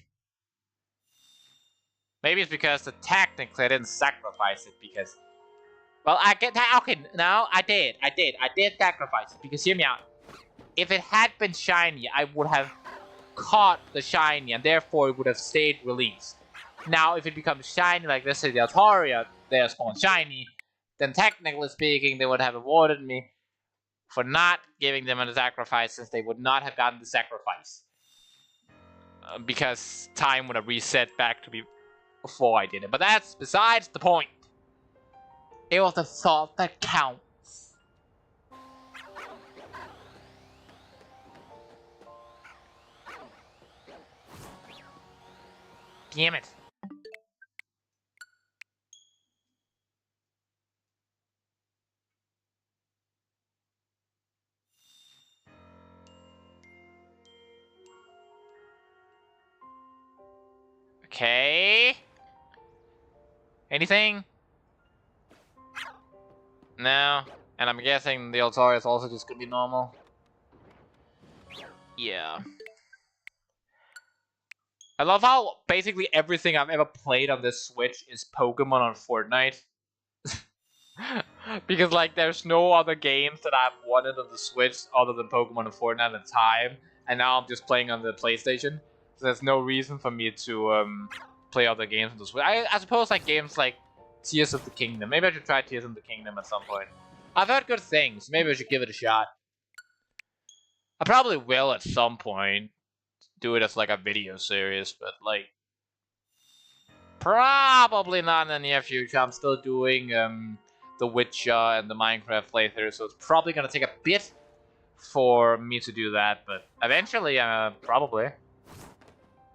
Maybe it's because technically I didn't sacrifice it because... Well, I get that. Okay, no, I did sacrifice it because hear me out. If it had been shiny, I would have caught the shiny and therefore it would have stayed released. Now, if it becomes shiny, like let's say the Altaria, they spawn shiny, then technically speaking, they would have awarded me for not giving them a sacrifice since they would not have gotten the sacrifice. Because time would have reset back to before I did it. But that's besides the point. It was the thought that counts. Damn it. Okay. Anything? No. And I'm guessing the Altaria is also just gonna be normal. Yeah. I love how basically everything I've ever played on this Switch is Pokemon on Fortnite. Because like there's no other games that I've wanted on the Switch other than Pokemon and Fortnite at the time. And now I'm just playing on the PlayStation. So there's no reason for me to play other games on the Switch. I suppose like games like Tears of the Kingdom. Maybe I should try Tears of the Kingdom at some point. I've heard good things. Maybe I should give it a shot. I probably will at some point do it as like a video series, but like probably not in the near future. I'm still doing the Witcher and the Minecraft playthrough, so it's probably gonna take a bit for me to do that, but eventually, probably.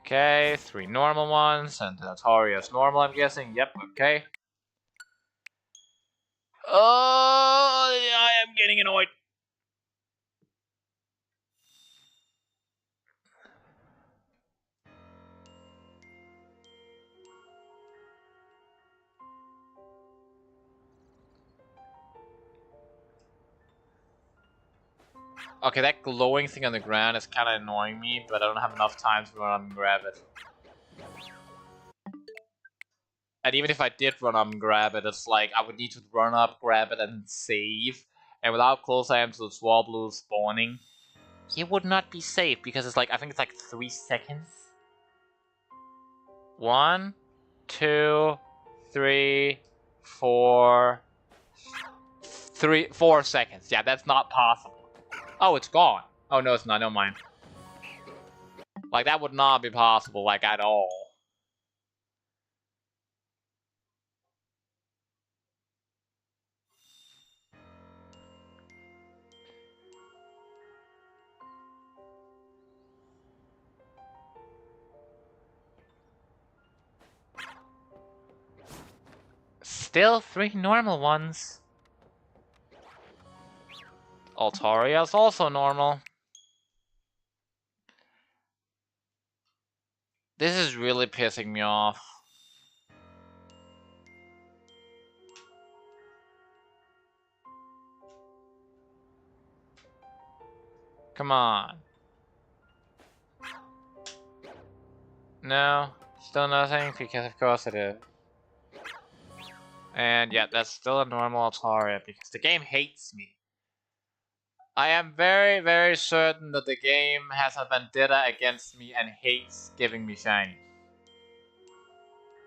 Okay, 3 normal ones, and Altaria's normal, I'm guessing. Yep, okay. Oh, I am getting annoyed. Okay, that glowing thing on the ground is kind of annoying me, but I don't have enough time to run and grab it. And even if I did run up and grab it, it's like I would need to run up, grab it, and save. And with how close I am to the Swablu spawning, it would not be safe because it's like, I think it's like 3 seconds. 1, 2, 3, 4, 4 seconds. Yeah, that's not possible. Oh, it's gone. Oh, no, it's not. Never mind. Like, that would not be possible, like, at all. Still 3 normal ones. Altaria's also normal. This is really pissing me off. Come on. No, still nothing, because of course it is. And yeah, that's still a normal Altaria, because the game hates me. I am very, very certain that the game has a vendetta against me and hates giving me shiny.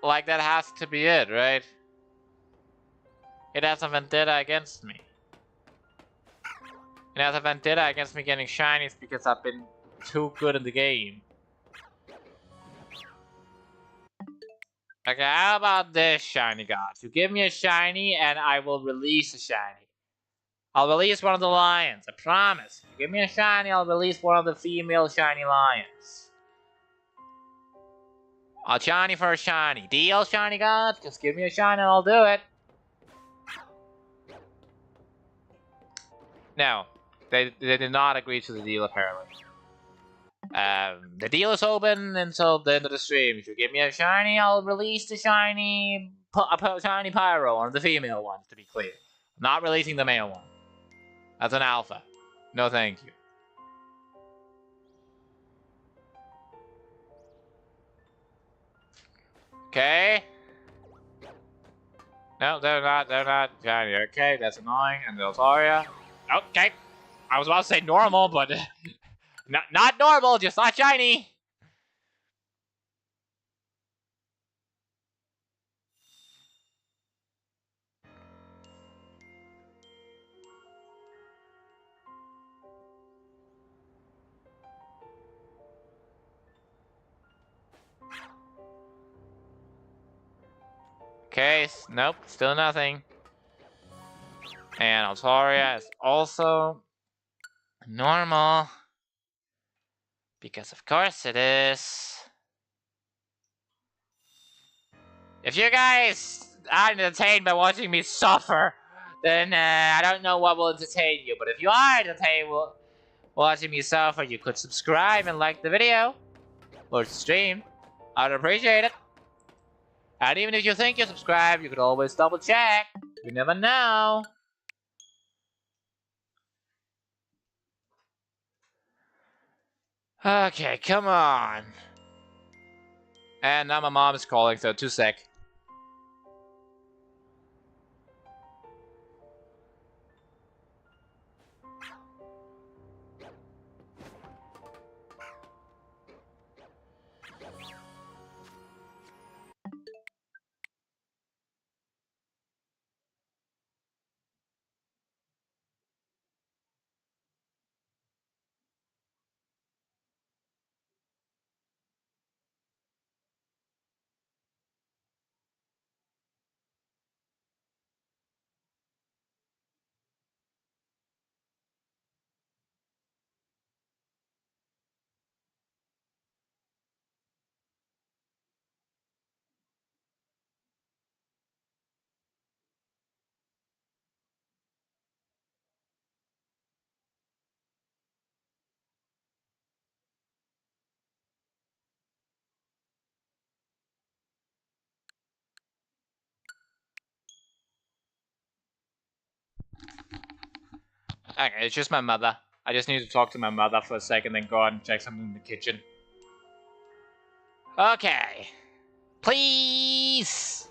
Like, that has to be it, right? It has a vendetta against me. It has a vendetta against me getting shinies because I've been too good in the game. Okay, how about this, shiny gods? You give me a shiny and I will release a shiny. I'll release one of the lions, I promise. If you give me a shiny, I'll release one of the female shiny lions. I'll shiny for a shiny. Deal, shiny gods? Just give me a shiny and I'll do it. No, they did not agree to the deal, apparently. The deal is open until the end of the stream. If you give me a shiny, I'll release the shiny shiny Pyro, or the female one, to be clear. I'm not releasing the male one. That's an alpha. No thank you. Okay. No, they're not shiny. Okay, that's annoying. And the Altaria. Okay. I was about to say normal, but not normal, just not shiny. Okay, nope, still nothing. And Altaria is also normal. Because of course it is. If you guys are entertained by watching me suffer, then I don't know what will entertain you. But if you are entertained watching me suffer, you could subscribe and like the video. Or stream. I'd appreciate it. And even if you think you're subscribed, you could always double check. You never know. Okay, come on. And now my mom is calling, so 2 sec. Okay, it's just my mother. I just need to talk to my mother for a second, then go out and check something in the kitchen. Okay. Please!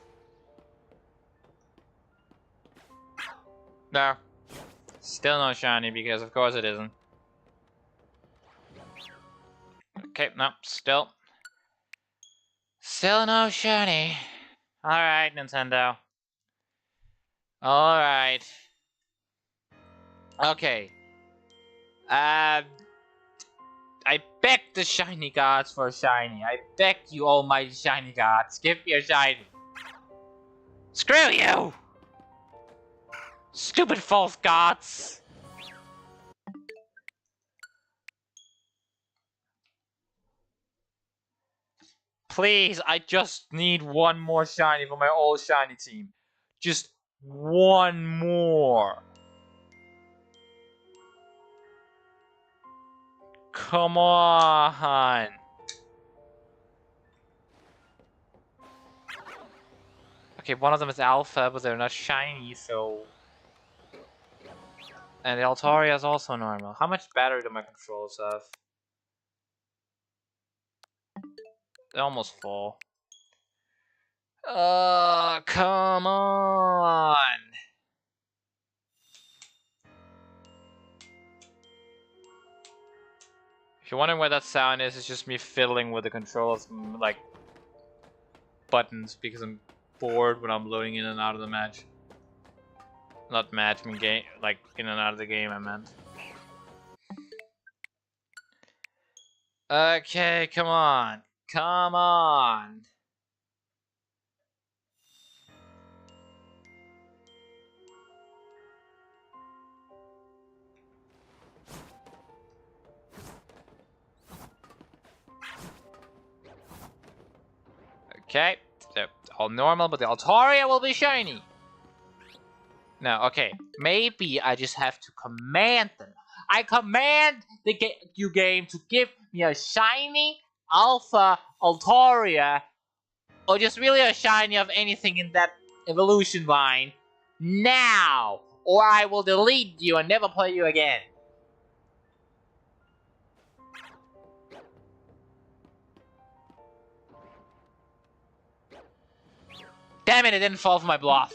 No. Still no shiny, because of course it isn't. Okay, no, still. Still no shiny. Alright, Nintendo. Alright. Okay. I beg the shiny gods for a shiny. I beg you almighty shiny gods, give me a shiny. Screw you! Stupid false gods! Please, I just need one more shiny for my old shiny team. Just one more. Come on. Okay, one of them is alpha, but they're not shiny, so... And the Altaria is also normal. How much battery do my controllers have? They're almost full. Come on! If you're wondering where that sound is, it's just me fiddling with the controllers, like, buttons, because I'm bored when I'm loading in and out of the match. Not match, I mean game, like, in and out of the game, I meant. Okay, come on. Come on! Okay, they're all normal, but the Altaria will be shiny. No, okay, maybe I just have to command them. I command the game to give me a shiny Alpha Altaria, or just really a shiny of anything in that evolution line, now, or I will delete you and never play you again. Damn it, it didn't fall for my bluff.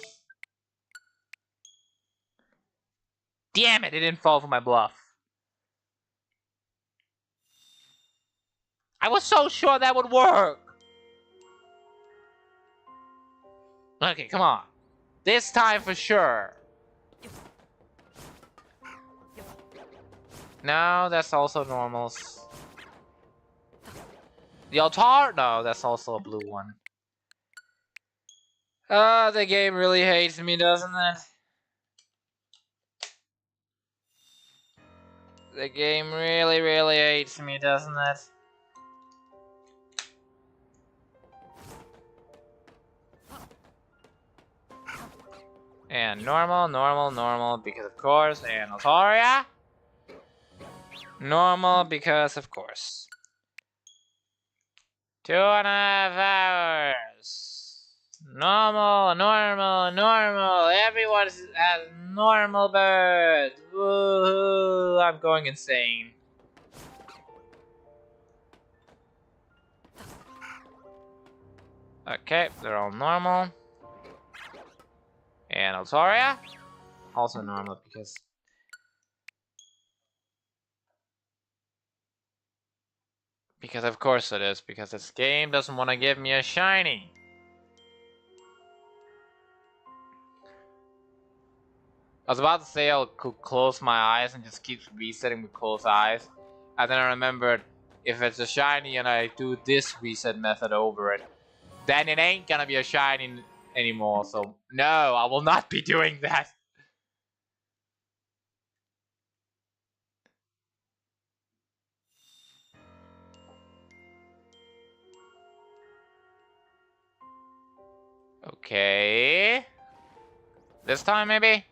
Damn it, it didn't fall for my bluff. I was so sure that would work. Okay, come on. This time for sure. No, that's also normals. The Altar? No, that's also a blue one. Oh, the game really hates me, doesn't it? The game really, really hates me, doesn't it? And normal, normal, normal, because of course, and Altaria. Normal, because of course. 2.5 hours. Normal, normal, normal. Everyone has normal birds. Woohoo! I'm going insane. Okay, they're all normal. And Altaria, also normal because of course it is, because this game doesn't want to give me a shiny. I was about to say I could close my eyes and just keep resetting with closed eyes, and then I remembered if it's a shiny and I do this reset method over it, then it ain't gonna be a shiny anymore. So no, I will not be doing that. Okay. This time, maybe?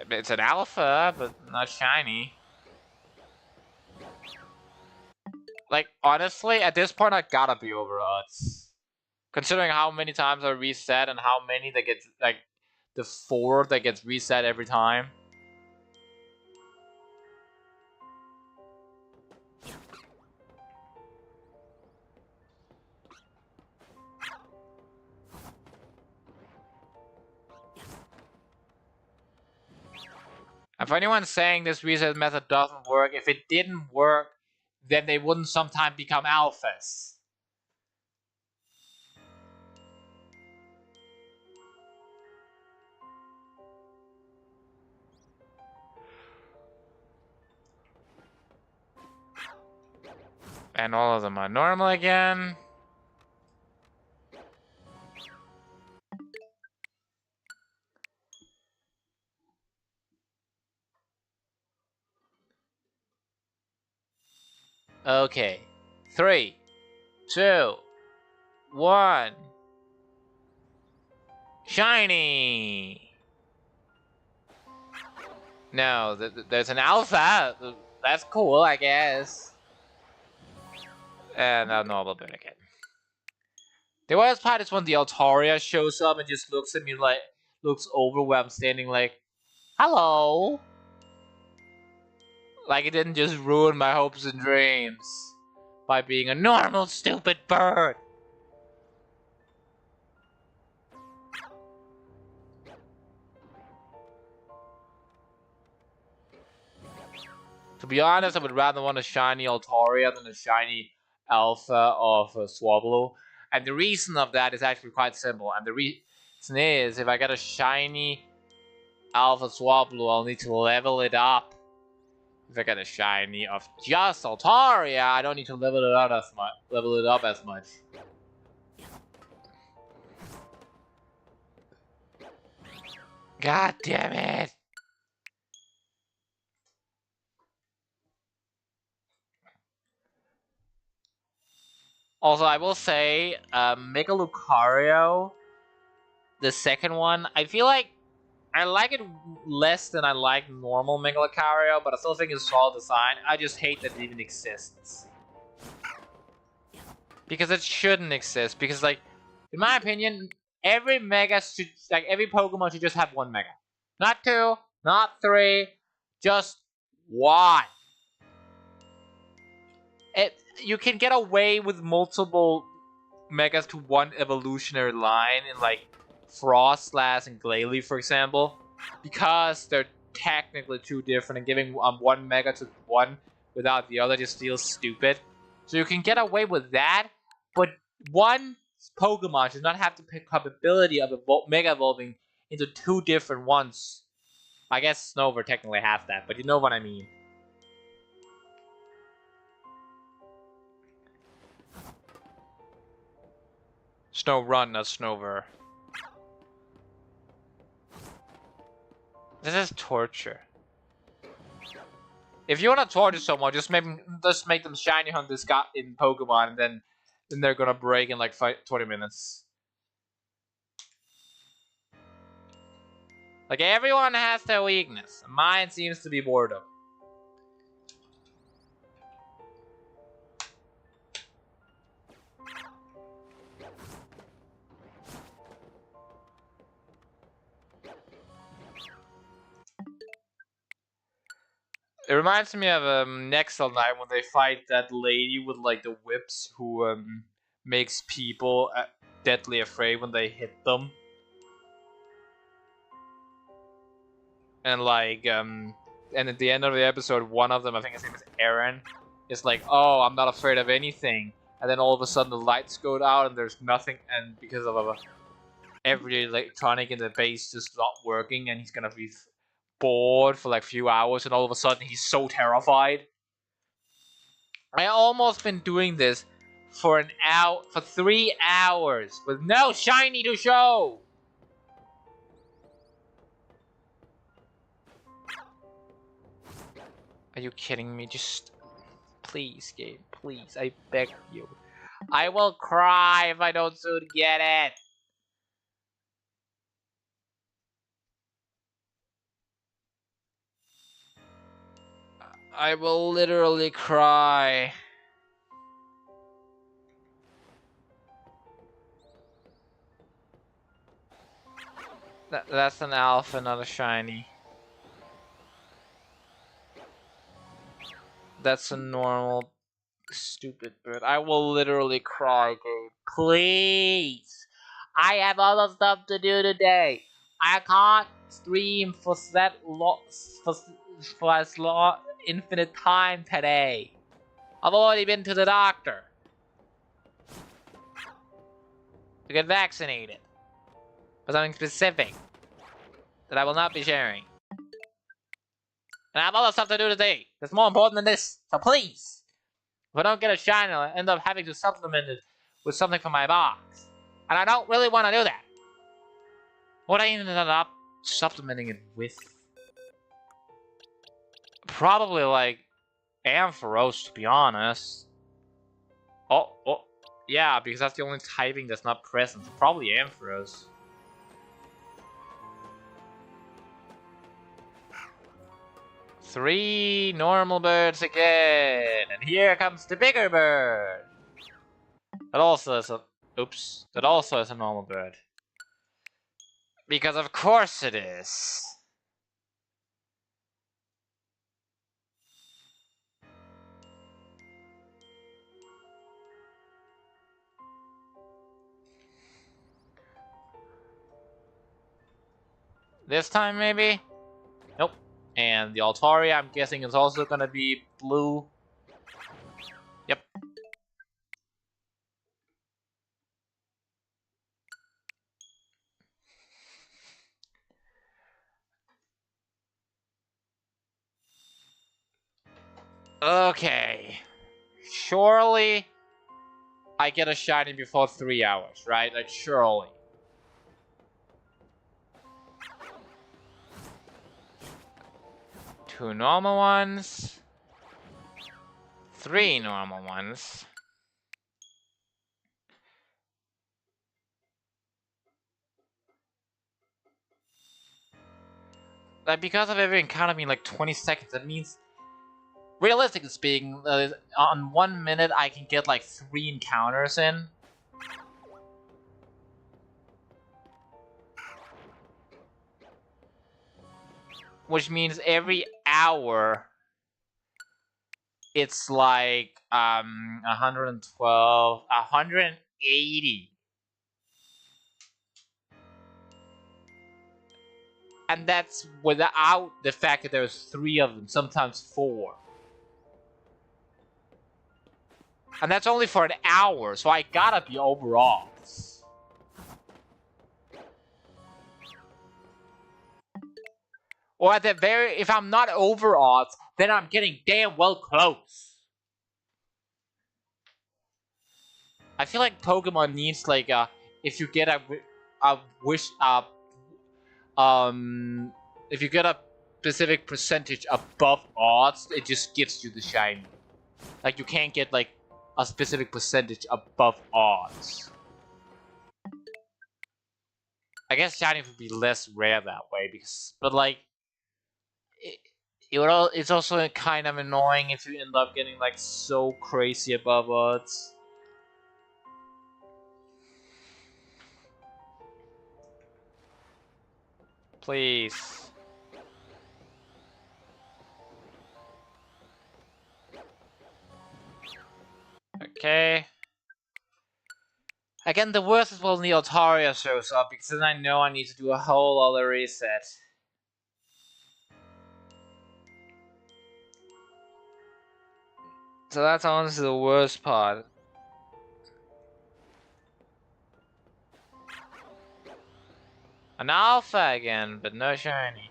It's an alpha, but not shiny. Like, honestly, at this point, I gotta be over odds. Considering how many times I reset and how many that gets, like, the 4 that gets reset every time. And for anyone saying this reset method doesn't work, if it didn't work, then they wouldn't sometime become alphas. And all of them are normal again. Okay. 3, 2, 1. Shiny! No, there's an alpha. That's cool, I guess. And a normal bird again. The worst part is when the Altaria shows up and just looks at me like, looks over where I'm standing like, hello! Like it didn't just ruin my hopes and dreams by being a normal stupid bird. To be honest, I would rather want a shiny Altaria than a shiny Alpha of Swablu. And the reason of that is actually quite simple. And the reason is, if I get a shiny Alpha Swablu, I'll need to level it up. If I get a shiny of just Altaria, I don't need to level it up as much. God damn it! Also, I will say, Mega Lucario, the second one, I feel like I like it less than I like normal Mega Lucario, but I still think it's solid design. I just hate that it even exists. Because it shouldn't exist, because, like, in my opinion, every Mega should, like, every Pokemon should just have one Mega. Not 2, not 3, just 1. You can get away with multiple Megas to one evolutionary line in like Frostlass and Glalie, for example, because they're technically two different, and giving one Mega to one without the other just feels stupid. So you can get away with that, but one Pokemon should not have the capability of Mega Evolving into two different ones. I guess Snover technically has that, but you know what I mean. Snorunt, not Snover. This is torture. If you want to torture someone, just make them shiny hunt this guy in Pokemon, and then they're gonna break in like 20 minutes. Like, everyone has their weakness. Mine seems to be boredom. It reminds me of Nexel Knight when they fight that lady with like the whips who makes people deadly afraid when they hit them. And like and at the end of the episode, one of them, I think his name is Aaron, is like, "Oh, I'm not afraid of anything." And then all of a sudden the lights go out and there's nothing, and because of every electronic in the base just not working, and he's gonna be bored for like a few hours, and all of a sudden he's so terrified. I almost been doing this for 3 hours with no shiny to show. Are you kidding me? Just please, game, please, I beg you. I will cry if I don't soon get it. I will literally cry. That's an alpha, not a shiny. That's a normal stupid bird. I will literally cry, dude. Please. I have other stuff to do today. I can't stream for as long infinite time today. I've already been to the doctor to get vaccinated for something specific that I will not be sharing. And I have other stuff to do today that's more important than this, so please, if I don't get a shine, I'll end up having to supplement it with something from my box. And I don't really want to do that. What I ended up supplementing it with? Probably like Ampharos, to be honest. Oh, yeah, because that's the only typing that's not present. So probably Ampharos. Three normal birds again, and here comes the bigger bird. That also is a... Oops. That also is a normal bird. Because of course it is. This time, maybe? Nope. And the Altaria, I'm guessing, is also gonna be blue. Yep. Okay. Surely I get a shiny before 3 hours, right? Like, surely. Two normal ones. Three normal ones. Like, because of every encounter being like 20 seconds, that means, realistically speaking, on 1 minute I can get like 3 encounters in. Which means every hour it's like 112, 180. And that's without the fact that there's 3 of them, sometimes 4. And that's only for an hour, so I gotta be overall. Or at the very, if I'm not over odds, then I'm getting damn well close. I feel like Pokemon needs like if you get a wish if you get a specific percentage above odds, it just gives you the shiny. Like you can't get like a specific percentage above odds. I guess shiny would be less rare that way because, but like. It's also kind of annoying if you end up getting like so crazy above odds. Please. Okay. Again, the worst is when the Altaria shows up because then I know I need to do a whole other reset. So that's honestly the worst part. An alpha again, but no shiny.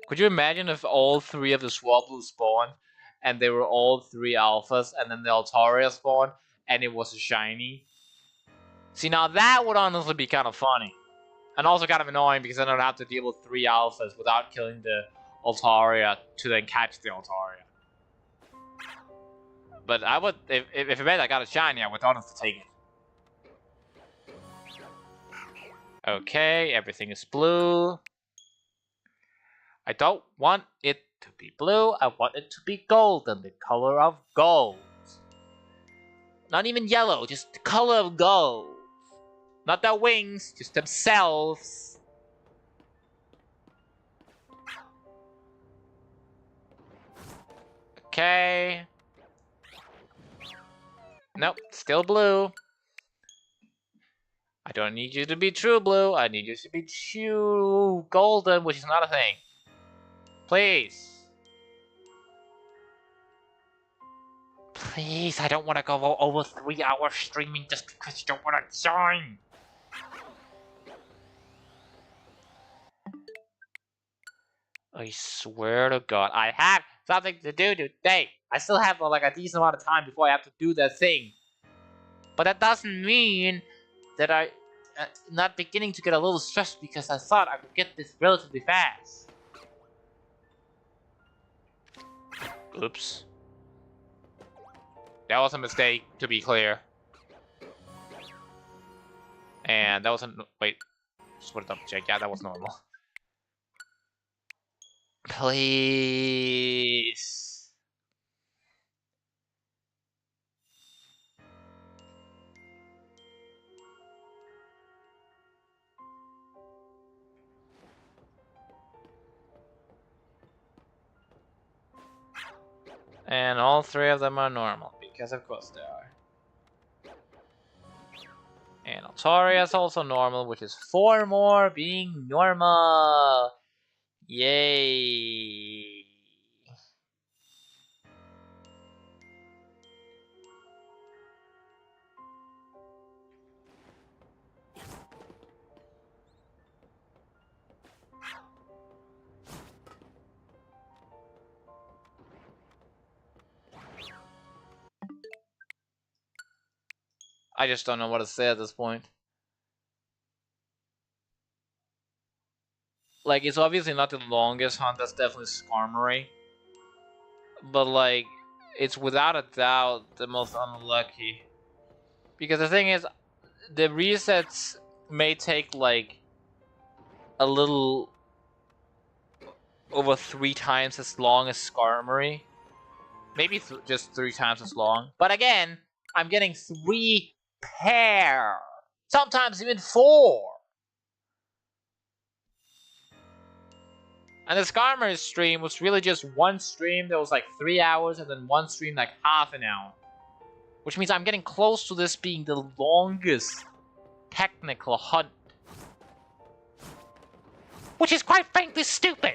Could you imagine if all 3 of the Swablu spawned, and they were all 3 alphas, and then the Altaria spawned, and it was a shiny? See, now that would honestly be kind of funny. And also kind of annoying because then I'd have to deal with 3 alphas without killing the Altaria to then catch the Altaria. But I would, if it meant I got a shiny, I would honestly take it. Okay, everything is blue. I don't want it to be blue, I want it to be golden, the color of gold. Not even yellow, just the color of gold. Not their wings, just themselves. Okay. Nope, still blue. I don't need you to be true blue. I need you to be true golden, which is not a thing. Please. Please, I don't want to go over 3 hours streaming just because you don't want to join. I swear to God, I have something to do today. I still have like a decent amount of time before I have to do that thing. But that doesn't mean that I'm not beginning to get a little stressed because I thought I could get this relatively fast. Oops. That was a mistake, to be clear. And that wasn't... Wait. Just want to double check. Yeah, that was normal. Please. And all 3 of them are normal, because of course they are. And Altaria is also normal, which is 4 more being normal. Yay. I just don't know what to say at this point. Like, it's obviously not the longest hunt, that's definitely Skarmory. But, like, it's without a doubt the most unlucky. Because the thing is, the resets may take, like, a little over 3 times as long as Skarmory. Maybe just 3 times as long. But again, I'm getting 3 pair. Sometimes even 4. And the Skarmory stream was really just one stream that was like 3 hours and then one stream like half an hour. Which means I'm getting close to this being the longest technical hunt. Which is quite frankly stupid.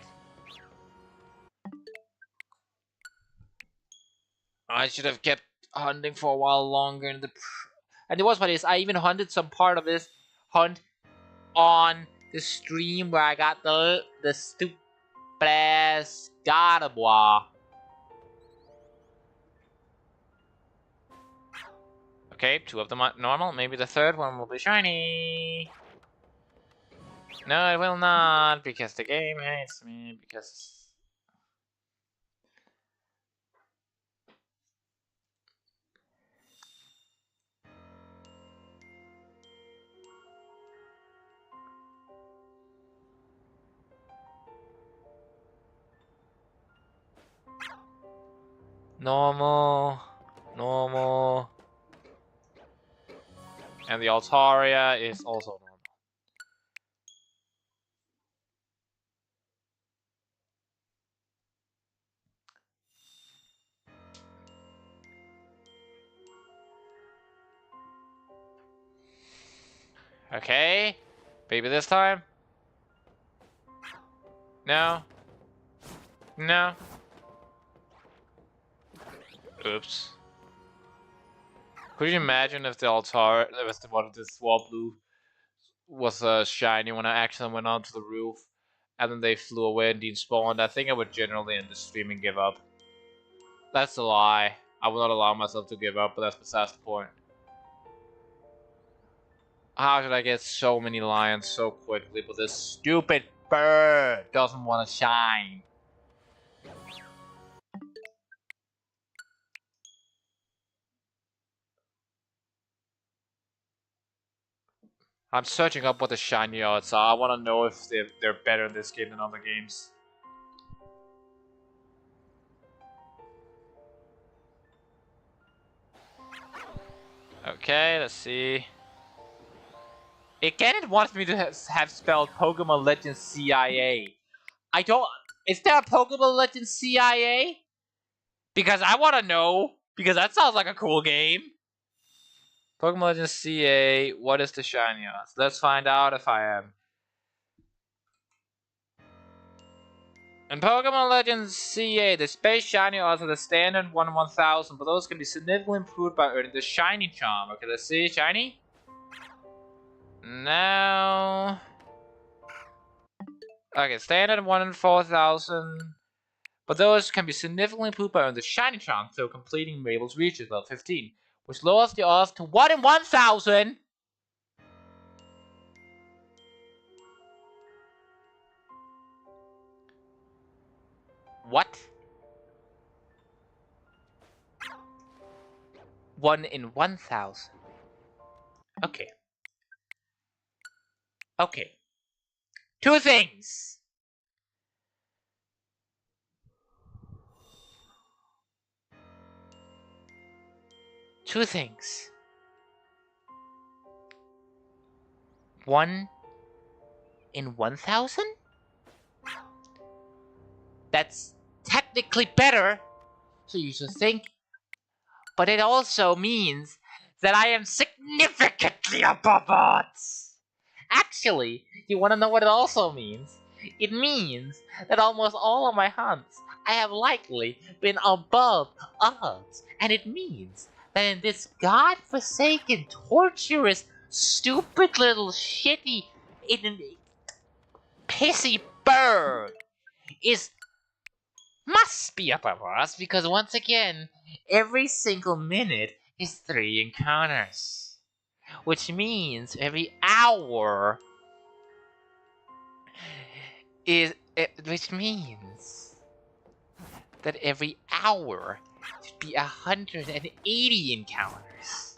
I should have kept hunting for a while longer. And the worst part is, I even hunted some part of this hunt on the stream where I got the stupid ass Gardevoir. Okay, 2 of them are normal. Maybe the 3rd one will be shiny. No, it will not, because the game hates me, because... Normal. Normal. And the Altaria is also normal. Okay. Maybe this time? No. No. Oops. Could you imagine if the Altaria, if the one of the Swablu was shiny when I actually went onto the roof, and then they flew away and despawned? I think I would generally end the stream and give up. That's a lie. I will not allow myself to give up, but that's besides the point. How did I get so many lions so quickly, but this stupid bird doesn't want to shine? I'm searching up what the shiny odds are. I want to know if they're better in this game than other games. Okay, let's see. Again, it wants me to have spelled Pokemon Legends CIA. I don't... Is there a Pokemon Legends CIA? Because I want to know. Because that sounds like a cool game. Pokemon Legends CA, what is the shiny odds? Let's find out if I am. In Pokemon Legends CA, the space shiny odds are the standard 1 in 1000, but those can be significantly improved by earning the shiny charm. Okay, let's see. Shiny? No. Okay, standard 1 in 4000. But those can be significantly improved by earning the shiny charm through completing Mabel's Reach at level 15, which lowers the odds to 1 in 1000. What? 1 in 1000. Okay. Okay. Two things. Two things. 1 in 1000? That's technically better, so you should think. But it also means that I am significantly above odds. Actually, you want to know what it also means? It means that almost all of my hunts I have likely been above odds. And it means that in this godforsaken, torturous, stupid little shitty, pissy bird must be above us because once again, every single minute is 3 encounters. Which means every hour which means that every hour should be 180 encounters.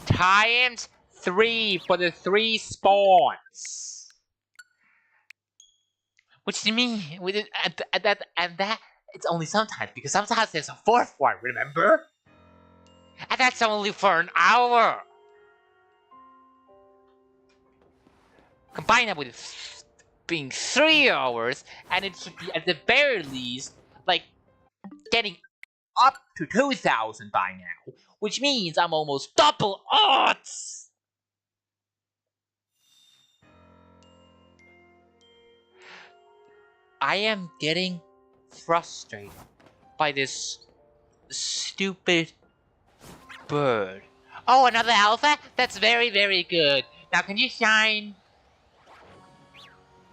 Times 3 for the 3 spawns. Which to me, that it's only sometimes, because sometimes there's a 4th one, remember? And that's only for an hour. Combine that with being 3 hours, and it should be at the very least, like, getting up to 2000 by now. Which means I'm almost double odds! I am getting frustrated by this stupid bird. Oh, another alpha? That's very, very good. Now, can you shine?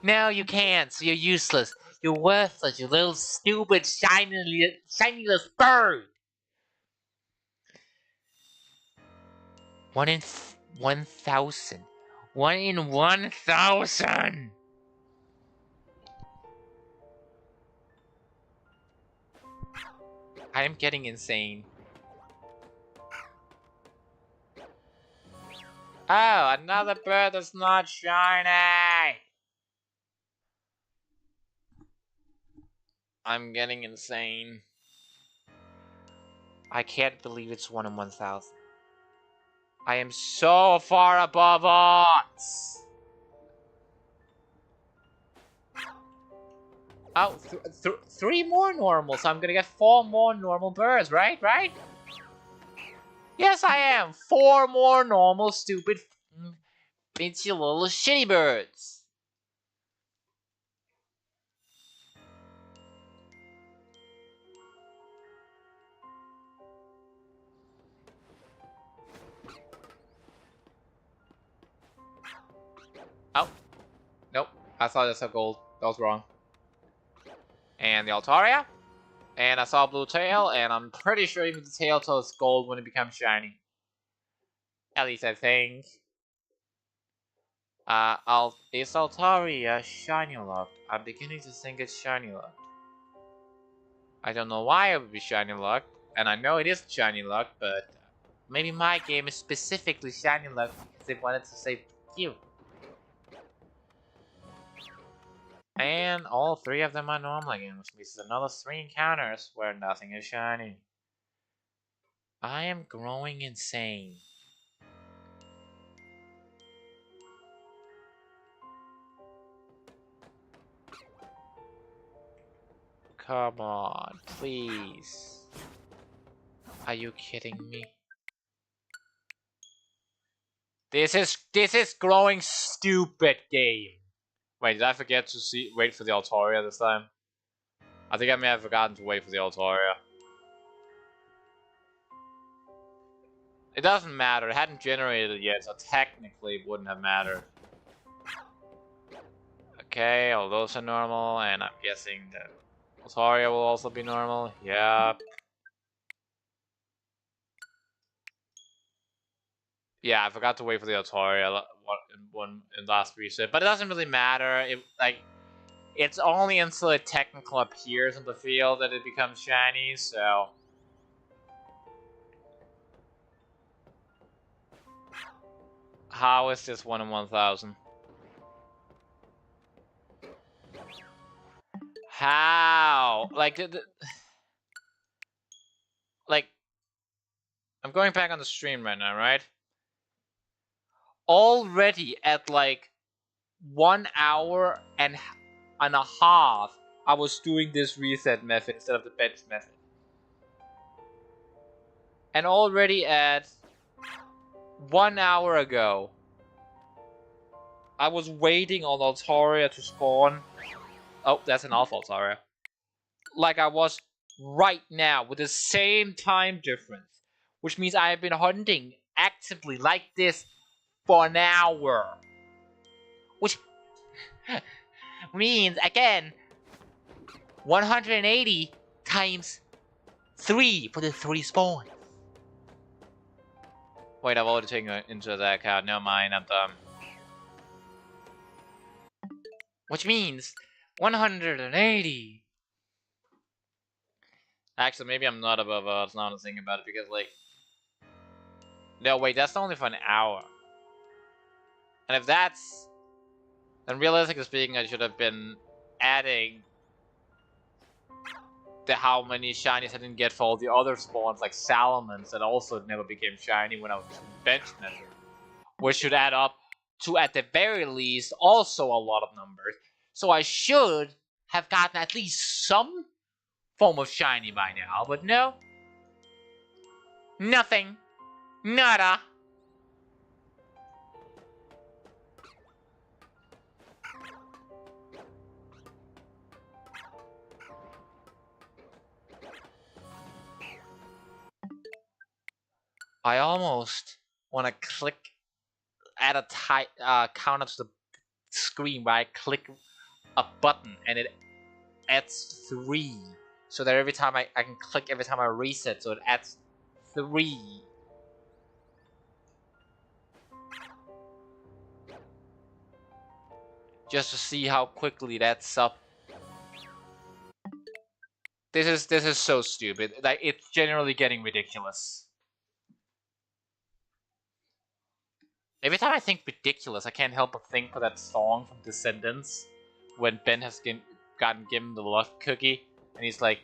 No, you can't, so you're useless. You're worthless, you little stupid, shinyless bird! 1 in 1000. 1 in 1000! I am getting insane. Oh, another bird that's not shiny! I'm getting insane. I can't believe it's 1 in 1000. I am so far above odds! Oh, 3 more normal, so I'm gonna get 4 more normal birds, right? Right? Yes, I am! 4 more normal, stupid, bitchy little shitty birds! Oh. Nope. I thought that's a gold. That was wrong. And the Altaria. And I saw a blue tail, and I'm pretty sure even the tail turns gold when it becomes shiny. At least I think. Is Altaria shiny locked? I'm beginning to think it's shiny locked. I don't know why it would be shiny locked, and I know it is shiny locked, but maybe my game is specifically shiny locked because they wanted to save you. And all 3 of them are normal again, which means another 3 encounters where nothing is shiny. I am growing insane. Come on, please. Are you kidding me? This is growing stupid game. Wait, did I forget to wait for the Altaria this time? I think I may have forgotten to wait for the Altaria. It doesn't matter, it hadn't generated yet, so technically it wouldn't have mattered. Okay, all those are normal, and I'm guessing that Altaria will also be normal. Yep. Yeah, I forgot to wait for the Altaria in last reset, but it doesn't really matter. It's only until it technically appears on the field that it becomes shiny, so... How is this 1 in 1,000? How? Like, like, I'm going back on the stream right now, right? Already at like 1 hour and a half, I was doing this reset method instead of the bench method. And already at 1 hour ago, I was waiting on Altaria to spawn. Oh, that's an Alpha Altaria. Like I was right now with the same time difference. Which means I have been hunting actively like this for an hour. Which means, again, 180 times 3 for the 3 spawns. Wait, I've already taken it into that account. Never mind, I'm dumb. Which means 180. Actually, maybe I'm not above odds now to think about it, because, like... No, wait, that's only for an hour. And if that's... Then realistically speaking, I should have been adding the how many shinies I didn't get for all the other spawns, like Salamence, that also never became shiny when I was bench measured. Which should add up to, at the very least, also a lot of numbers. So I should have gotten at least some form of shiny by now, but no. Nothing. Nada. I almost want to click, add a counter to the screen where I click a button and it adds 3. So that every time I can click every time I reset, so it adds 3. Just to see how quickly that's up. This is so stupid. Like, it's generally getting ridiculous. Every time I think ridiculous, I can't help but think of that song from Descendants, when Ben has gotten given the love cookie, and he's like,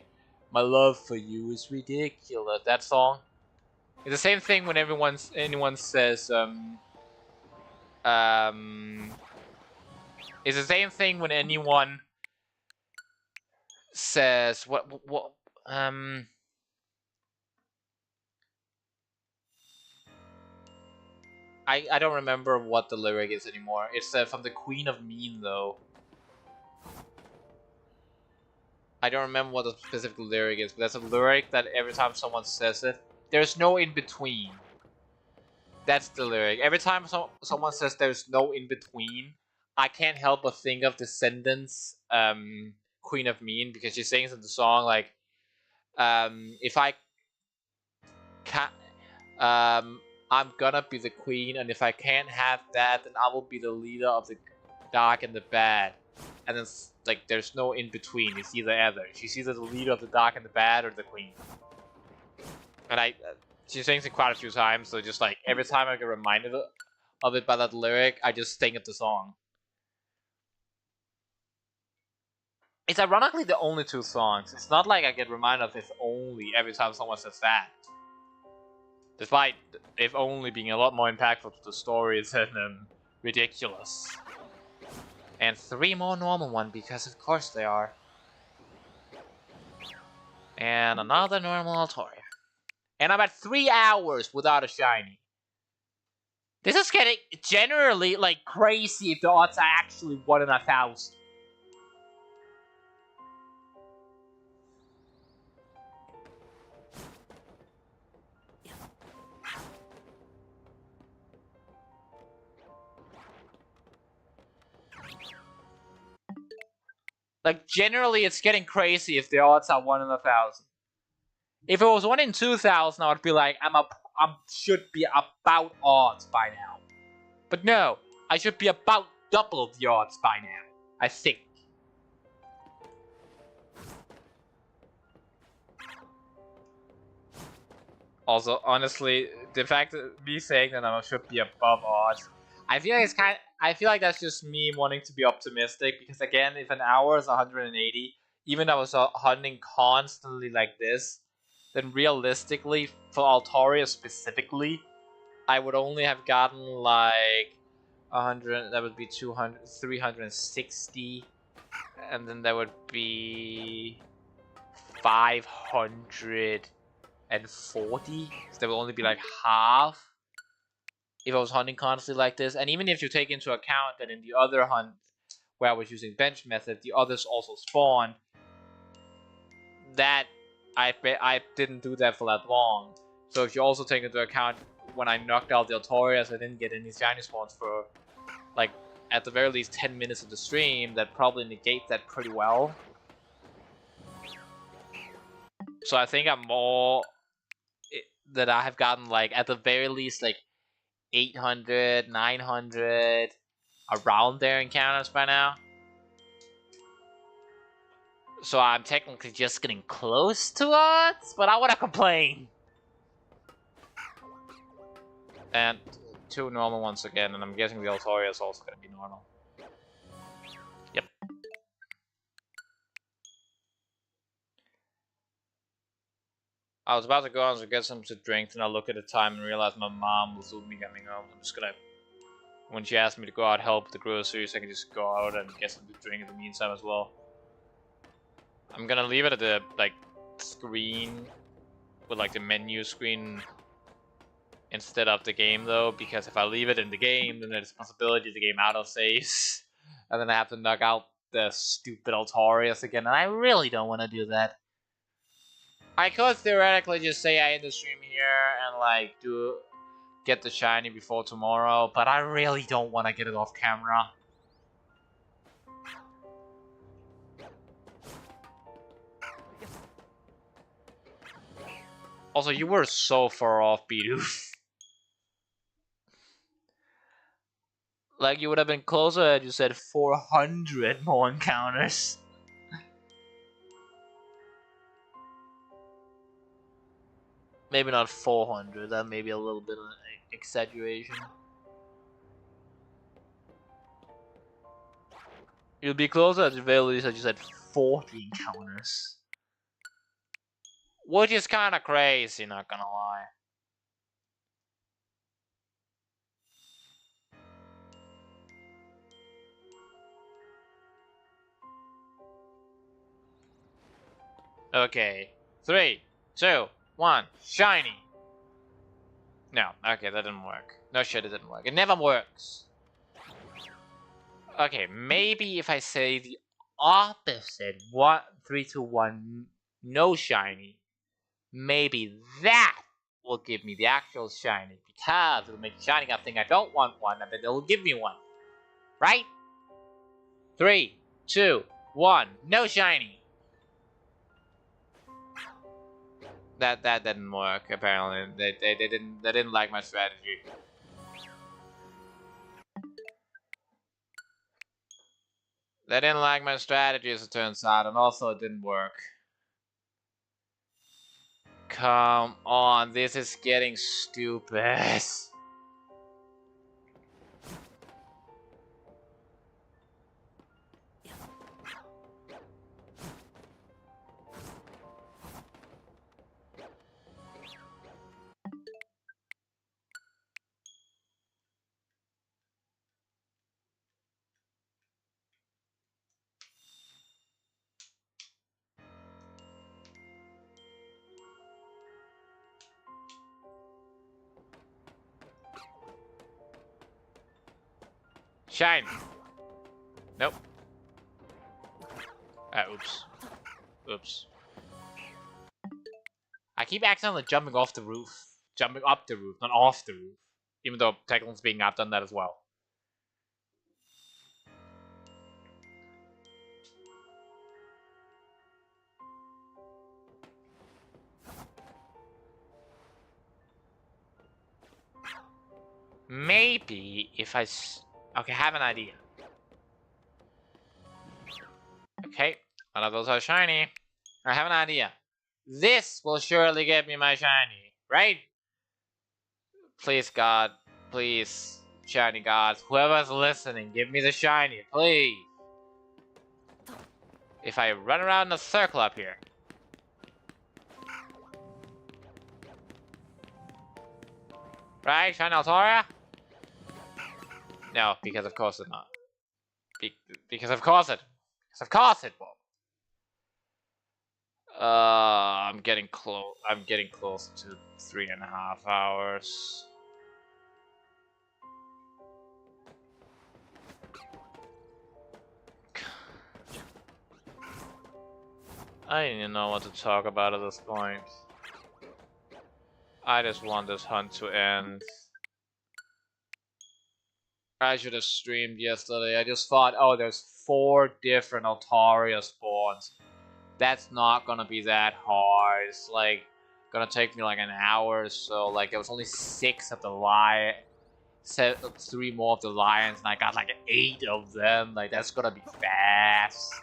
"My love for you is ridiculous." That song. It's the same thing when anyone says, it's the same thing when anyone says, I don't remember what the lyric is anymore. It's from the Queen of Mean, though. I don't remember what the specific lyric is, but there's a lyric that every time someone says it, there's no in-between. That's the lyric. Every time someone says there's no in-between, I can't help but think of Descendants, Queen of Mean, because she sings in the song, like, if I can't, I'm gonna be the queen, and if I can't have that, then I will be the leader of the dark and the bad. And then, like, there's no in-between, it's either. She's either the leader of the dark and the bad, or the queen. And she sings it quite a few times, so just, like, every time I get reminded of it by that lyric, I just think of the song. It's ironically the only 2 songs. It's not like I get reminded of it only every time someone says that. Despite if only being a lot more impactful to the stories and ridiculous. And 3 more normal ones, because of course they are. And another normal Altaria. And I'm at 3 hours without a shiny. This is getting generally like crazy if the odds are actually 1 in 1,000. Like generally, it's getting crazy if the odds are 1 in 1,000. If it was 1 in 2,000, I would be like, I should be about odds by now. But no, I should be about double the odds by now, I think. Also, honestly, the fact that me saying that I should be above odds, I feel like I feel like that's just me wanting to be optimistic. Because again, if an hour is 180, even though I was hunting constantly like this, then realistically, for Altaria specifically, I would only have gotten like 100. That would be 200, 360, and then that would be 540. So that would only be like half if I was hunting constantly like this. And even if you take into account that in the other hunt where I was using bench method, the others also spawned, that I didn't do that for that long. So if you also take into account when I knocked out the Altorias, I didn't get any shiny spawns for like at the very least 10 minutes of the stream, that probably negates that pretty well. So I think I'm more that I have gotten like at the very least like 800, 900 around there encounters by now. So I'm technically just getting close to odds, but I wanna complain. And 2 normal ones again, and I'm guessing the Altaria is also gonna be normal. Yep. I was about to go out to get something to drink, and I look at the time and realize my mom will soon be coming home. I'm just gonna, when she asked me to go out help with the groceries, I can just go out and get something to drink in the meantime as well. I'm gonna leave it at the like screen with like the menu screen instead of the game though, because if I leave it in the game, then there's a possibility the game auto saves, and then I have to knock out the stupid Altarius again, and I really don't want to do that. I could theoretically just say I end the stream here and like get the shiny before tomorrow, but I really don't want to get it off camera. Also, you were so far off, Bidoof. Like, you would have been closer had you said 400 more encounters. Maybe not 400, that may be a little bit of an exaggeration. You'll be closer at the very least had you said 40 encounters. Which is kinda crazy, not gonna lie. Okay. 3, 2, 1, shiny! No, okay, that didn't work. No shit, it didn't work. It never works. Okay, maybe if I say the opposite, 3, 2, 1, no shiny, maybe that will give me the actual shiny, because it'll make shiny I think I don't want one, and then it'll give me one. Right? 3, 2, 1, no shiny! That didn't work, apparently. They didn't like my strategy. They didn't like my strategy, as it turns out, and also it didn't work. Come on, this is getting stupid. shine. Nope. Oops. Oops. I keep accidentally jumping off the roof. Jumping up the roof, not off the roof. Even though, technically speaking, I've done that as well. Maybe if I... Okay, I have an idea. Okay, none of those are shiny. I have an idea. This will surely get me my shiny, right? Please, God. Please. Shiny gods. Whoever's listening, give me the shiny, please. If I run around in a circle up here. Right, Shiny Altaria? No, because of course it's not. Because of course it. Because of course it won't. I'm getting close. I'm getting close to 3.5 hours. I don't even know what to talk about at this point. I just want this hunt to end. I should have streamed yesterday. I just thought, oh, there's 4 different Altaria spawns. That's not gonna be that hard. It's like gonna take me like an hour or so. Like there was only 6 of the lion, 3 more of the lions, and I got like 8 of them. Like that's gonna be fast.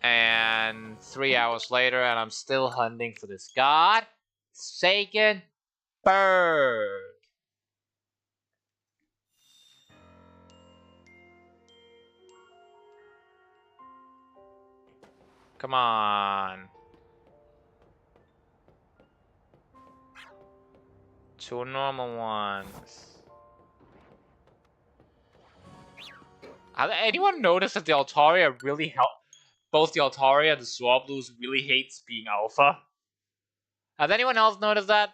And 3 hours later, and I'm still hunting for this god-forsaken bird. Come on. 2 normal ones. Has anyone noticed that the Altaria really help? Both the Altaria and the Swablues really hates being alpha? Has anyone else noticed that?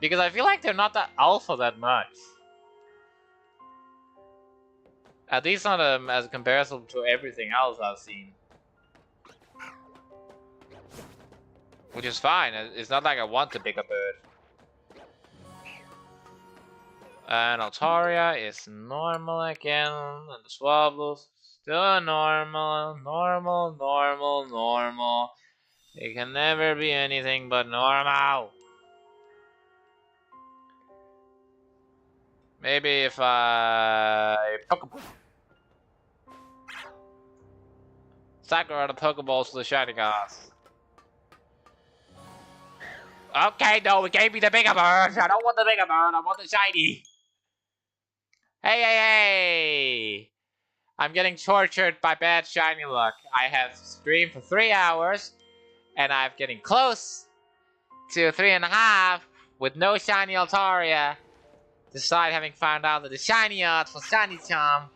Because I feel like they're not that alpha that much. At least not as a comparison to everything else I've seen. Which is fine. It's not like I want to pick a bird. And Altaria is normal again. And the Swablues still normal. Normal. It can never be anything but normal. Maybe if I Pokeball. Sakura the Pokeballs to the shiny guys. Okay, no, it gave me the bigger bird. I don't want the bigger bird. I want the shiny. Hey. I'm getting tortured by bad shiny luck. I have streamed for 3 hours, and I'm getting close to 3.5 with no shiny Altaria. Despite having found out that the shiny odds for Shiny Charm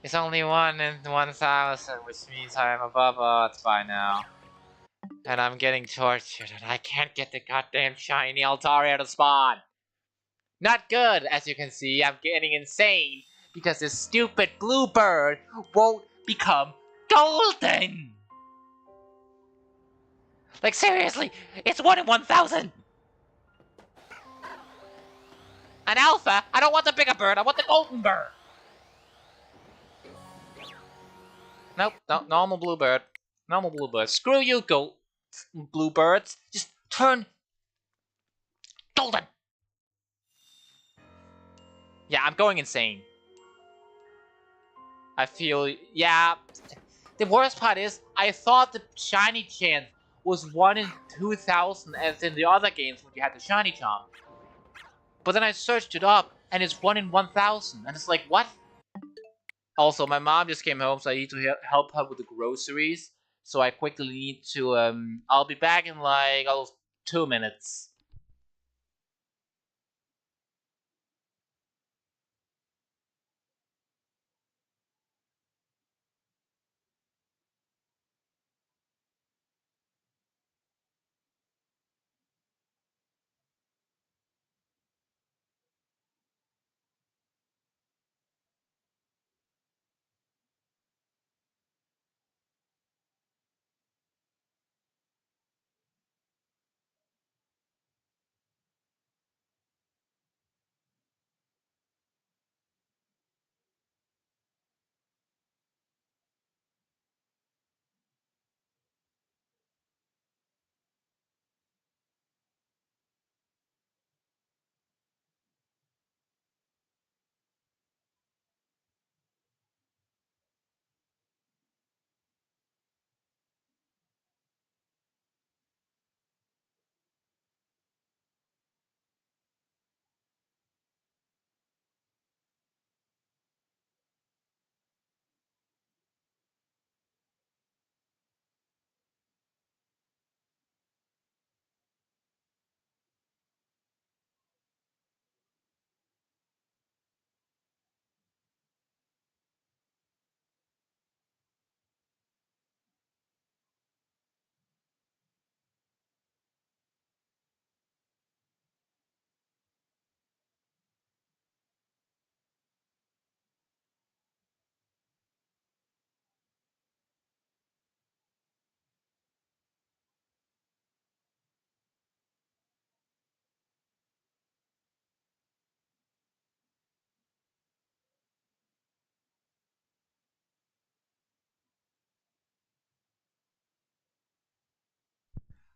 is only 1 in 1,000, which means I am above odds by now. And I'm getting tortured, and I can't get the goddamn shiny Altaria to spawn. Not good, as you can see. I'm getting insane because this stupid blue bird won't become golden. Like seriously, it's 1 in 1,000. An alpha? I don't want the bigger bird. I want the golden bird. Nope, no, normal bluebird. Normal bluebird. Screw you, bluebirds. Just turn golden. Yeah, I'm going insane. I feel, yeah. The worst part is, I thought the shiny chance was 1 in 2,000 as in the other games when you had the shiny charm. But then I searched it up, and it's 1 in 1,000. And it's like, what? Also, my mom just came home, so I need to help her with the groceries. So I quickly need to, I'll be back in like almost 2 minutes.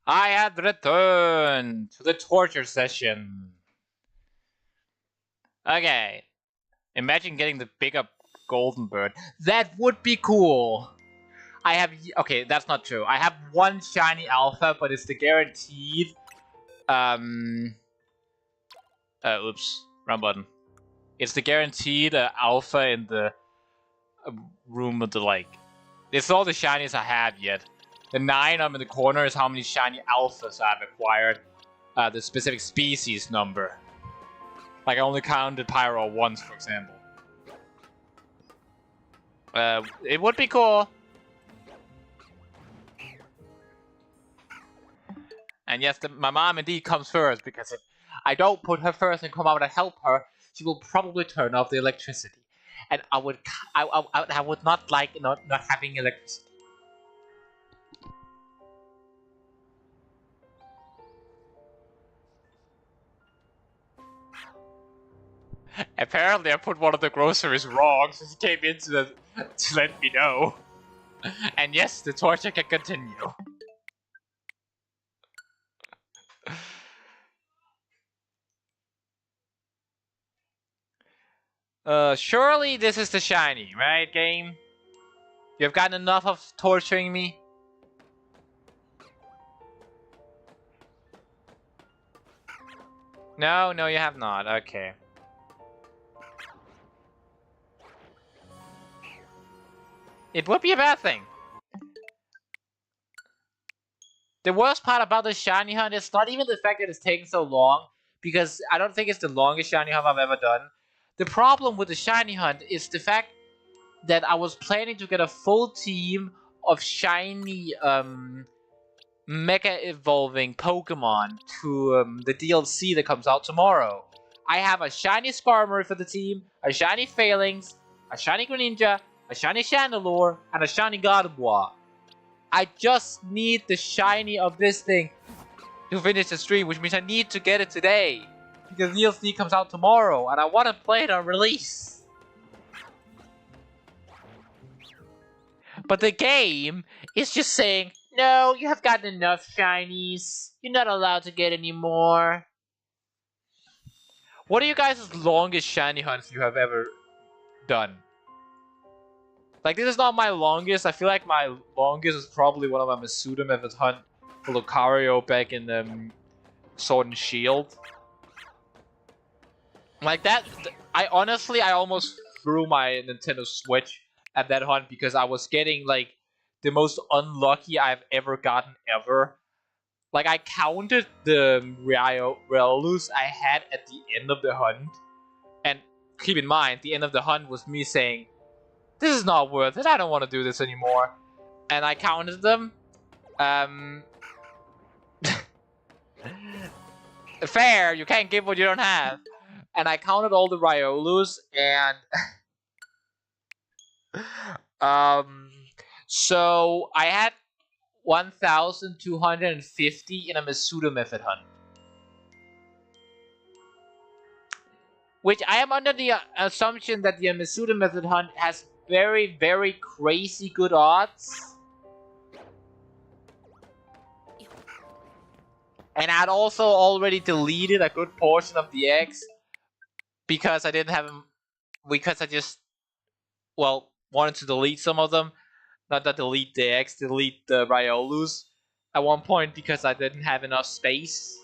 I had returned to the torture session. Okay. Imagine getting the bigger golden bird. That would be cool. I have... Okay, that's not true. I have one shiny alpha, but it's the guaranteed... oops. Wrong button. It's the guaranteed alpha in the room with the, like... It's all the shinies I have yet. The 9 up in the corner is how many shiny alphas I've acquired. The specific species number. Like, I only counted Pyro once, for example. It would be cool. And yes, my mom indeed comes first, because if I don't put her first and come out and help her, she will probably turn off the electricity. And I would not like not having electricity. Apparently I put one of the groceries wrong, so she came in to let me know. And yes, the torture can continue. Surely this is the shiny, right, game? You've gotten enough of torturing me? No, you have not. Okay. It would be a bad thing. The worst part about the shiny hunt is not even the fact that it's taking so long, because I don't think it's the longest shiny hunt I've ever done. The problem with the shiny hunt is the fact that I was planning to get a full team of shiny Mega Evolving Pokemon to the DLC that comes out tomorrow. I have a shiny Skarmory for the team, a shiny Phalanx, a shiny Greninja, a shiny Chandelure, and a shiny Gardevoir. I just need the shiny of this thing to finish the stream, which means I need to get it today, because DLC comes out tomorrow, and I want to play it on release. But the game is just saying, no, you have gotten enough shinies. You're not allowed to get any more. What are you guys' longest shiny hunts you have ever done? Like, this is not my longest. I feel like my longest is probably one of my Masuda Method hunt for Lucario back in Sword and Shield. Like that, I almost threw my Nintendo Switch at that hunt because I was getting like the most unlucky I've ever gotten ever. Like, I counted the Riolus I had at the end of the hunt, and keep in mind, the end of the hunt was me saying, this is not worth it, I don't want to do this anymore. And I counted them. Fair, you can't give what you don't have. And I counted all the Riolus, and so I had 1,250 in a Masuda Method hunt. Which I am under the assumption that the Masuda Method hunt has very, very crazy good odds. And I'd also already deleted a good portion of the eggs because I didn't have them. Because I just, well, wanted to delete some of them. Not that delete the eggs, delete the Riolus at one point because I didn't have enough space.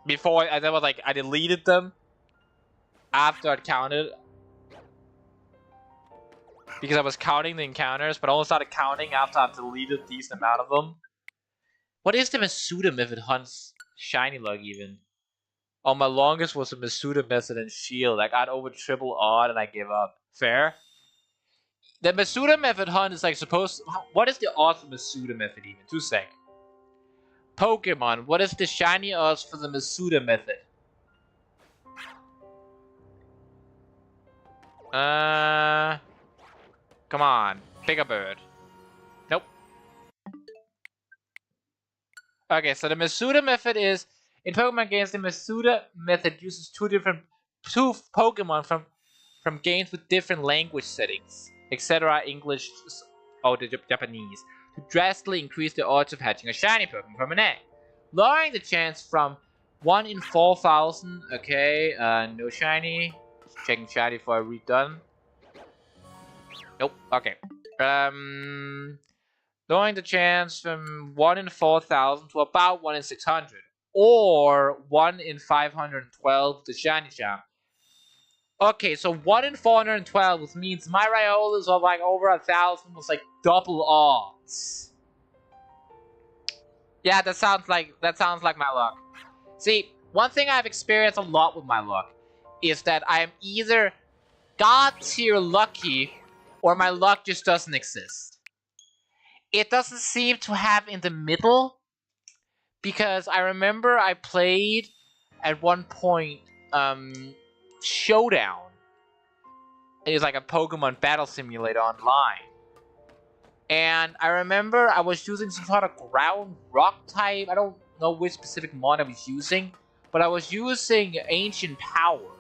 Before I was like, I deleted them after I'd counted. Because I was counting the encounters, but I only started counting after I've deleted a decent amount of them. What is the Masuda Method hunts shiny luck even? Oh, my longest was a Masuda Method and Shield. I got over triple odd and I gave up. Fair? The Masuda Method hunt is like supposed to... What is the odds of Masuda Method even? 2 sec. Pokemon, what is the shiny odds for the Masuda Method? Come on. Pick a bird. Nope. Okay, so the Masuda Method is... In Pokemon games, the Masuda Method uses two Pokemon from games with different language settings, etc. English, the Japanese, to drastically increase the odds of hatching a shiny Pokemon from an egg, lowering the chance from 1 in 4,000. Okay, no shiny. Just checking shiny before I read done. Nope. Okay. Lowering the chance from 1 in 4,000 to about 1 in 600, or 1 in 512 the shiny charm. Okay, so 1 in 412, which means my Raiolus of like over 1,000 was like double odds. Yeah, that sounds like my luck. See, one thing I've experienced a lot with my luck is that I am either god tier lucky or my luck just doesn't exist. It doesn't seem to have in the middle, because I remember I played at one point Showdown. It was like a Pokemon battle simulator online. And I remember I was using some sort of ground rock type. I don't know which specific mod I was using, but I was using Ancient Power.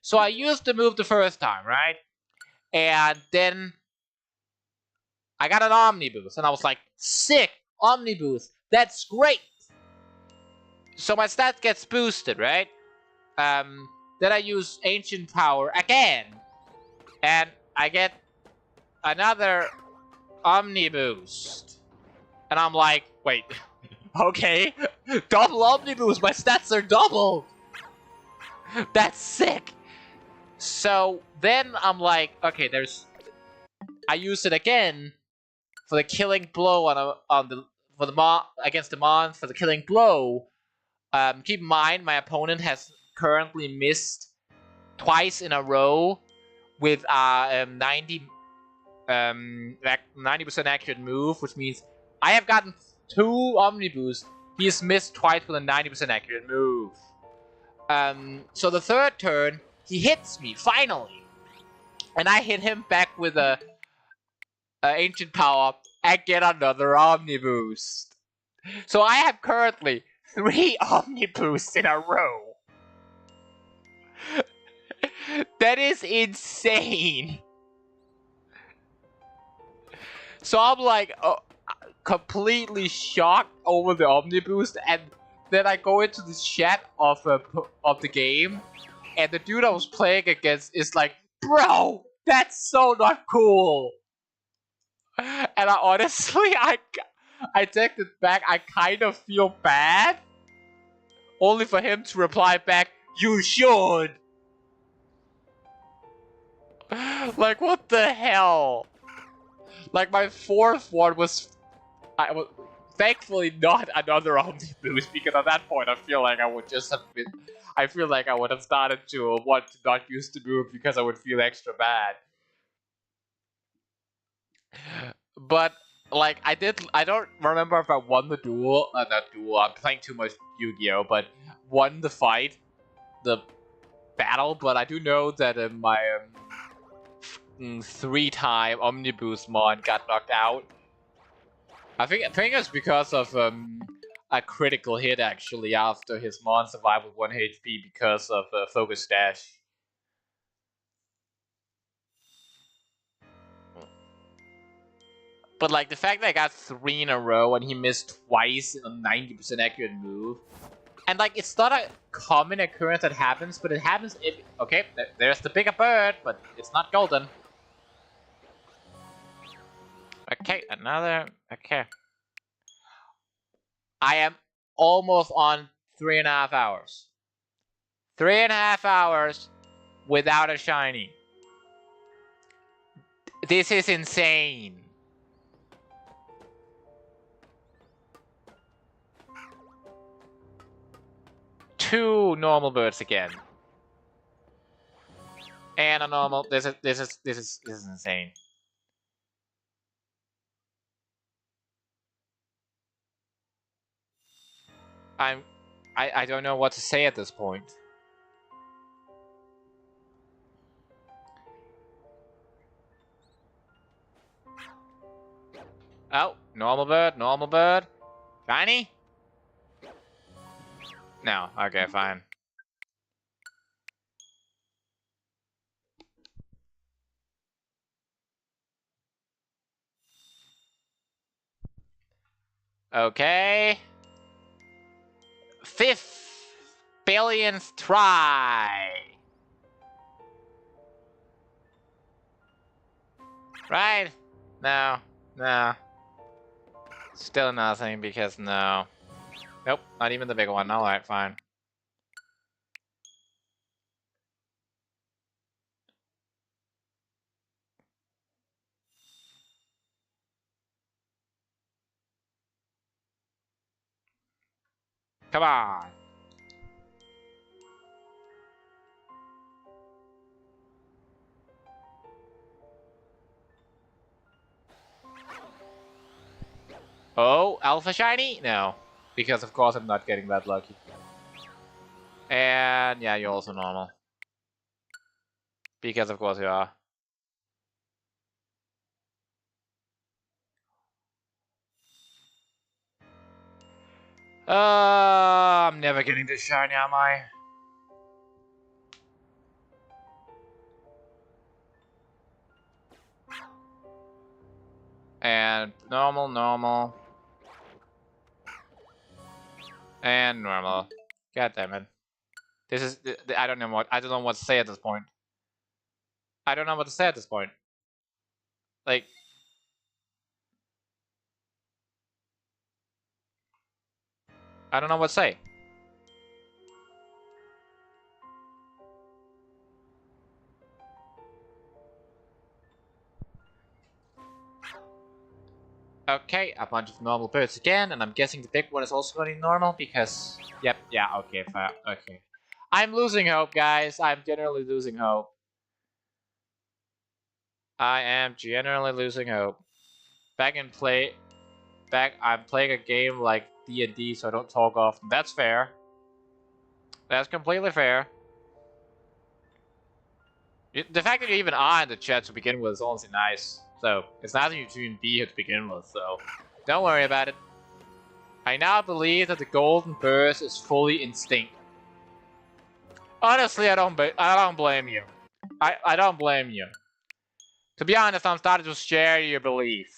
So I used the move the first time, right? And then I got an Omniboost, and I was like, sick! Omniboost! That's great! So my stat gets boosted, right? Then I use Ancient Power again, and I get another Omniboost. And I'm like, wait, okay, double Omniboost, my stats are doubled! That's sick! So then I'm like, okay, I use it again for the killing blow against the mon for the killing blow. Keep in mind, my opponent has currently missed twice in a row with 90% accurate move, which means I have gotten 2 Omniboosts. He has missed twice with a 90% accurate move. So the third turn, he hits me finally, and I hit him back with a Ancient Power and get another Omniboost. So I have currently 3 Omniboosts in a row. That is insane. So I'm like completely shocked over the Omniboost, and then I go into the chat of the game, and the dude I was playing against is like, "Bro, that's so not cool." And I honestly, I take it back. I kind of feel bad, only for him to reply back, "You should." Like, what the hell? Like, my 4th one was thankfully not another Omniboost, because at that point I feel like I would just have been. I feel like I would have started to want to not use the move because I would feel extra bad. But like I don't remember if I won the duel. Not duel. I'm playing too much Yu-Gi-Oh, but won the fight, the battle. But I do know that my 3-time Omniboost mon got knocked out. I think it's because of a critical hit, actually, after his mon survived with 1 HP because of Focus Dash. But like the fact that I got 3 in a row and he missed twice in a 90% accurate move, and like it's not a common occurrence that happens, but it happens if okay, there's the bigger bird, but it's not golden. Okay, another okay. I am almost on 3.5 hours. 3.5 hours without a shiny. This is insane. Two normal birds again. And a normal. This is insane. I don't know what to say at this point. Oh, normal bird. Shiny? No, okay, fine. Okay. 5th billionth try. Right? No. No. Still nothing because no. Nope, not even the big one. Alright, fine. Come on. Oh, Alpha Shiny? No. Because of course I'm not getting that lucky. And yeah, you're also normal. Because of course you are. I'm never getting this shiny, am I? And normal, normal. And normal. God damn it. This is I don't know what to say at this point. I don't know what to say at this point. Like I don't know what to say. Okay, a bunch of normal birds again, and I'm guessing the big one is also going to be normal because... Yep, yeah, okay, fair, okay. I'm losing hope, guys. I'm generally losing hope. I am generally losing hope. I'm playing a game like D&D, so I don't talk often. That's fair. That's completely fair. The fact that you even are in the chat to begin with is honestly nice. So, it's nice that you to even be here to begin with, so... Don't worry about it. I now believe that the golden burst is fully instinct. Honestly, I don't blame you. I don't blame you. To be honest, I'm starting to share your belief.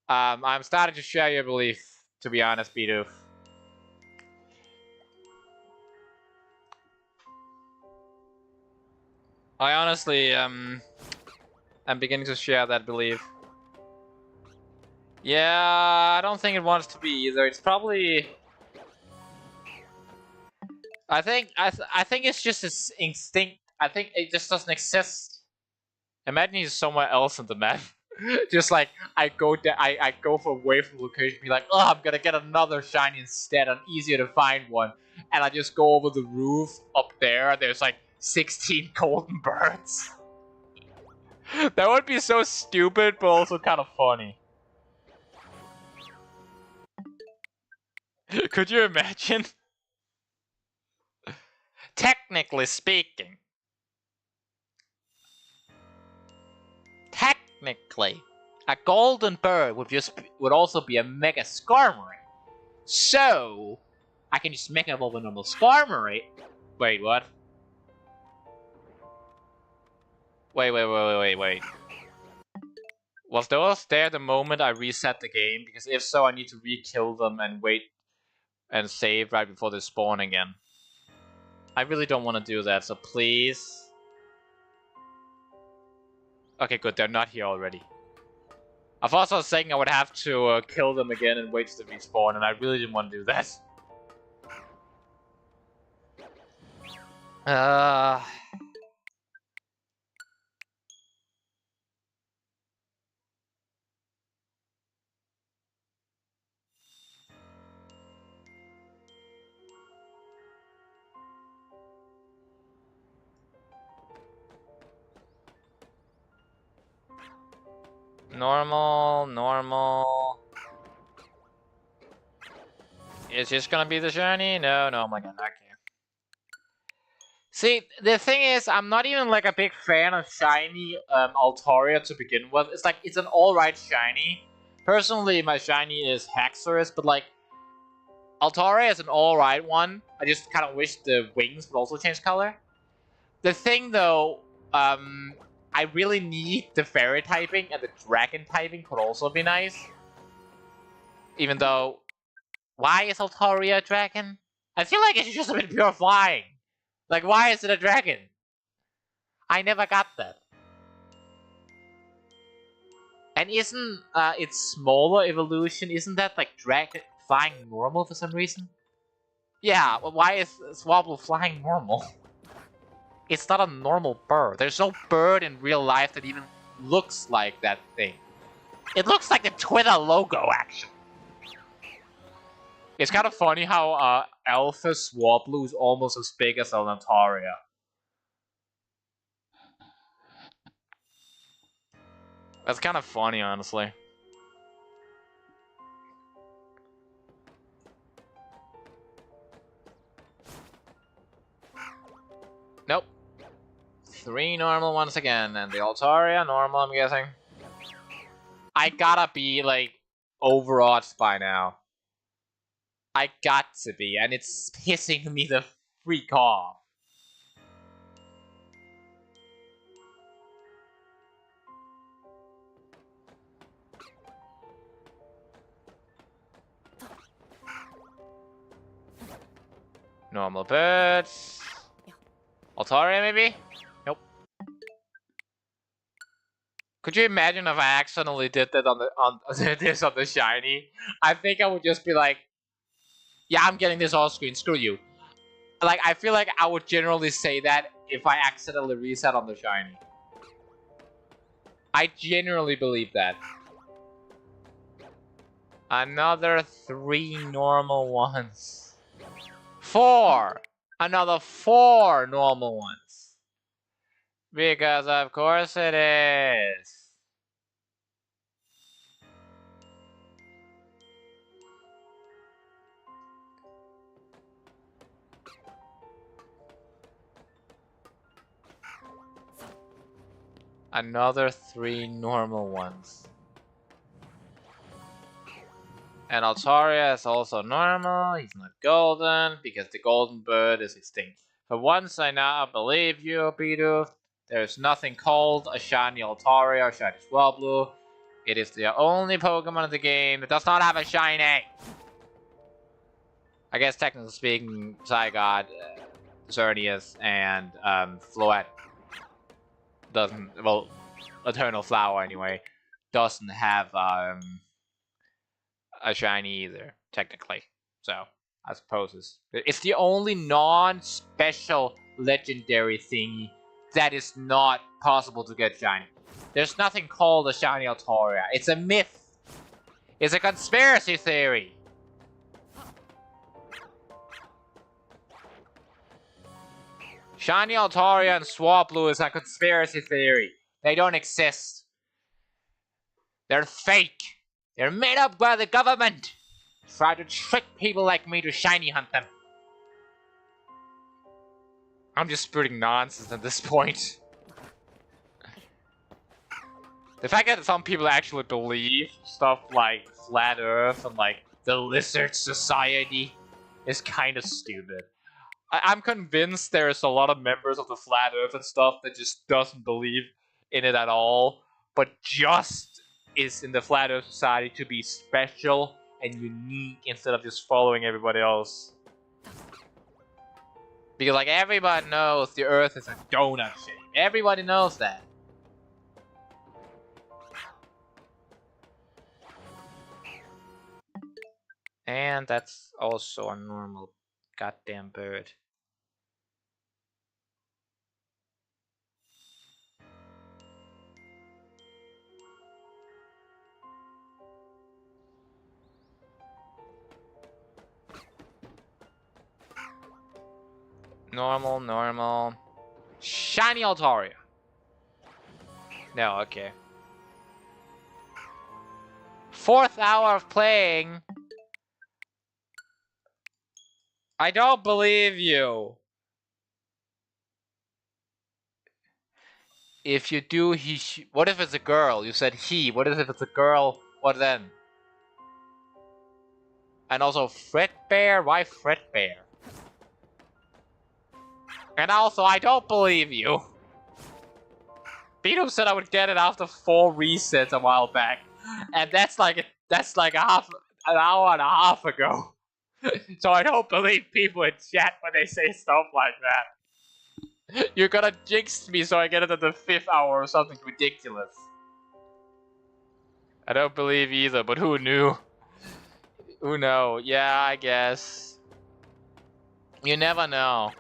I'm starting to share your belief, to be honest, Bidoof. I honestly, I'm beginning to share that belief. Yeah, I don't think it wants to be either. It's probably... I think it's just this instinct. I think it just doesn't exist. Imagine he's somewhere else in the map. Just like I go away from location, be like, oh, I'm gonna get another shiny instead, an easier to find one, and I just go over the roof up there. There's like 16 golden birds. That would be so stupid, but also kind of funny. Could you imagine? Technically speaking. Technically, a golden bird would also be a mega Skarmory. So, I can just Mega Evolve a normal Skarmory. Wait, what? Wait. Was those there the moment I reset the game? Because if so, I need to re-kill them and wait and save right before they spawn again. I really don't want to do that, so please. Okay, good, they're not here already. I thought I was saying I would have to kill them again and wait to respawn, and I really didn't want to do that. Normal. Is this gonna be the shiny? No, oh my god, okay. See, the thing is, I'm not even like a big fan of shiny Altaria to begin with. It's like, it's an alright shiny. Personally, my shiny is Haxorus, but like, Altaria is an alright one. I just kind of wish the wings would also change color. The thing though, I really need the fairy typing, and the dragon typing could also be nice. Even though, why is Altaria a dragon? I feel like it should just have been pure flying. Like, why is it a dragon? I never got that. And isn't its smaller evolution, isn't that like dragon flying normal for some reason? Yeah, well, why is Swablu flying normal? It's not a normal bird. There's no bird in real life that even looks like that thing. It looks like the Twitter logo, actually. It's kind of funny how Alpha Swablu is almost as big as Altaria. That's kind of funny, honestly. Nope. 3 normal once again, and the Altaria normal, I'm guessing. I gotta be, like, overwrought by now. I got to be, and it's pissing me the freak off. Normal birds. Altaria, maybe? Nope. Could you imagine if I accidentally did that on the shiny? I think I would just be like, yeah, I'm getting this off screen, screw you. Like, I feel like I would generally say that if I accidentally reset on the shiny. I genuinely believe that. Another 3 normal ones. 4! Another 4 normal ones. Because of course it is. Another 3 normal ones. And Altaria is also normal. He's not golden because the golden bird is extinct. For once, I now believe you, Bidoof. There's nothing called a shiny Altaria or shiny Swablu. It is the only Pokemon in the game that does not have a shiny. I guess technically speaking, Zygarde, Xerneas, and Floette doesn't. Well, Eternal Flower anyway doesn't have a shiny either, technically. So I suppose it's the only non-special legendary thingy that is not possible to get shiny. There's nothing called a shiny Altaria. It's a myth. It's a conspiracy theory. Shiny Altaria and Swablu is a conspiracy theory. They don't exist. They're fake. They're made up by the government. Try to trick people like me to shiny hunt them. I'm just spitting nonsense at this point. The fact that some people actually believe stuff like Flat Earth and like the Lizard Society is kind of stupid. I'm convinced there's a lot of members of the Flat Earth and stuff that just doesn't believe in it at all, but just is in the Flat Earth Society to be special and unique instead of just following everybody else. Because like everybody knows the Earth is a donut shape. Everybody knows that. And that's also a normal goddamn bird. Normal, normal. Shiny Altaria. No, okay. 4th hour of playing. I don't believe you. If you do, what if it's a girl? You said he. What if it's a girl? What then? And also Fredbear? Why Fredbear? And also, I don't believe you. Bidoof said I would get it after 4 resets a while back, and that's like an hour and a half ago. So I don't believe people in chat when they say stuff like that. You're gonna jinx me so I get it at the 5th hour or something ridiculous. I don't believe either, but who knew? Who know? Yeah, I guess. You never know.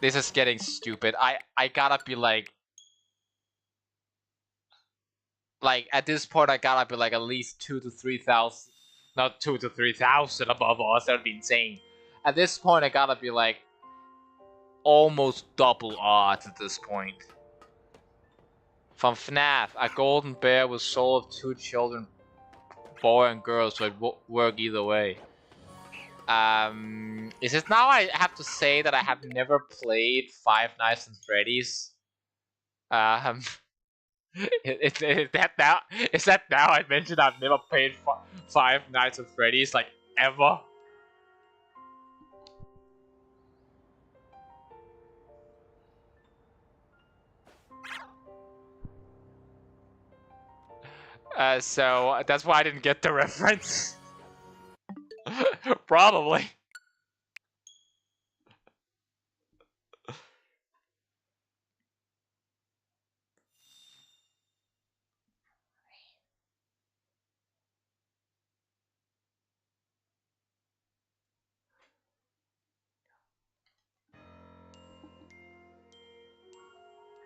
This is getting stupid. I gotta be like at this point I gotta be like at least 2 to 3,000, not 2 to 3,000 above us. That would be insane. At this point I gotta be like almost double odds at this point. From FNAF, a golden bear with soul of 2 children, boy and girl, so it won't work either way. Is it now I have to say that I have never played Five Nights at Freddy's? Is that now I mentioned I've never played Five Nights at Freddy's, like, ever? So that's why I didn't get the reference. Probably.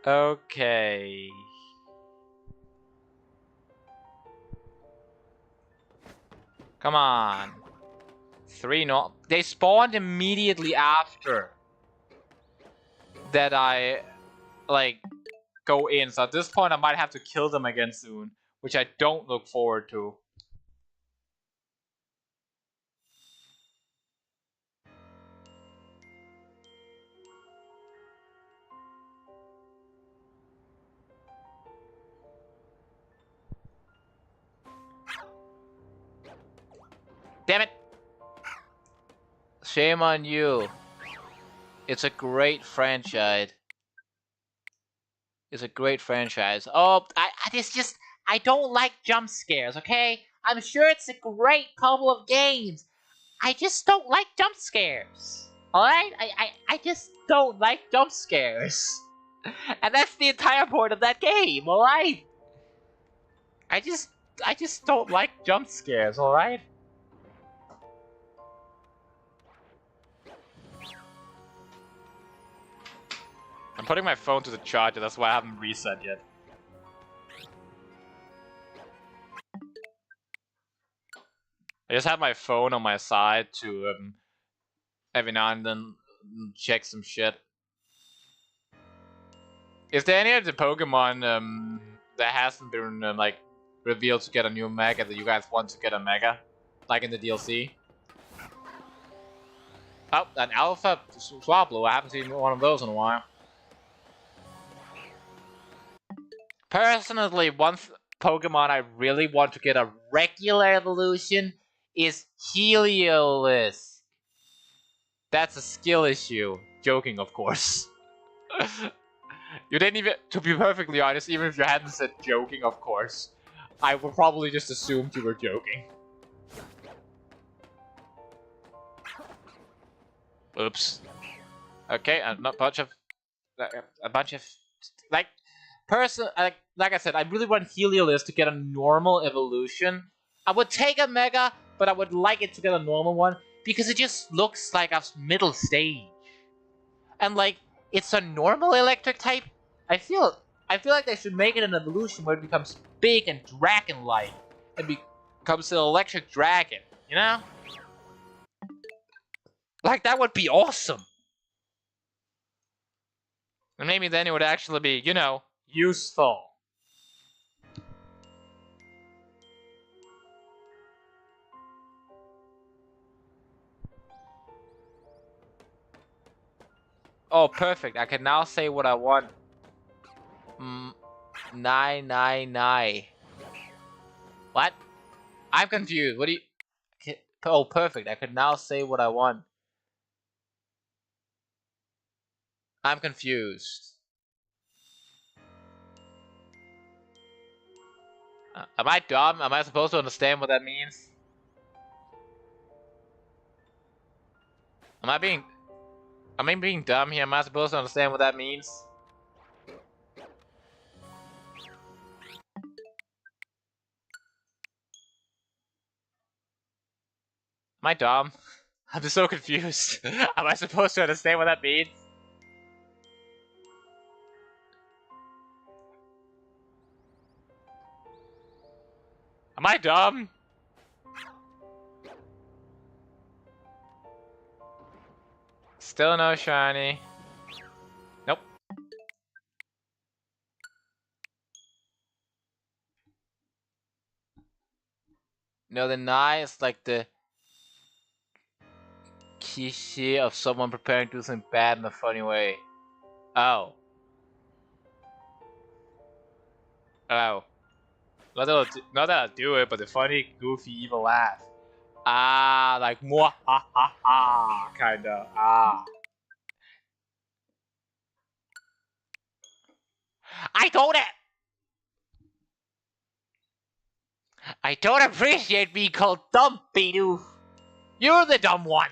Okay. Come on. 3 no. They spawned immediately after that I, like, go in. So at this point I might have to kill them again soon, which I don't look forward to. Damn it! Shame on you. It's a great franchise. It's a great franchise. Oh, it's just, I don't like jump scares, okay? I'm sure it's a great couple of games. I just don't like jump scares. Alright? I just don't like jump scares. And that's the entire point of that game, alright? I just don't like jump scares, alright? I'm putting my phone to the charger, that's why I haven't reset yet. I just have my phone on my side to every now and then check some shit. Is there any of the Pokemon that hasn't been like revealed to get a new Mega that you guys want to get a Mega, like in the DLC? Oh, an Alpha Swablu. I haven't seen one of those in a while. Personally, one Pokemon I really want to get a regular evolution is Heliolisk. That's a skill issue. Joking, of course. You didn't even, to be perfectly honest, even if you hadn't said joking, of course, I would probably just assumed you were joking. Oops. Okay, a bunch of, like, like I said, I really want Heliolisk to get a normal evolution. I would take a Mega, but I would like it to get a normal one, because it just looks like a middle stage. And like, it's a normal electric type. I feel like they should make it an evolution where it becomes big and dragon-like, and becomes an electric dragon, you know? Like, that would be awesome. And maybe then it would actually be, you know, useful. Oh, perfect. I can now say what I want. 999. What? I'm confused. What do you... Oh, perfect. I can now say what I want. I'm confused. Am I dumb? Am I supposed to understand what that means? Am I being dumb here? Am I supposed to understand what that means? Am I dumb? I'm just so confused. Am I supposed to understand what that means? Am I dumb? Still no shiny. Nope. No, the Nai is like the cliche of someone preparing to do something bad in a funny way. Oh. Oh. Not that I'll do it, but the funny, goofy, evil laugh. Ah, like mwah ha ha ha, kinda. Ah. I don't it. I don't appreciate being called dumb, Bidoof. You're the dumb one.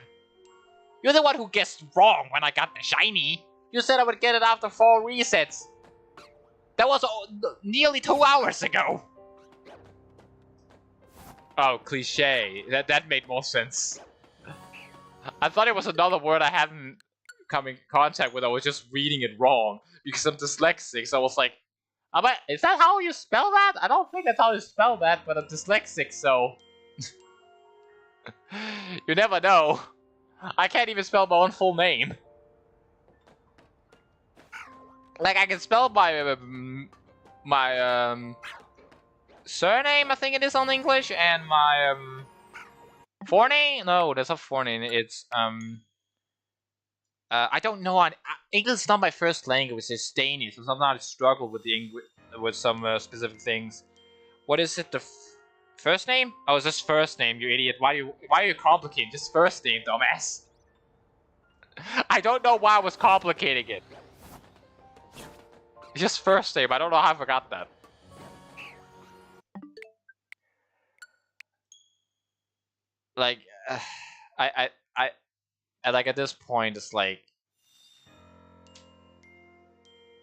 You're the one who guessed wrong when I got the shiny. You said I would get it after 4 resets. That was nearly 2 hours ago. Oh, cliche. That made more sense. I thought it was another word I hadn't come in contact with. I was just reading it wrong because I'm dyslexic. So I was like, is that how you spell that? I don't think that's how you spell that, but I'm dyslexic, so you never know. I can't even spell my own full name. Like I can spell my surname, I think it is on English, and my forename. No, that's not forename. It's I don't know. English is not my first language. It's Danish, so sometimes I struggle with the English with some specific things. What is it? The first name? Oh, it's just first name. You idiot! Why are you complicating? Just first name, dumbass. I don't know why I was complicating it. It's just first name. I don't know how I forgot that. Like, I like at this point, it's like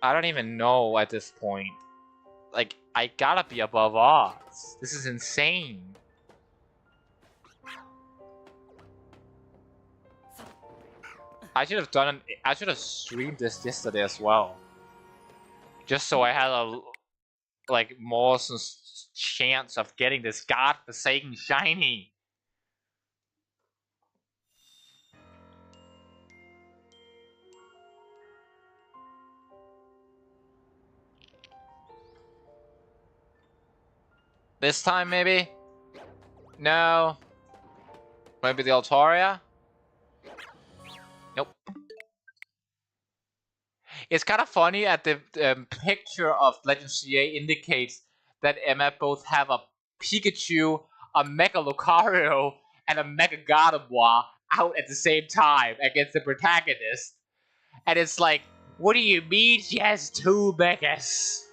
I don't even know at this point. Like, I gotta be above odds. This is insane. I should have streamed this yesterday as well. Just so I had a like more chance of getting this godforsaken shiny. This time, maybe? No. Maybe the Altaria? Nope. It's kind of funny that the picture of Legend CA indicates that Emma both have a Pikachu, a Mega Lucario, and a Mega Gardevoir out at the same time against the protagonist. And it's like, what do you mean she has 2 Megas?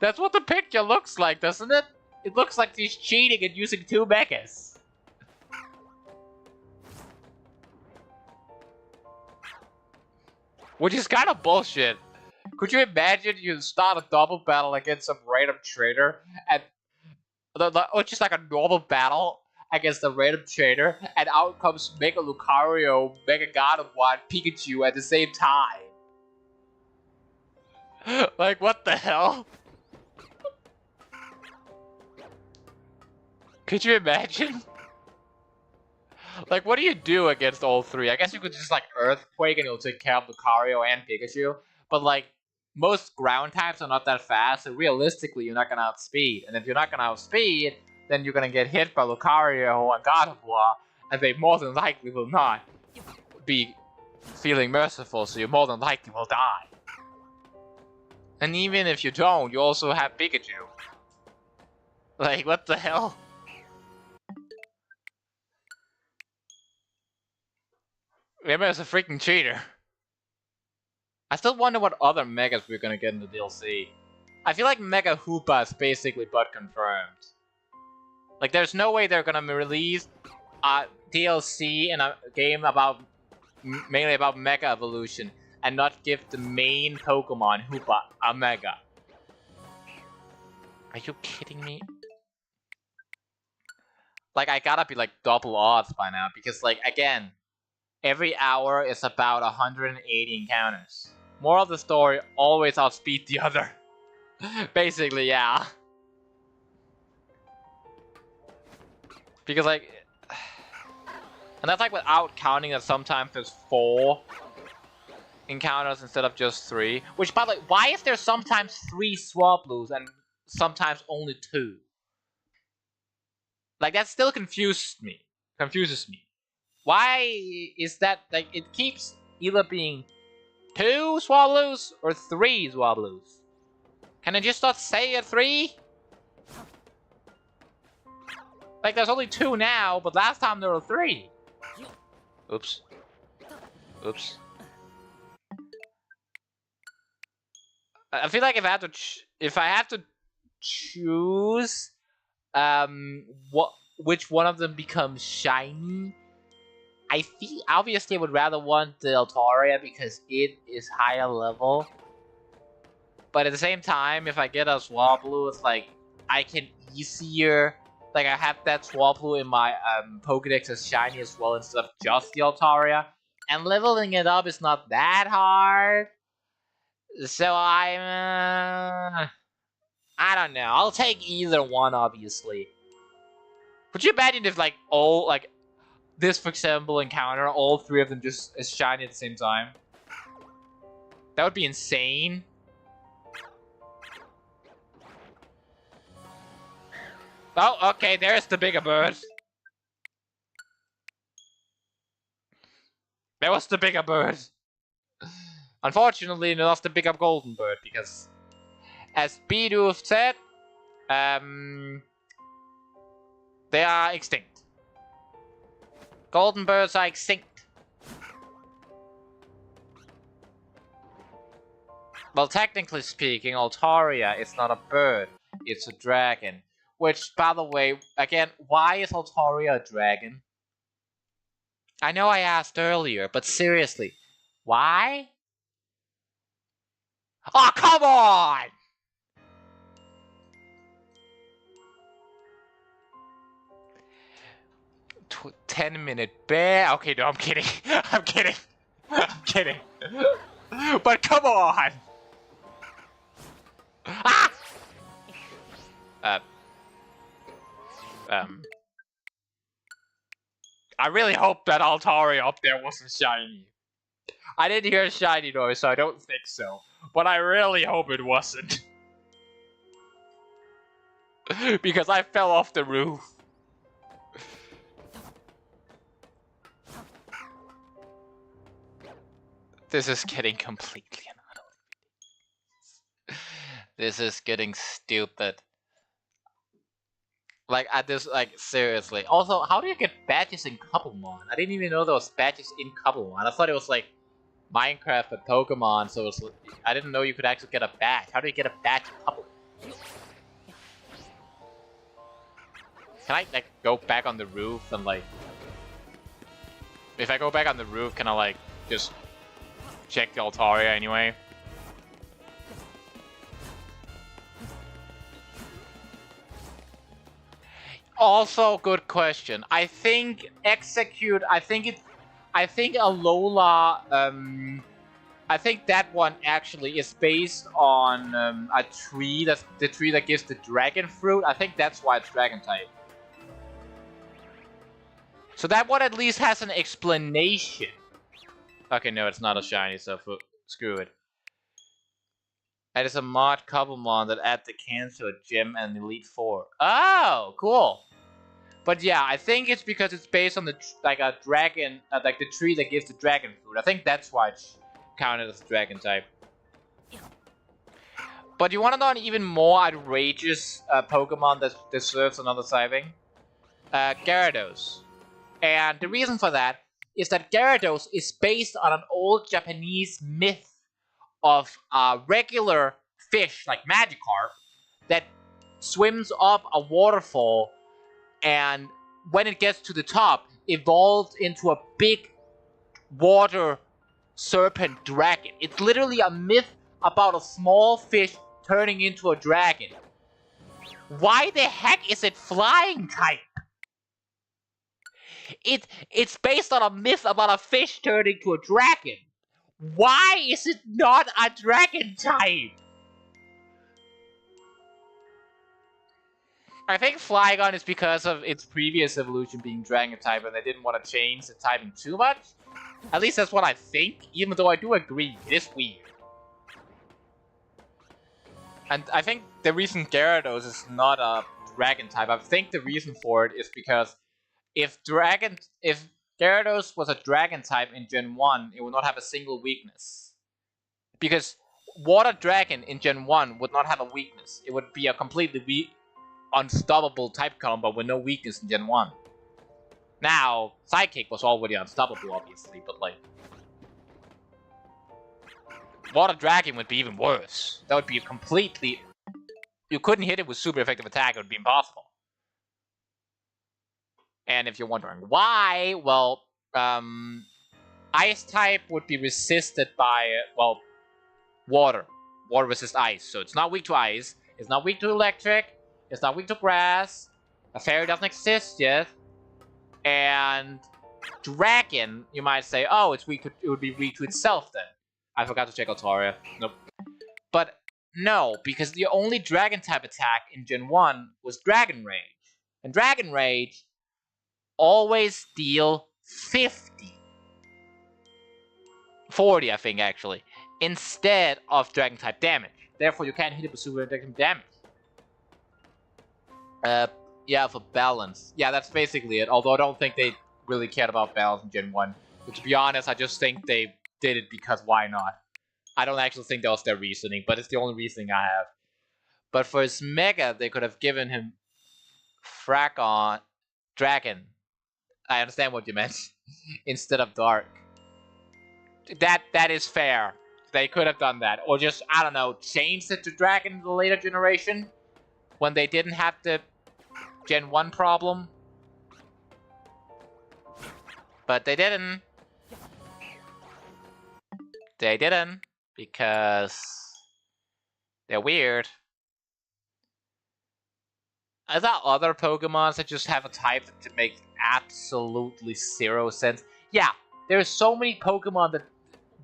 That's what the picture looks like, doesn't it? It looks like she's cheating and using 2 Megas. Which is kind of bullshit. Could you imagine you start a double battle against some random trainer and or just like a normal battle against a random trainer, and out comes Mega Lucario, Mega Gardevoir, and Pikachu at the same time? Like, what the hell? Could you imagine? Like, what do you do against all 3? I guess you could just like Earthquake and it'll take care of Lucario and Pikachu. But like, most ground types are not that fast, so realistically you're not gonna outspeed. And if you're not gonna outspeed, then you're gonna get hit by Lucario and Gardevoir, and they more than likely will not be feeling merciful, so you more than likely will die. And even if you don't, you also have Pikachu. Like, what the hell? Emma's a freaking cheater. I still wonder what other Megas we're gonna get in the DLC. I feel like Mega Hoopa is basically but confirmed. Like, there's no way they're gonna release DLC in a game about mainly about Mega Evolution and not give the main Pokemon Hoopa a Mega. Are you kidding me? Like, I gotta be like double odds by now because, like, again, every hour is about 180 encounters. Moral of the story: always outspeed the other. Basically, yeah. Because, like, and that's like without counting that sometimes there's 4 encounters instead of just 3. Which, by the way, why is there sometimes 3 Swablues and sometimes only 2? Like, that still confuses me. Why is that? Like, it keeps either being 2 Swablues or 3 Swablues. Can I just not say a 3? Like, there's only 2 now, but last time there were 3. Oops. Oops. I feel like if I have to choose, which one of them becomes shiny, I feel obviously I would rather want the Altaria because it is higher level. But at the same time, if I get a Swablu, it's like I can easier. Like, I have that Swablu in my Pokedex as shiny as well instead of just the Altaria. And leveling it up is not that hard. So I don't know. I'll take either one, obviously. Could you imagine if, like, all, like, this, for example, encounter, all 3 of them just as shiny at the same time? That would be insane. Oh, okay, there's the bigger bird. There was the bigger bird. Unfortunately, not the bigger golden bird, because, as Bidoof said, they are extinct. Golden birds are extinct. Well, technically speaking, Altaria is not a bird, it's a dragon. Which, by the way, again, why is Altaria a dragon? I know I asked earlier, but seriously, why? Oh, come on! 10-minute bear? Okay, no, I'm kidding. I'm kidding. I'm kidding. But come on! Ah! I really hope that Altaria up there wasn't shiny. I didn't hear a shiny noise, so I don't think so. But I really hope it wasn't. Because I fell off the roof. This is getting completely anonymous. This is getting stupid. Like, at this, like, seriously. Also, how do you get badges in Couplemon? I didn't even know there was badges in Couplemon. I thought it was like Minecraft but Pokemon, so it's, I didn't know you could actually get a badge. How do you get a badge in Couplemon? Can I, like, go back on the roof and, like... If I go back on the roof, can I, like, just check the Altaria anyway? Also, good question. I think Alola, I think that one actually is based on a tree, that's the tree that gives the dragon fruit. I think that's why it's dragon type. So that one at least has an explanation. Okay, no, it's not a shiny, so screw it. That is a mod Couplemon that add the Cancer Gem and Elite Four. Oh, cool. But yeah, I think it's because it's based on the like a dragon, like the tree that gives the dragon fruit. I think that's why it's counted as dragon type. But you want to know an even more outrageous Pokemon that deserves another sighting? Gyarados. And the reason for that is that Gyarados is based on an old Japanese myth of a regular fish, like Magikarp, that swims up a waterfall and when it gets to the top, evolves into a big water serpent dragon. It's literally a myth about a small fish turning into a dragon. Why the heck is it flying type? It's based on a myth about a fish turning to a dragon. Why is it not a dragon type? I think Flygon is because of its previous evolution being dragon type and they didn't want to change the typing too much. At least that's what I think, even though I do agree, it is weird. And I think the reason Gyarados is not a dragon type, I think the reason for it is because if Gyarados was a dragon type in Gen 1, it would not have a single weakness. Because Water Dragon in Gen 1 would not have a weakness. It would be a completely unstoppable type combo with no weakness in Gen 1. Now, Psychic was already unstoppable, obviously, but like... Water Dragon would be even worse. That would be a completely... You couldn't hit it with super effective attack, it would be impossible. And if you're wondering why, well, Ice type would be resisted by, well, water. Water resists ice, so it's not weak to ice, it's not weak to electric, it's not weak to grass, a fairy doesn't exist yet, and dragon, you might say, oh, it's weak to, it would be weak to itself then. I forgot to check Altaria. Nope. But no, because the only dragon type attack in Gen 1 was Dragon Rage. And Dragon Rage always deal 50. 40, I think, actually. Instead of dragon type damage. Therefore, you can't hit it with super effective damage. Yeah, for balance. Yeah, that's basically it. Although I don't think they really cared about balance in Gen 1. But to be honest, I just think they did it because why not? I don't actually think that was their reasoning, but it's the only reasoning I have. But for his Mega, they could have given him Fracon Dragon. I understand what you meant. Instead of Dark. That is fair. They could have done that. Or just, I don't know, changed it to Dragon in the later generation. When they didn't have the Gen 1 problem. But they didn't. They didn't. Because they're weird. Are there other Pokemon that just have a type that makes absolutely zero sense? Yeah, there's so many Pokemon that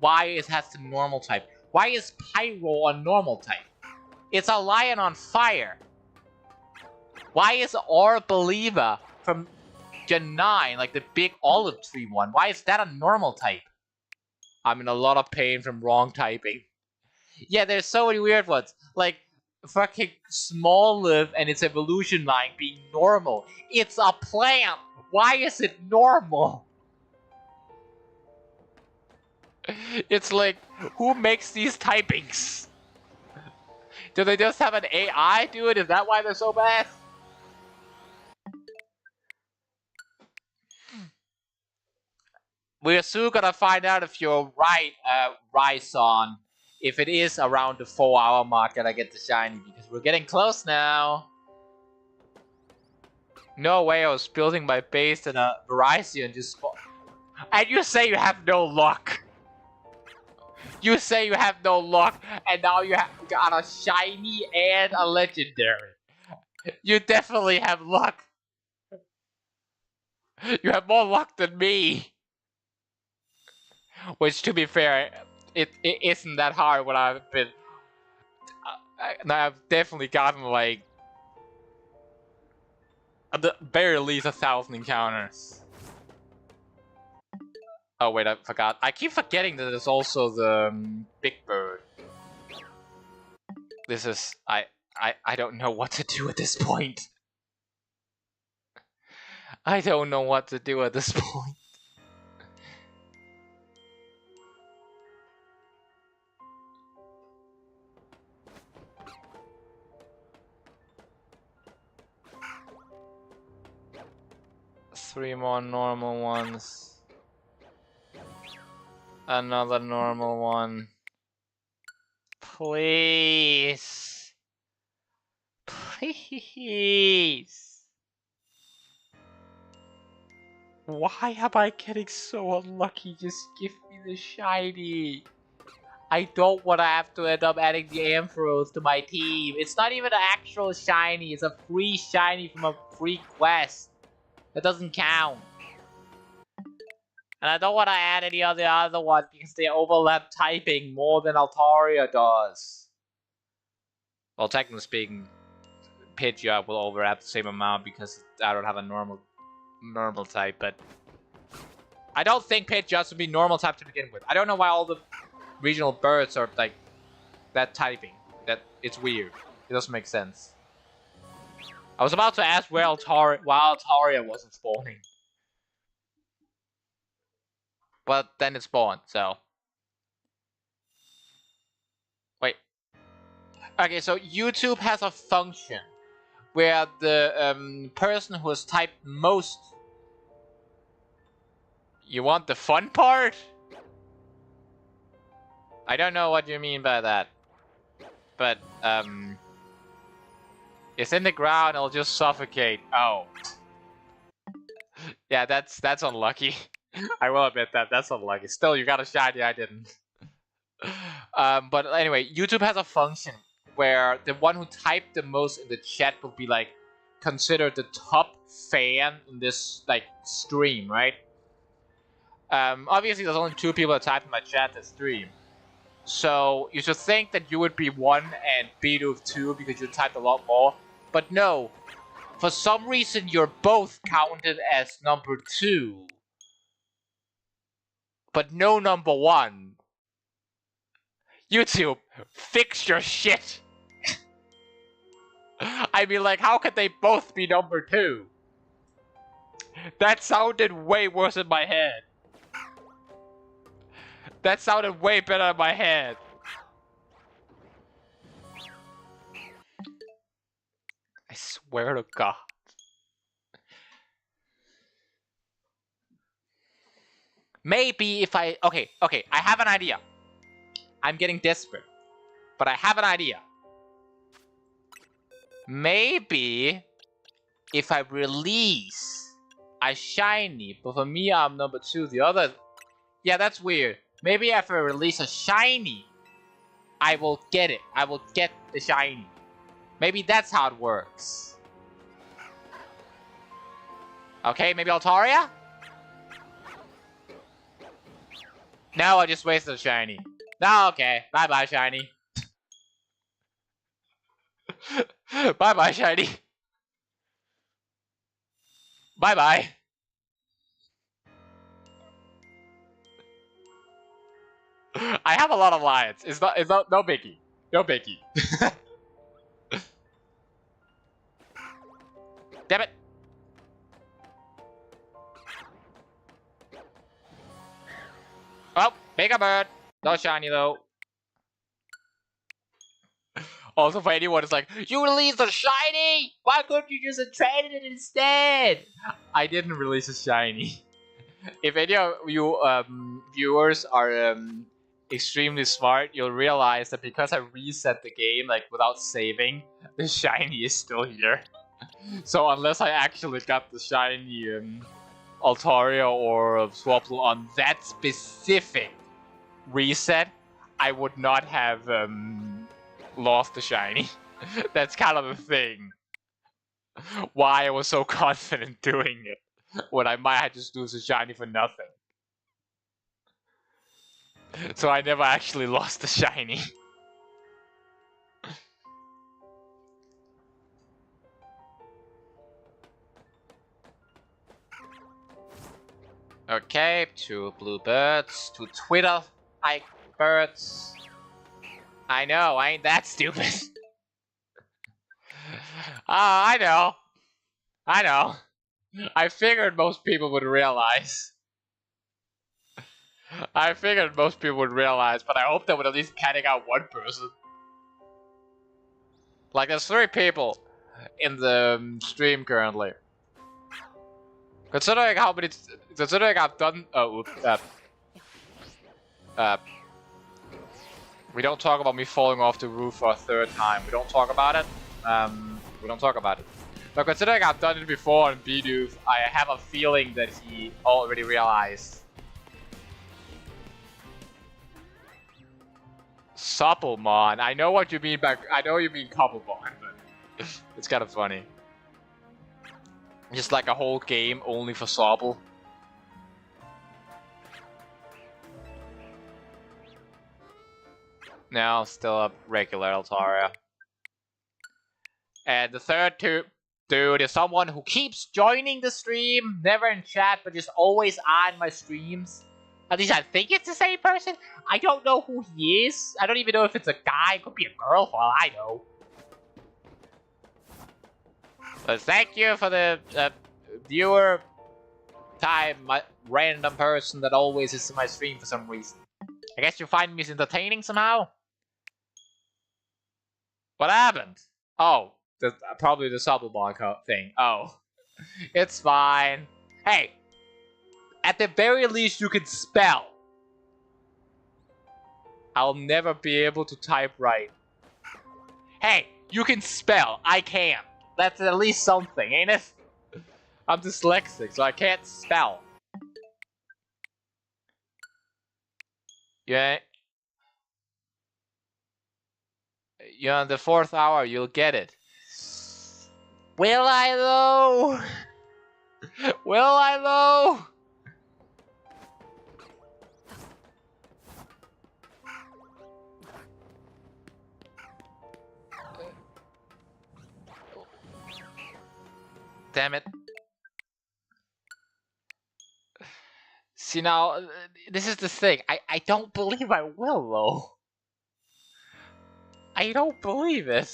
why it has the normal type. Why is Pyro a normal type? It's a lion on fire. Why is Arboliva from Gen 9, like the big olive tree one, why is that a normal type? I'm in a lot of pain from wrong typing. Yeah, there's so many weird ones. Like, fucking Smoliv and its evolution line being normal. It's a plant! Why is it normal? It's like, who makes these typings? Do they just have an AI do it? Is that why they're so bad? We're soon gonna find out if you're right, Rhizon. If it is around the 4-hour mark that I get the shiny, because we're getting close now. No way I was building my base in a Verizon and just and you say you have no luck. You say you have no luck, and now you have got a shiny and a legendary. You definitely have luck. You have more luck than me. Which, to be fair, it isn't that hard when I've been... I've definitely gotten, like... at the very least 1,000 encounters. Oh wait, I forgot. I keep forgetting that there's also the Big Bird. This is... I don't know what to do at this point. I don't know what to do at this point. Three more normal ones. Another normal one. Please. Please. Why am I getting so unlucky? Just give me the shiny. I don't want to have to end up adding the Ampharos to my team. It's not even an actual shiny. It's a free shiny from a free quest. That doesn't count. And I don't want to add any of the other ones because they overlap typing more than Altaria does. Well, technically speaking, Pidgeot will overlap the same amount because I don't have a normal type, but I don't think Pidgeot would be normal type to begin with. I don't know why all the regional birds are like that typing. It's weird. It doesn't make sense. I was about to ask why Altaria wasn't spawning. But then it spawned, so. Wait. Okay, so YouTube has a function where the person who has typed most. You want the fun part? I don't know what you mean by that. But, it's in the ground, it'll just suffocate. Oh. Yeah, that's unlucky. I will admit that's unlucky. Still, you got a shiny, I didn't. But anyway, YouTube has a function where the one who typed the most in the chat will be like considered the top fan in this like stream, right? Obviously there's only 2 people that typed in my chat that stream. So you should think that you would be 1 and Bidoof 2 because you typed a lot more. But no, for some reason you're both counted as number 2. But no number 1. YouTube, fix your shit. I mean, like, how could they both be number 2? That sounded way worse in my head. That sounded way better in my head. I swear to God. Maybe if I... Okay, I have an idea. I'm getting desperate. But I have an idea. Maybe if I release a shiny, but for me I'm number 2, the other... Yeah, that's weird. Maybe if I release a shiny, I will get it. I will get the shiny. Maybe that's how it works. Okay, maybe Altaria? No, I just wasted a shiny. No, okay. Bye-bye, shiny. Bye-bye, shiny. Bye-bye. I have a lot of lions. It's not no biggie. No biggie. Damn it. Oh, Mega Bird. No shiny though. Also, for anyone, it's like, you released a shiny! Why couldn't you just have traded it instead? I didn't release a shiny. If any of you viewers are extremely smart, you'll realize that because I reset the game like without saving, the shiny is still here. So unless I actually got the shiny Altaria or Swablu on that specific reset, I would not have lost the shiny. That's kind of the thing. Why I was so confident doing it when I might just lose a shiny for nothing. So I never actually lost the shiny. Okay, 2 blue birds, 2 Twitter like birds. I know, I ain't that stupid. I know. I know. I figured most people would realize. I figured most people would realize, but I hope that would at least panic out one person. Like, there's 3 people in the stream currently. Considering how many, considering I've done, We don't talk about me falling off the roof for a third time. We don't talk about it. We don't talk about it. But considering I've done it before on Bidoof, I have a feeling that he already realized. Supplemon. I know what you mean by... I know you mean Couplemon, but it's kind of funny. Just like a whole game only for Sobble. No, still a regular Altaria. And the third dude is someone who keeps joining the stream, never in chat, but just always on my streams. At least I think it's the same person. I don't know who he is. I don't even know if it's a guy. It could be a girl for all I know. But thank you for the viewer time, my random person that always is in my stream for some reason. I guess you find me entertaining somehow? What happened? Oh, probably the Supplemon thing. Oh, it's fine. Hey, at the very least you can spell. I'll never be able to type right. Hey, you can spell. I can't. That's at least something, ain't it? I'm dyslexic, so I can't spell. Yeah. You're on the 4th hour, you'll get it. Will I though? Will I though? Damn it. See now, this is the thing. I don't believe I will though. I don't believe it.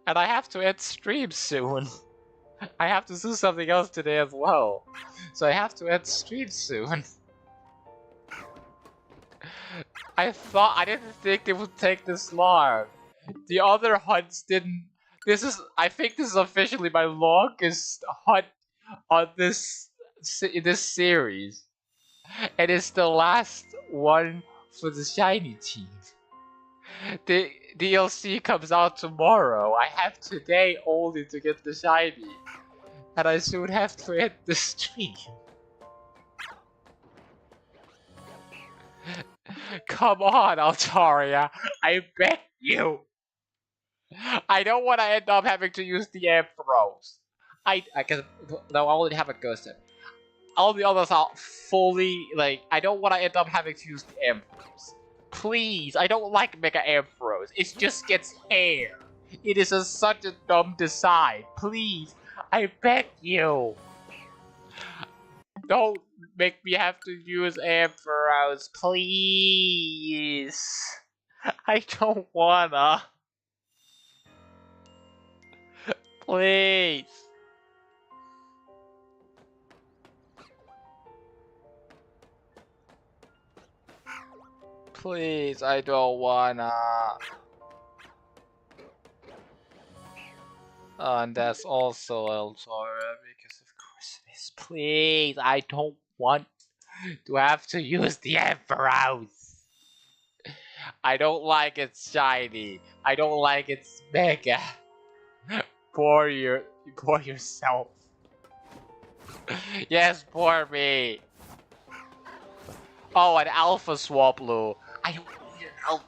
And I have to end stream soon. I have to do something else today as well. So I have to end stream soon. I didn't think it would take this long. The other hunts didn't. I think this is officially my longest hunt on this series. And it's the last one for the shiny team. The DLC comes out tomorrow. I have today only to get the shiny. And I soon have to end the stream. Come on, Altaria. I beg you. I don't want to end up having to use the Ampharos. I guess no, I only have a ghost type. All the others are fully like. I don't want to end up having to use the Ampharos. Please, I don't like Mega Ampharos. It just gets hair. It is such a dumb design. Please, I beg you. Don't make me have to use Ampharos, please. I don't wanna. Please. Please, I don't wanna. And that's also Altaria, because of course it is. Please, I don't want to have to use the Ampharos. I don't like it's shiny. I don't like it's mega. Pour yourself. Yes, pour me. Oh, an Alpha Swablu. I don't need an Alpha.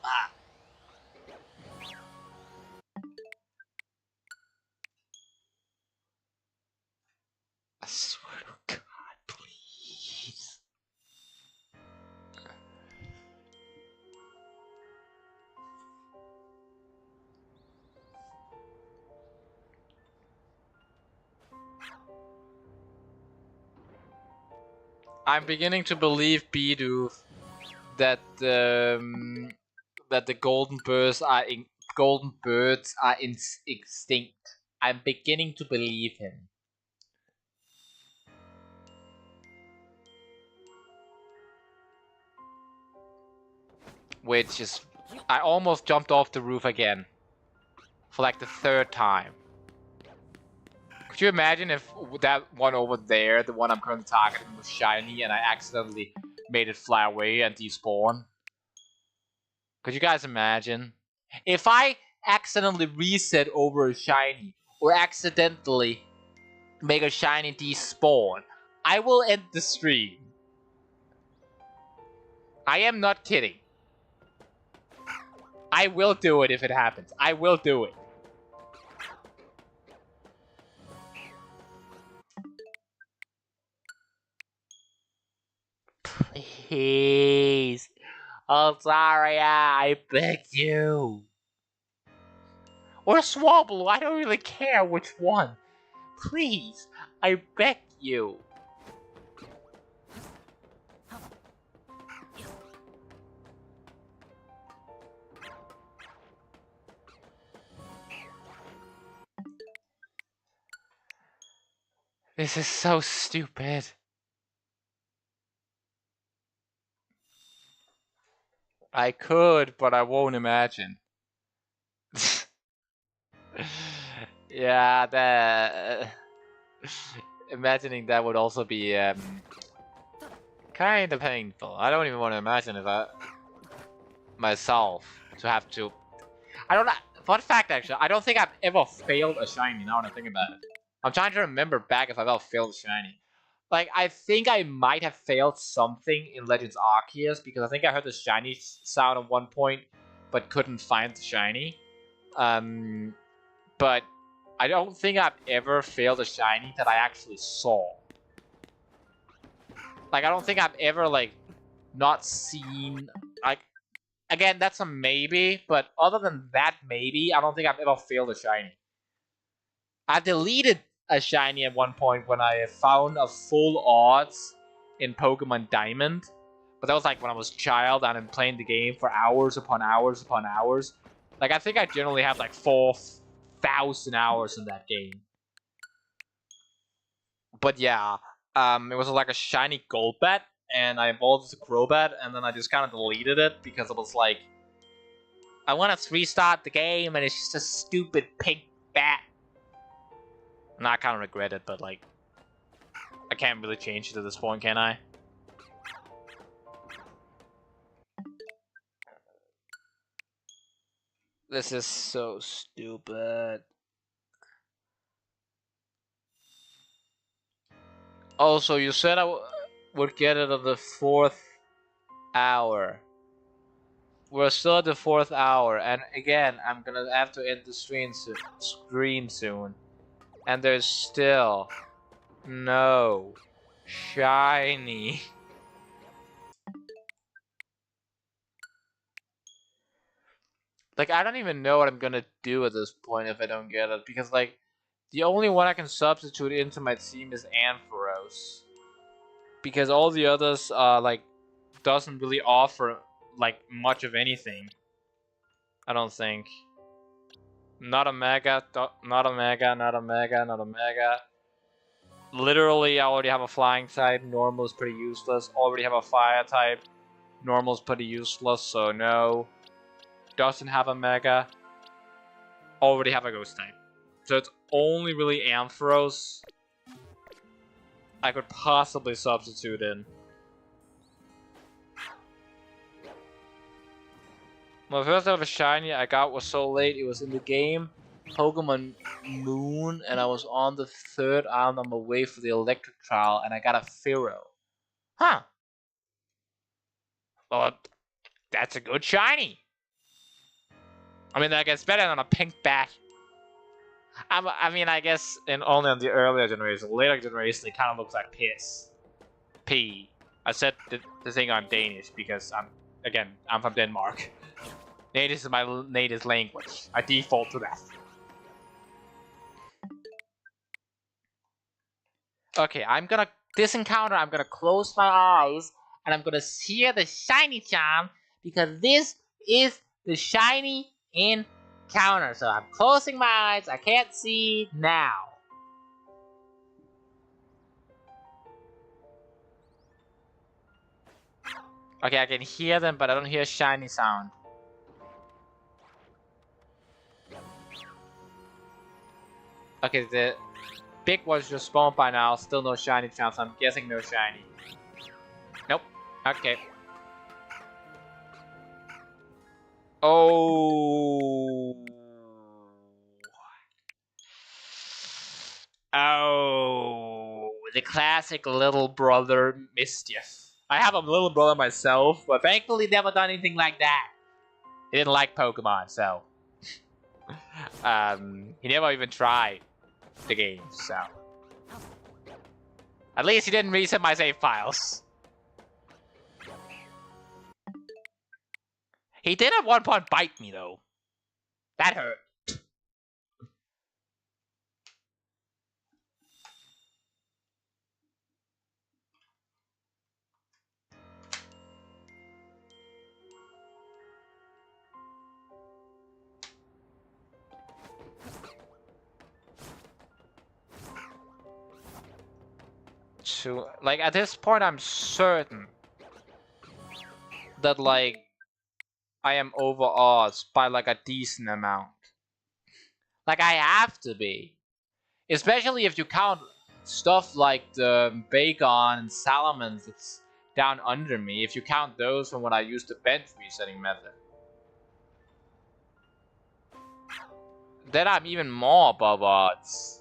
I swear to God, please. I'm beginning to believe, Bidoof, that the golden birds are extinct. I'm beginning to believe him. Which is, I almost jumped off the roof again, for like the 3rd time. Could you imagine if that one over there, the one I'm currently targeting, was shiny and I accidentally made it fly away and despawn. Could you guys imagine? If I accidentally reset over a shiny, or accidentally make a shiny despawn, I will end the stream. I am not kidding. I will do it if it happens. I will do it. Please. Altaria, I beg you. Or Swablu, I don't really care which one. Please, I beg you. This is so stupid. I could, but I won't imagine. Yeah, that... imagining that would also be kind of painful. I don't even want to imagine if I myself to have to. I don't know. Fun fact, actually, I don't think I've ever failed a shiny. Now that I think about it, I'm trying to remember back if I've ever failed a shiny. Like, I think I might have failed something in Legends Arceus because I think I heard the shiny sound at one point, but couldn't find the shiny. But I don't think I've ever failed a shiny that I actually saw. Like, I don't think I've ever, like, not seen, like, again, that's a maybe, but other than that maybe, I don't think I've ever failed a shiny. I deleted a shiny at one point when I found a full odds in Pokemon Diamond, but that was like when I was a child and I'm playing the game for hours upon hours upon hours. Like, I think I generally have like 4,000 hours in that game. But yeah, it was like a shiny Golbat, and I evolved as a Crobat, and then I just kind of deleted it because it was like, I want to restart the game, and it's just a stupid pink bat. And I kind of regret it, but like, I can't really change it at this point, can I? This is so stupid. Also, you said I would get it at the 4th hour. We're still at the 4th hour, and again, I'm gonna have to end the stream soon. And there's still no shiny. Like, I don't even know what I'm gonna do at this point if I don't get it, because like, the only one I can substitute into my team is Ampharos. Because all the others, like, doesn't really offer, like, much of anything. I don't think. Not a Mega, not a Mega, not a Mega, not a Mega. Literally, I already have a Flying type. Normal is pretty useless. Already have a Fire type. Normal is pretty useless, so no. Doesn't have a Mega. Already have a Ghost type. So it's only really Ampharos I could possibly substitute in. My first ever shiny I got was so late, it was in the game Pokemon Moon, and I was on the 3rd island on my way for the electric trial, and I got a Fearow. Huh. Well, that's a good shiny. I mean, that gets better than a pink bat. I mean, I guess only on the earlier generation. Later generation, it kind of looks like piss. P. I said the thing on Danish because I'm from Denmark. Danish is my native language. I default to that. Okay, this encounter, I'm gonna close my eyes and I'm gonna see the shiny charm because this is the shiny encounter. So I'm closing my eyes. I can't see now. Okay, I can hear them, but I don't hear shiny sound. Okay, the big ones just spawned by now. Still no shiny chance. I'm guessing no shiny. Nope. Okay. Oh. Oh. The classic little brother mischief. I have a little brother myself, but thankfully never done anything like that. He didn't like Pokemon, so he never even tried the game, so at least he didn't reset my save files. He did at one point bite me though. That hurt. Like at this point I'm certain that like I am over odds by like a decent amount. Like I have to be. Especially if you count stuff like the Bacon and Salamence that's down under me, if you count those from when I used the bench resetting method. Then I'm even more above odds.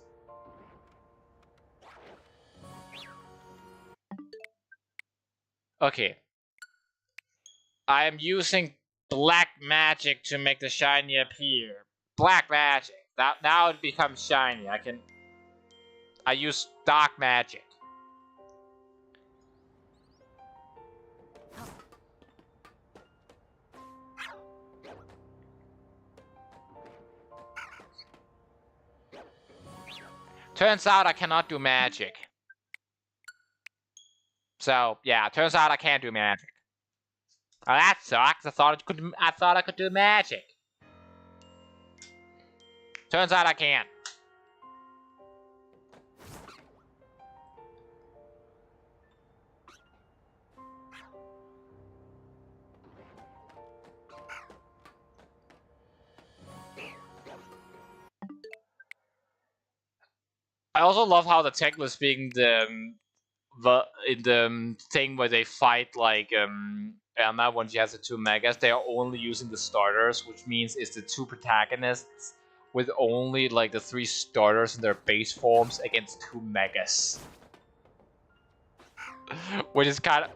Okay. I am using black magic to make the shiny appear. Black magic. Now it becomes shiny. I use dark magic. Turns out I cannot do magic. So yeah, turns out I can't do magic. Oh, that sucks. I thought I could do magic. Turns out I can't. I also love how the Teclis being the thing where they fight like Emma when she has the two megas, they are only using the starters, which means it's the two protagonists with only like the three starters in their base forms against two megas. Which is kind of...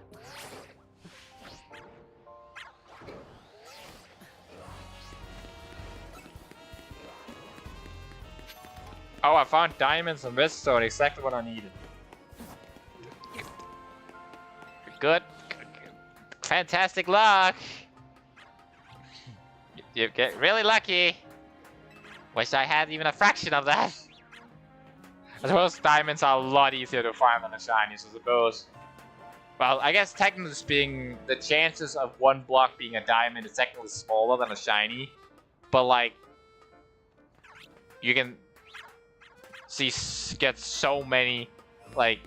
Oh, I found diamonds and redstone, exactly what I needed. Good. Fantastic luck. You get really lucky. Wish I had even a fraction of that. I suppose diamonds are a lot easier to find than the shinies, I suppose. Well, I guess technically speaking, the chances of one block being a diamond is technically smaller than a shiny. But like, you can get so many, like,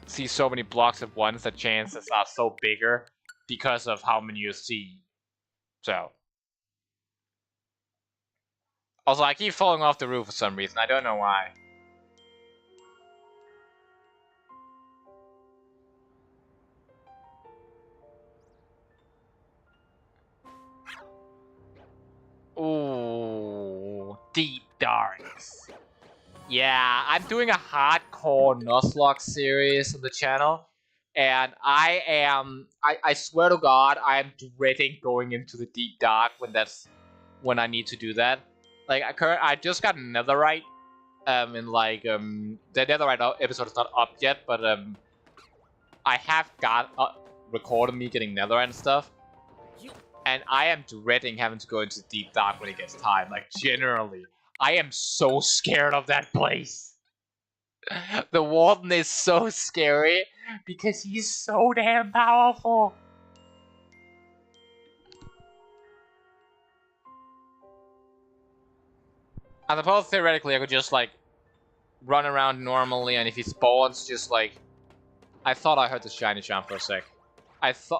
see so many blocks at once that chances are so bigger because of how many you see. So. Also, I keep falling off the roof for some reason. I don't know why. Ooh, Deep Darks. Yeah, I'm doing a hardcore Nuzlocke series on the channel. And I swear to God, I am dreading going into the Deep Dark when I need to do that. Like, I just got Netherite, in like, the Netherite episode is not up yet, but, I have got, recorded me getting Netherite and stuff. And I am dreading having to go into Deep Dark when it gets time, like, generally. I am so scared of that place. The Warden is so scary because he's so damn powerful. I suppose theoretically I could just like run around normally, and if he spawns, just like... I thought I heard the shiny sound for a sec.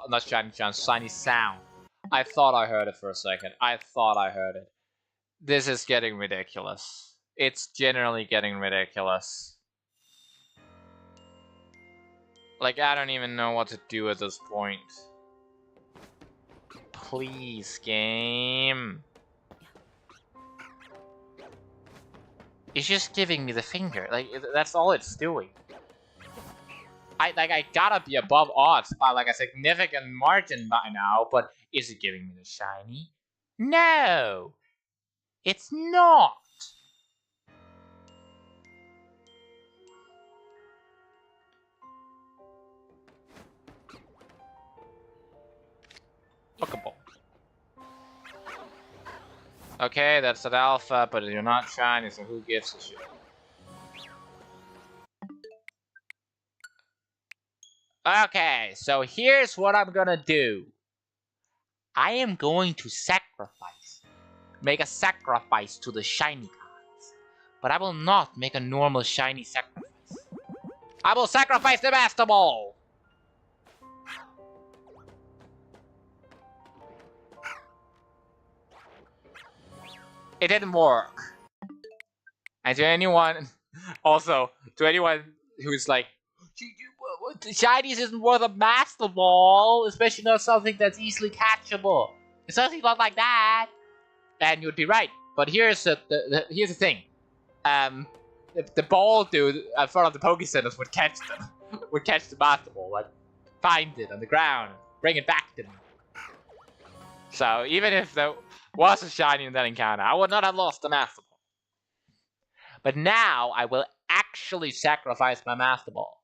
Not shiny sound, shiny sound. I thought I heard it for a second. I thought I heard it. This is getting ridiculous. It's generally getting ridiculous. Like, I don't even know what to do at this point. Please, game. It's just giving me the finger. Like, that's all it's doing. I gotta be above odds by like a significant margin by now, but is it giving me the shiny? No! It's not! Pokeball. Okay, that's an alpha, but you're not shiny, so who gives a shit? Okay, so here's what I'm gonna do. I am going to make a sacrifice to the shiny cards. But I will not make a normal shiny sacrifice. I will sacrifice the Master Ball! It didn't work. And to anyone, also, to anyone who's like, Shinies isn't worth a Master Ball, especially not something that's easily catchable. It's something not like that. And you'd be right. But here's here's the thing. The ball dude in front of the Pokécentres would catch them. Would catch the Master Ball, like find it on the ground, bring it back to me. So even if there was a shiny in that encounter, I would not have lost the Master Ball. But now I will actually sacrifice my Master Ball.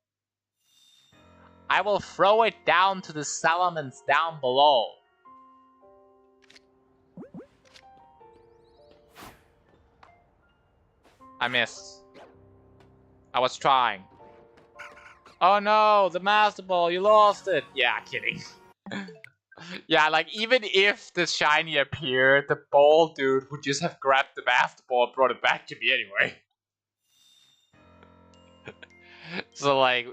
I will throw it down to the Salamence down below. I missed. I was trying. Oh no, the Master Ball, you lost it. Yeah, kidding. Yeah, like even if the shiny appeared, the ball dude would just have grabbed the Master Ball and brought it back to me anyway. So like,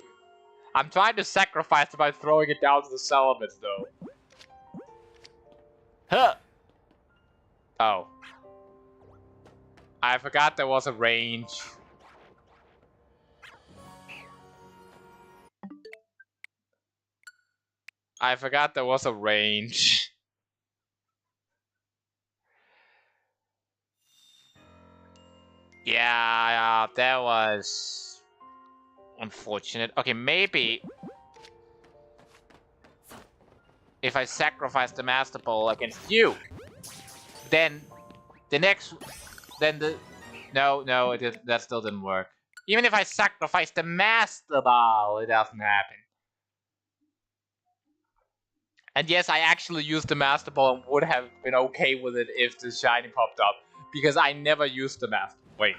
I'm trying to sacrifice it by throwing it down to the Salamence though. Huh. Oh. I forgot there was a range. I forgot there was a range. Yeah, that was unfortunate. Okay, maybe if I sacrifice the Master Ball against you, then the next, no, that still didn't work. Even if I sacrifice the Master Ball, it doesn't happen. And yes, I actually used the Master Ball and would have been okay with it if the shiny popped up, because I never used the Master. Wait.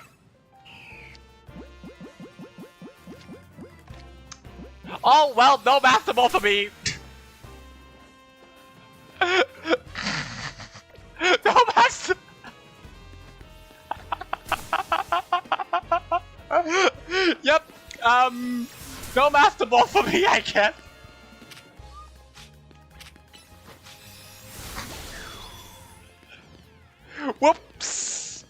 Oh well, no Master Ball for me. No Master. Yep. No Master Ball for me, I guess. Whoops.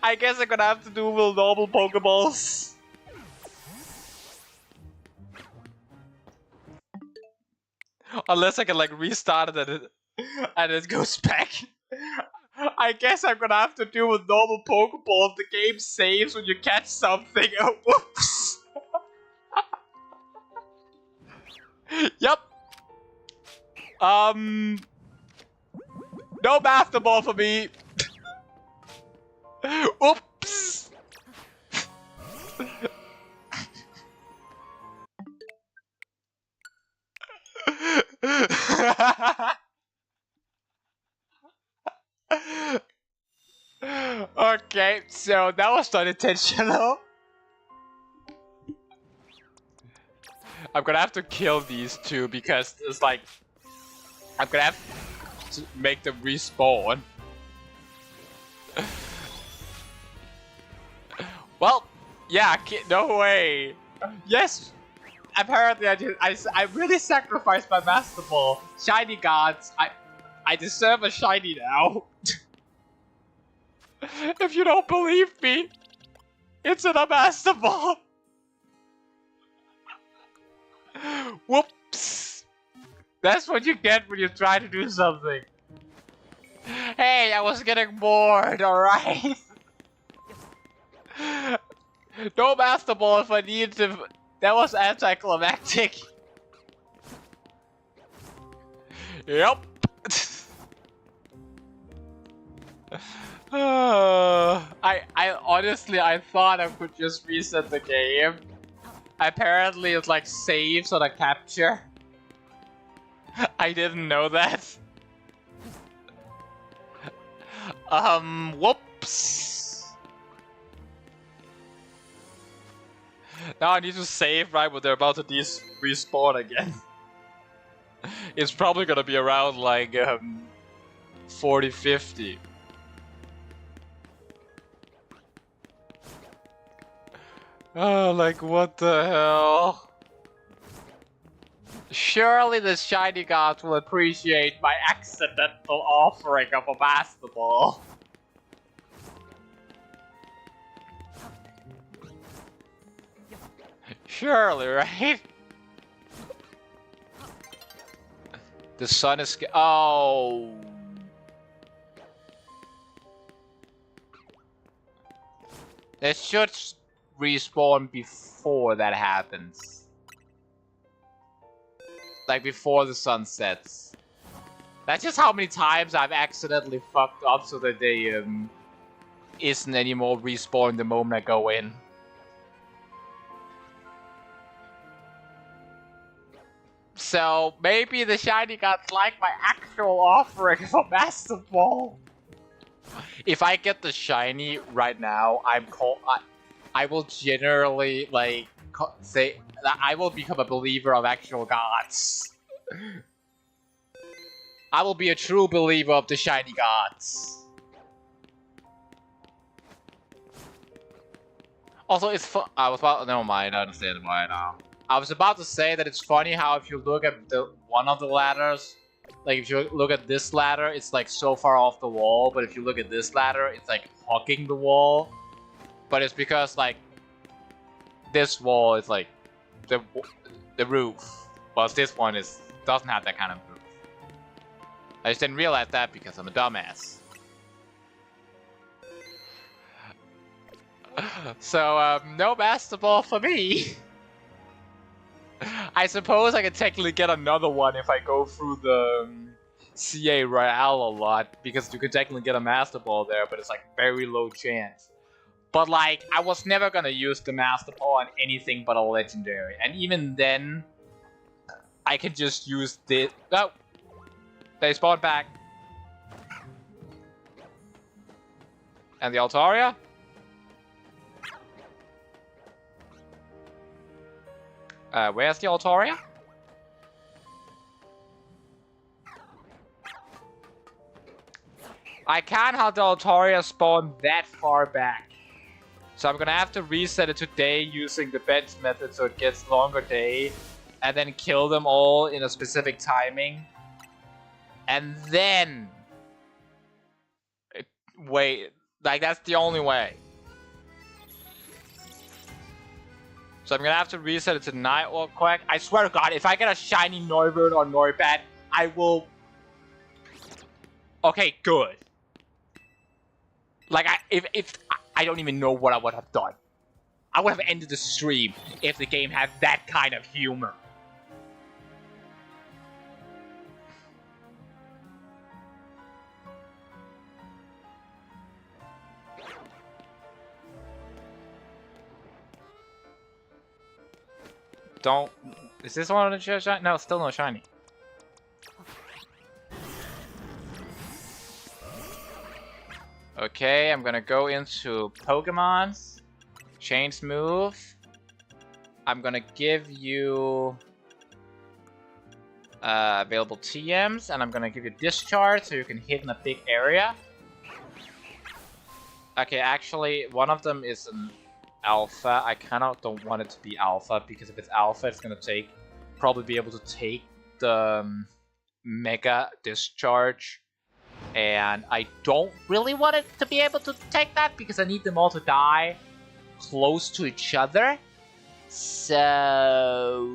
I guess I'm gonna have to do with normal Pokeballs. Unless I can like restart it and it goes back. I guess I'm gonna have to do with normal Pokeball if the game saves when you catch something. Oh, whoops. Yep. No Master Ball for me. Oops. Okay, so that was not intentional. I'm gonna have to kill these two because it's like I'm gonna have to make them respawn. Well, yeah, no way. Yes, apparently I really sacrificed my Master Ball. Shiny gods, I deserve a shiny now. If you don't believe me, it's in a Master Ball. Whoops! That's what you get when you try to do something. Hey, I was getting bored, alright? No Master Ball if I needed to. That was anticlimactic. Yep. I honestly I thought I could just reset the game. Apparently it's like saves on a capture. I didn't know that. Whoops. Now I need to save right when they're about to respawn again. It's probably gonna be around like 40, 50. Oh, like what the hell? Surely the shiny gods will appreciate my accidental offering of a Master Ball. Surely, right? The sun is... Oh. It should respawn before that happens. Like before the sun sets. That's just how many times I've accidentally fucked up so that they isn't anymore respawn the moment I go in. So maybe the shiny gods like my actual offering of a Master Ball. If I get the shiny right now, I will generally like say that I will become a believer of actual gods. I will be a true believer of the shiny gods. Also, it's fun. I was about. Never mind. I understand why now. I was about to say that it's funny how if you look at one of the ladders, like if you look at this ladder, it's like so far off the wall. But if you look at this ladder, it's like hugging the wall. But it's because like this wall is like the roof, whilst this one doesn't have that kind of roof. I just didn't realize that because I'm a dumbass. So no Master Ball for me. I suppose I could technically get another one if I go through the CA Royale a lot, because you could technically get a Master Ball there, but it's like very low chance. But like, I was never gonna use the Master Ball on anything but a Legendary, and even then, I could just use this. Oh, they spawned back. And the Altaria? Where's the Altaria? I can't have the Altaria spawn that far back. So I'm gonna have to reset it today using the bench method so it gets longer day. And then kill them all in a specific timing. And then... Wait, like that's the only way. So I'm gonna have to reset it tonight or quick. I swear to God, if I get a shiny Noivern or Noibat, I will... Okay, good. Like, I don't even know what I would have done. I would have ended the stream if the game had that kind of humor. Don't... Is this one of the shiny? No, still no shiny. Okay, I'm gonna go into Pokemon's. Change move. I'm gonna give you... available TMs, and I'm gonna give you Discharge so you can hit in a big area. Okay, actually, one of them is an Alpha. I kind of don't want it to be Alpha, because if it's Alpha, it's gonna probably be able to take the Mega Discharge. And I don't really want it to be able to take that, because I need them all to die close to each other. So...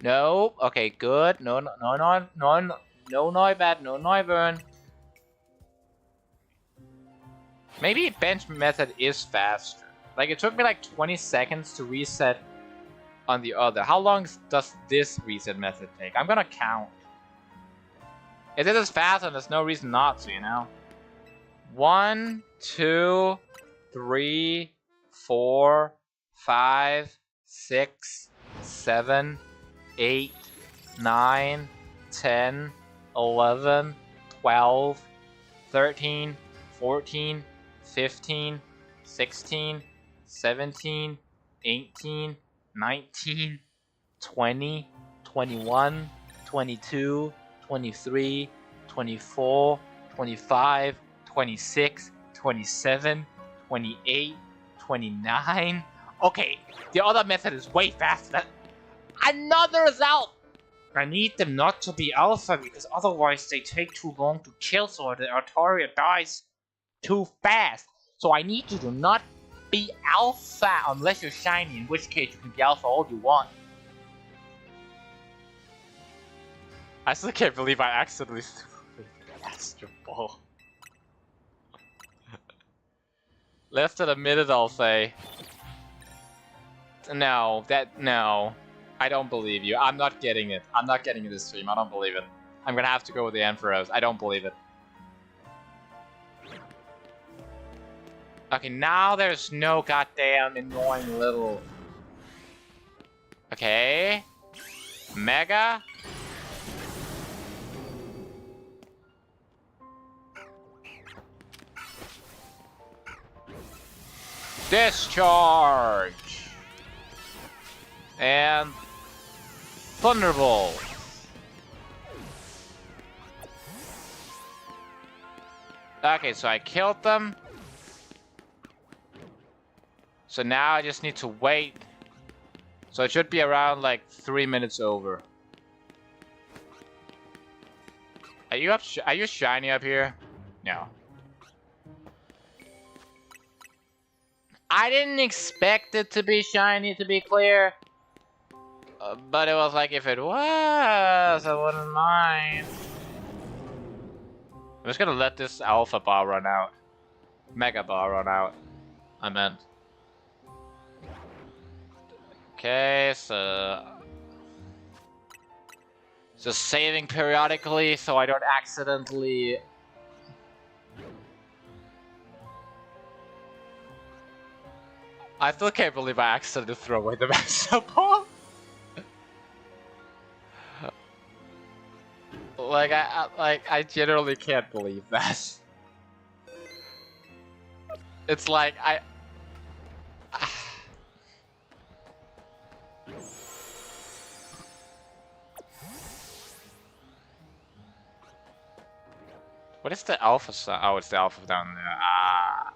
No. Okay, good. No, no, no, no, no, no, no Neubat, no Neuburn. Maybe bench method is faster. Like, it took me like 20 seconds to reset on the other. How long does this reset method take? I'm gonna count. If this is fast, and there's no reason not to, you know? 1, 2, 3, 4, 5, 6, 7, 8, 9, 10, 11, 12, 13, 14, 15, 16, 17, 18, 19, 20, 21, 22, 23, 24, 25, 26, 27, 28, 29. Okay, the other method is way faster. Another result! I need them not to be alpha because otherwise they take too long to kill, so the Artaria dies too fast. So I need you to not be alpha unless you're shiny, in which case you can be alpha all you want. I still can't believe I accidentally threw the Astro Ball. Less than a minute, I'll say. No, no. I don't believe you. I'm not getting it. I'm not getting it this stream. I don't believe it. I'm gonna have to go with the Ampharos. I don't believe it. Okay, now there's no goddamn annoying little... Okay. Mega. Discharge. And Thunderbolt. Okay, so I killed them. So now I just need to wait. So it should be around like 3 minutes over. Are you up? Are you shiny up here? No. I didn't expect it to be shiny, to be clear. But it was like, if it was, I wouldn't mind. I'm just gonna let this Alpha Bar run out. Mega Bar run out. I meant. Okay, so... Just saving periodically so I don't accidentally... I still can't believe I accidentally threw away the Master Ball. I generally can't believe that. It's like, What is the Alpha sound? Oh, it's the Alpha down there. Ah.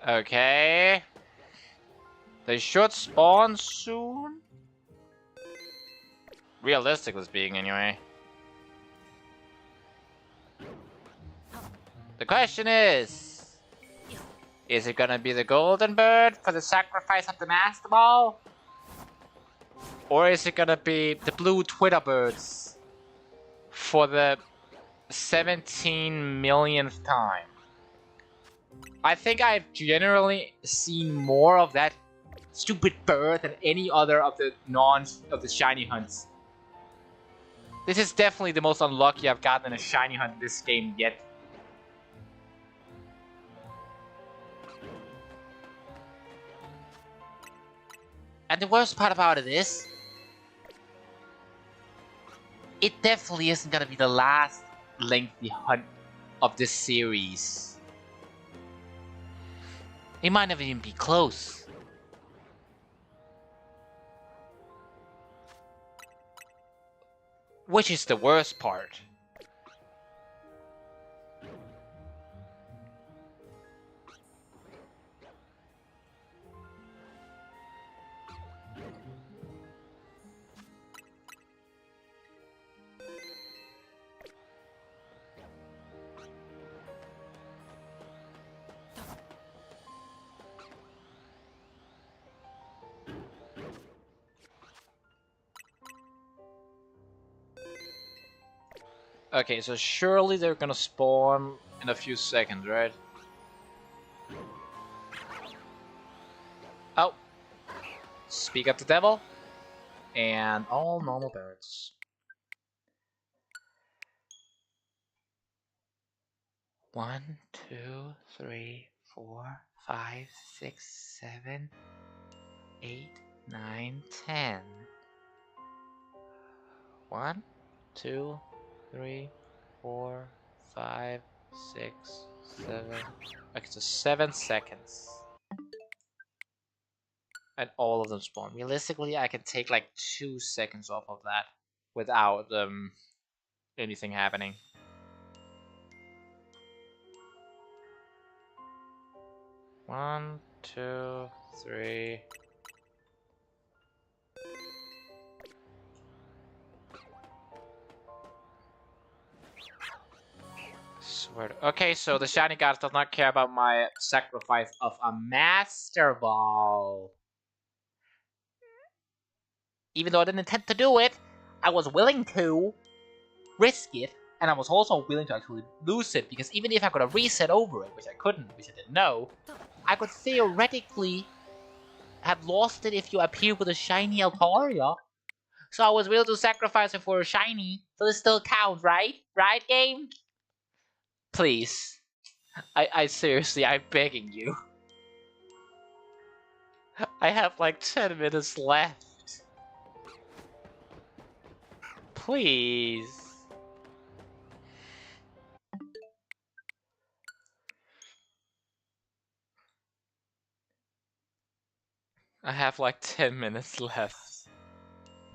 Okay. They should spawn soon. Realistically speaking, anyway. The question is it gonna be the Golden Bird for the sacrifice of the Master Ball? Or is it gonna be the blue Twitter birds for the 17 millionth time? I think I've generally seen more of that stupid bird than any other of the shiny hunts. This is definitely the most unlucky I've gotten in a shiny hunt in this game yet. And the worst part about it is, it definitely isn't gonna be the last lengthy hunt of this series. It might not even be close. Which is the worst part. Okay, so surely they're gonna spawn in a few seconds, right? Oh. Speak of the devil. And all normal birds. One, 2, 3, 4, 5, 6, 7, 8, 9, 10. 1, 2, 3, 4, 5, 6, 7. Okay, so 7 seconds. And all of them spawn. Realistically, I can take like 2 seconds off of that without anything happening. One, 2, 3. Swear to... Okay, so the Shiny Gods does not care about my sacrifice of a Master Ball. Even though I didn't intend to do it, I was willing to risk it, and I was also willing to actually lose it, because even if I could have reset over it, which I couldn't, which I didn't know, I could theoretically have lost it if you appear with a shiny Altaria. So I was willing to sacrifice it for a shiny, so it still counts, right? Right, game? Please. I seriously, I'm begging you. I have like 10 minutes left. Please. I have like 10 minutes left.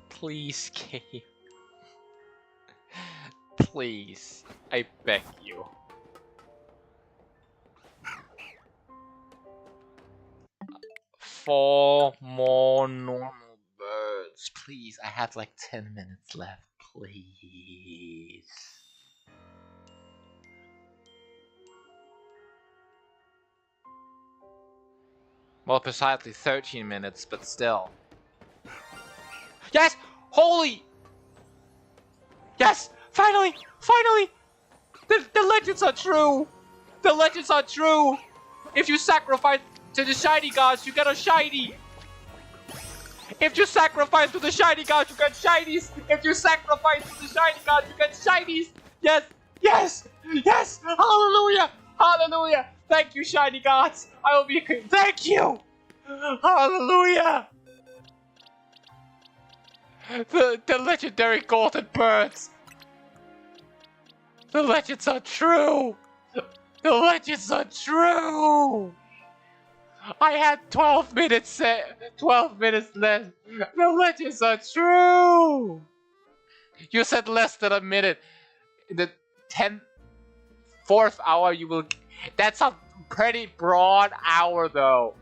Please, game. Please. I beg you. Four more normal birds. Please, I have like 10 minutes left. Please. Well, precisely 13 minutes, but still. Yes! Holy! Yes! Finally! Finally! The legends are true! The legends are true! If you sacrifice to the Shiny Gods, you get a Shiny! If you sacrifice to the Shiny Gods, you get Shinies! If you sacrifice to the Shiny Gods, you get Shinies! Yes! Yes! Yes! Hallelujah! Hallelujah! Thank you, Shiny Gods! I will be... Thank you! Hallelujah! The legendary golden birds! The legends are true! The legends are true! I had 12 minutes 12 minutes left. The legends are true! You said less than a minute. In the 4th hour you will... That's a pretty broad hour though.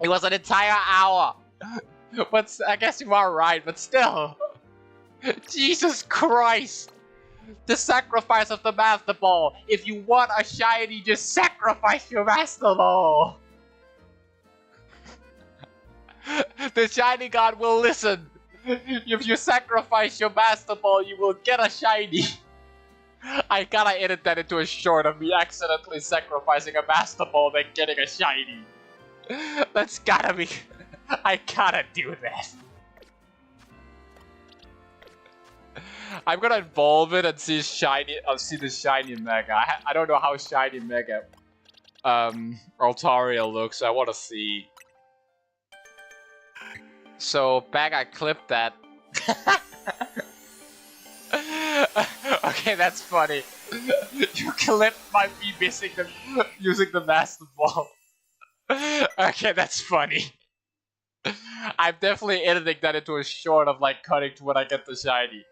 It was an entire hour. But I guess you are right, but still. Jesus Christ! The sacrifice of the Master Ball. If you want a shiny, just sacrifice your Master Ball. The Shiny God will listen. If you sacrifice your Master Ball, you will get a shiny. I gotta edit that into a short of me accidentally sacrificing a Master Ball then getting a shiny. That's gotta be... I gotta do that. I'm gonna involve it and see shiny. See the shiny Mega. I don't know how shiny Mega Altaria looks. I want to see. So back, I clipped that. Okay, that's funny. You clipped my me missing the using the master ball. Okay, that's funny. I'm definitely editing that into a short of like cutting to when I get the shiny.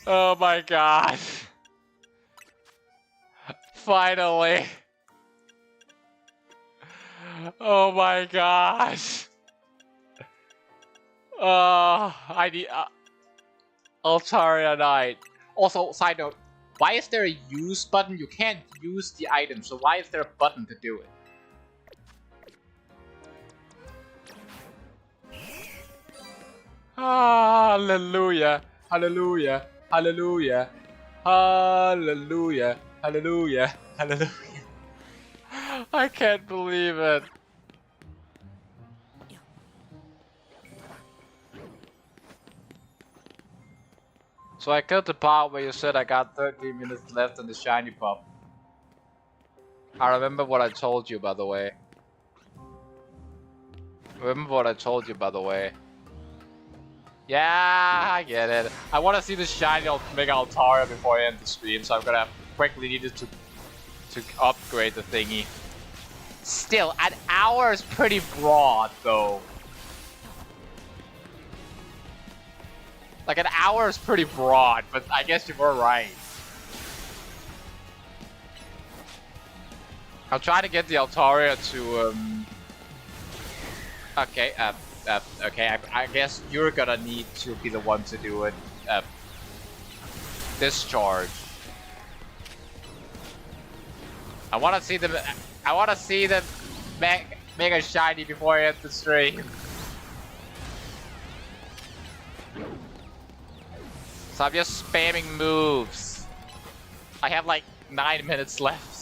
Oh my god. Finally. Oh my gosh. I need Altaria Knight. Also, side note, why is there a use button? You can't use the item, so why is there a button to do it? Hallelujah, hallelujah, hallelujah, hallelujah, hallelujah, hallelujah. I can't believe it. So I killed the part where you said I got 13 minutes left on the shiny pop. I remember what I told you, by the way. Remember what I told you, by the way. Yeah, I get it. I want to see the shiny Mega Altaria before I end the stream, so I'm gonna quickly need it to upgrade the thingy. Still, an hour is pretty broad, though. Like, an hour is pretty broad, but I guess you were right. I'll try to get the Altaria to, Okay, okay, I guess you're gonna need to be the one to do it. Discharge. I wanna see the Mega Shiny before I end the stream. So I'm just spamming moves. I have like 9 minutes left.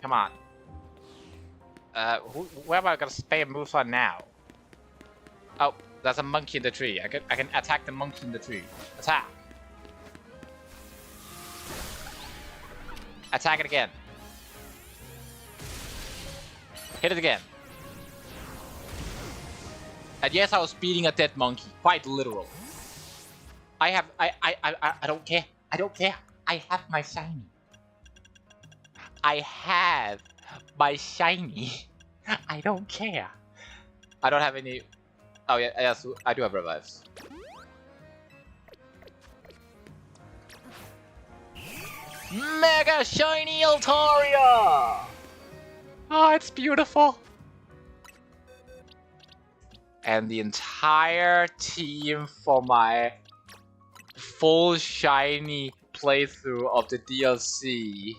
Come on. Where am I gonna spam moves on now? Oh, there's a monkey in the tree. I can attack the monkey in the tree. Attack. Attack it again. Hit it again. And yes, I was beating a dead monkey. Quite literal. I don't care. I don't care. I have my shiny. I have my shiny. I don't care. I don't have any... Oh yeah, yes, I do have revives. Mega Shiny Altaria! Oh, it's beautiful. And the entire team for my full shiny playthrough of the DLC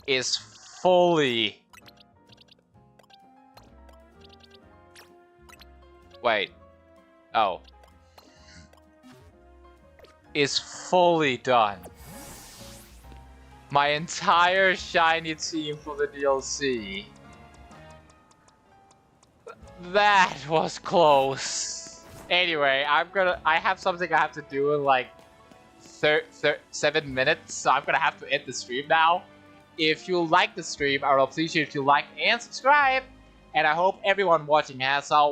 is fully... Wait. Oh. Is fully done. My entire shiny team for the DLC. That was close. Anyway, I have something I have to do in like 7 minutes, so I'm gonna have to end the stream now. If you like the stream, I would appreciate if you like and subscribe. And I hope everyone watching has a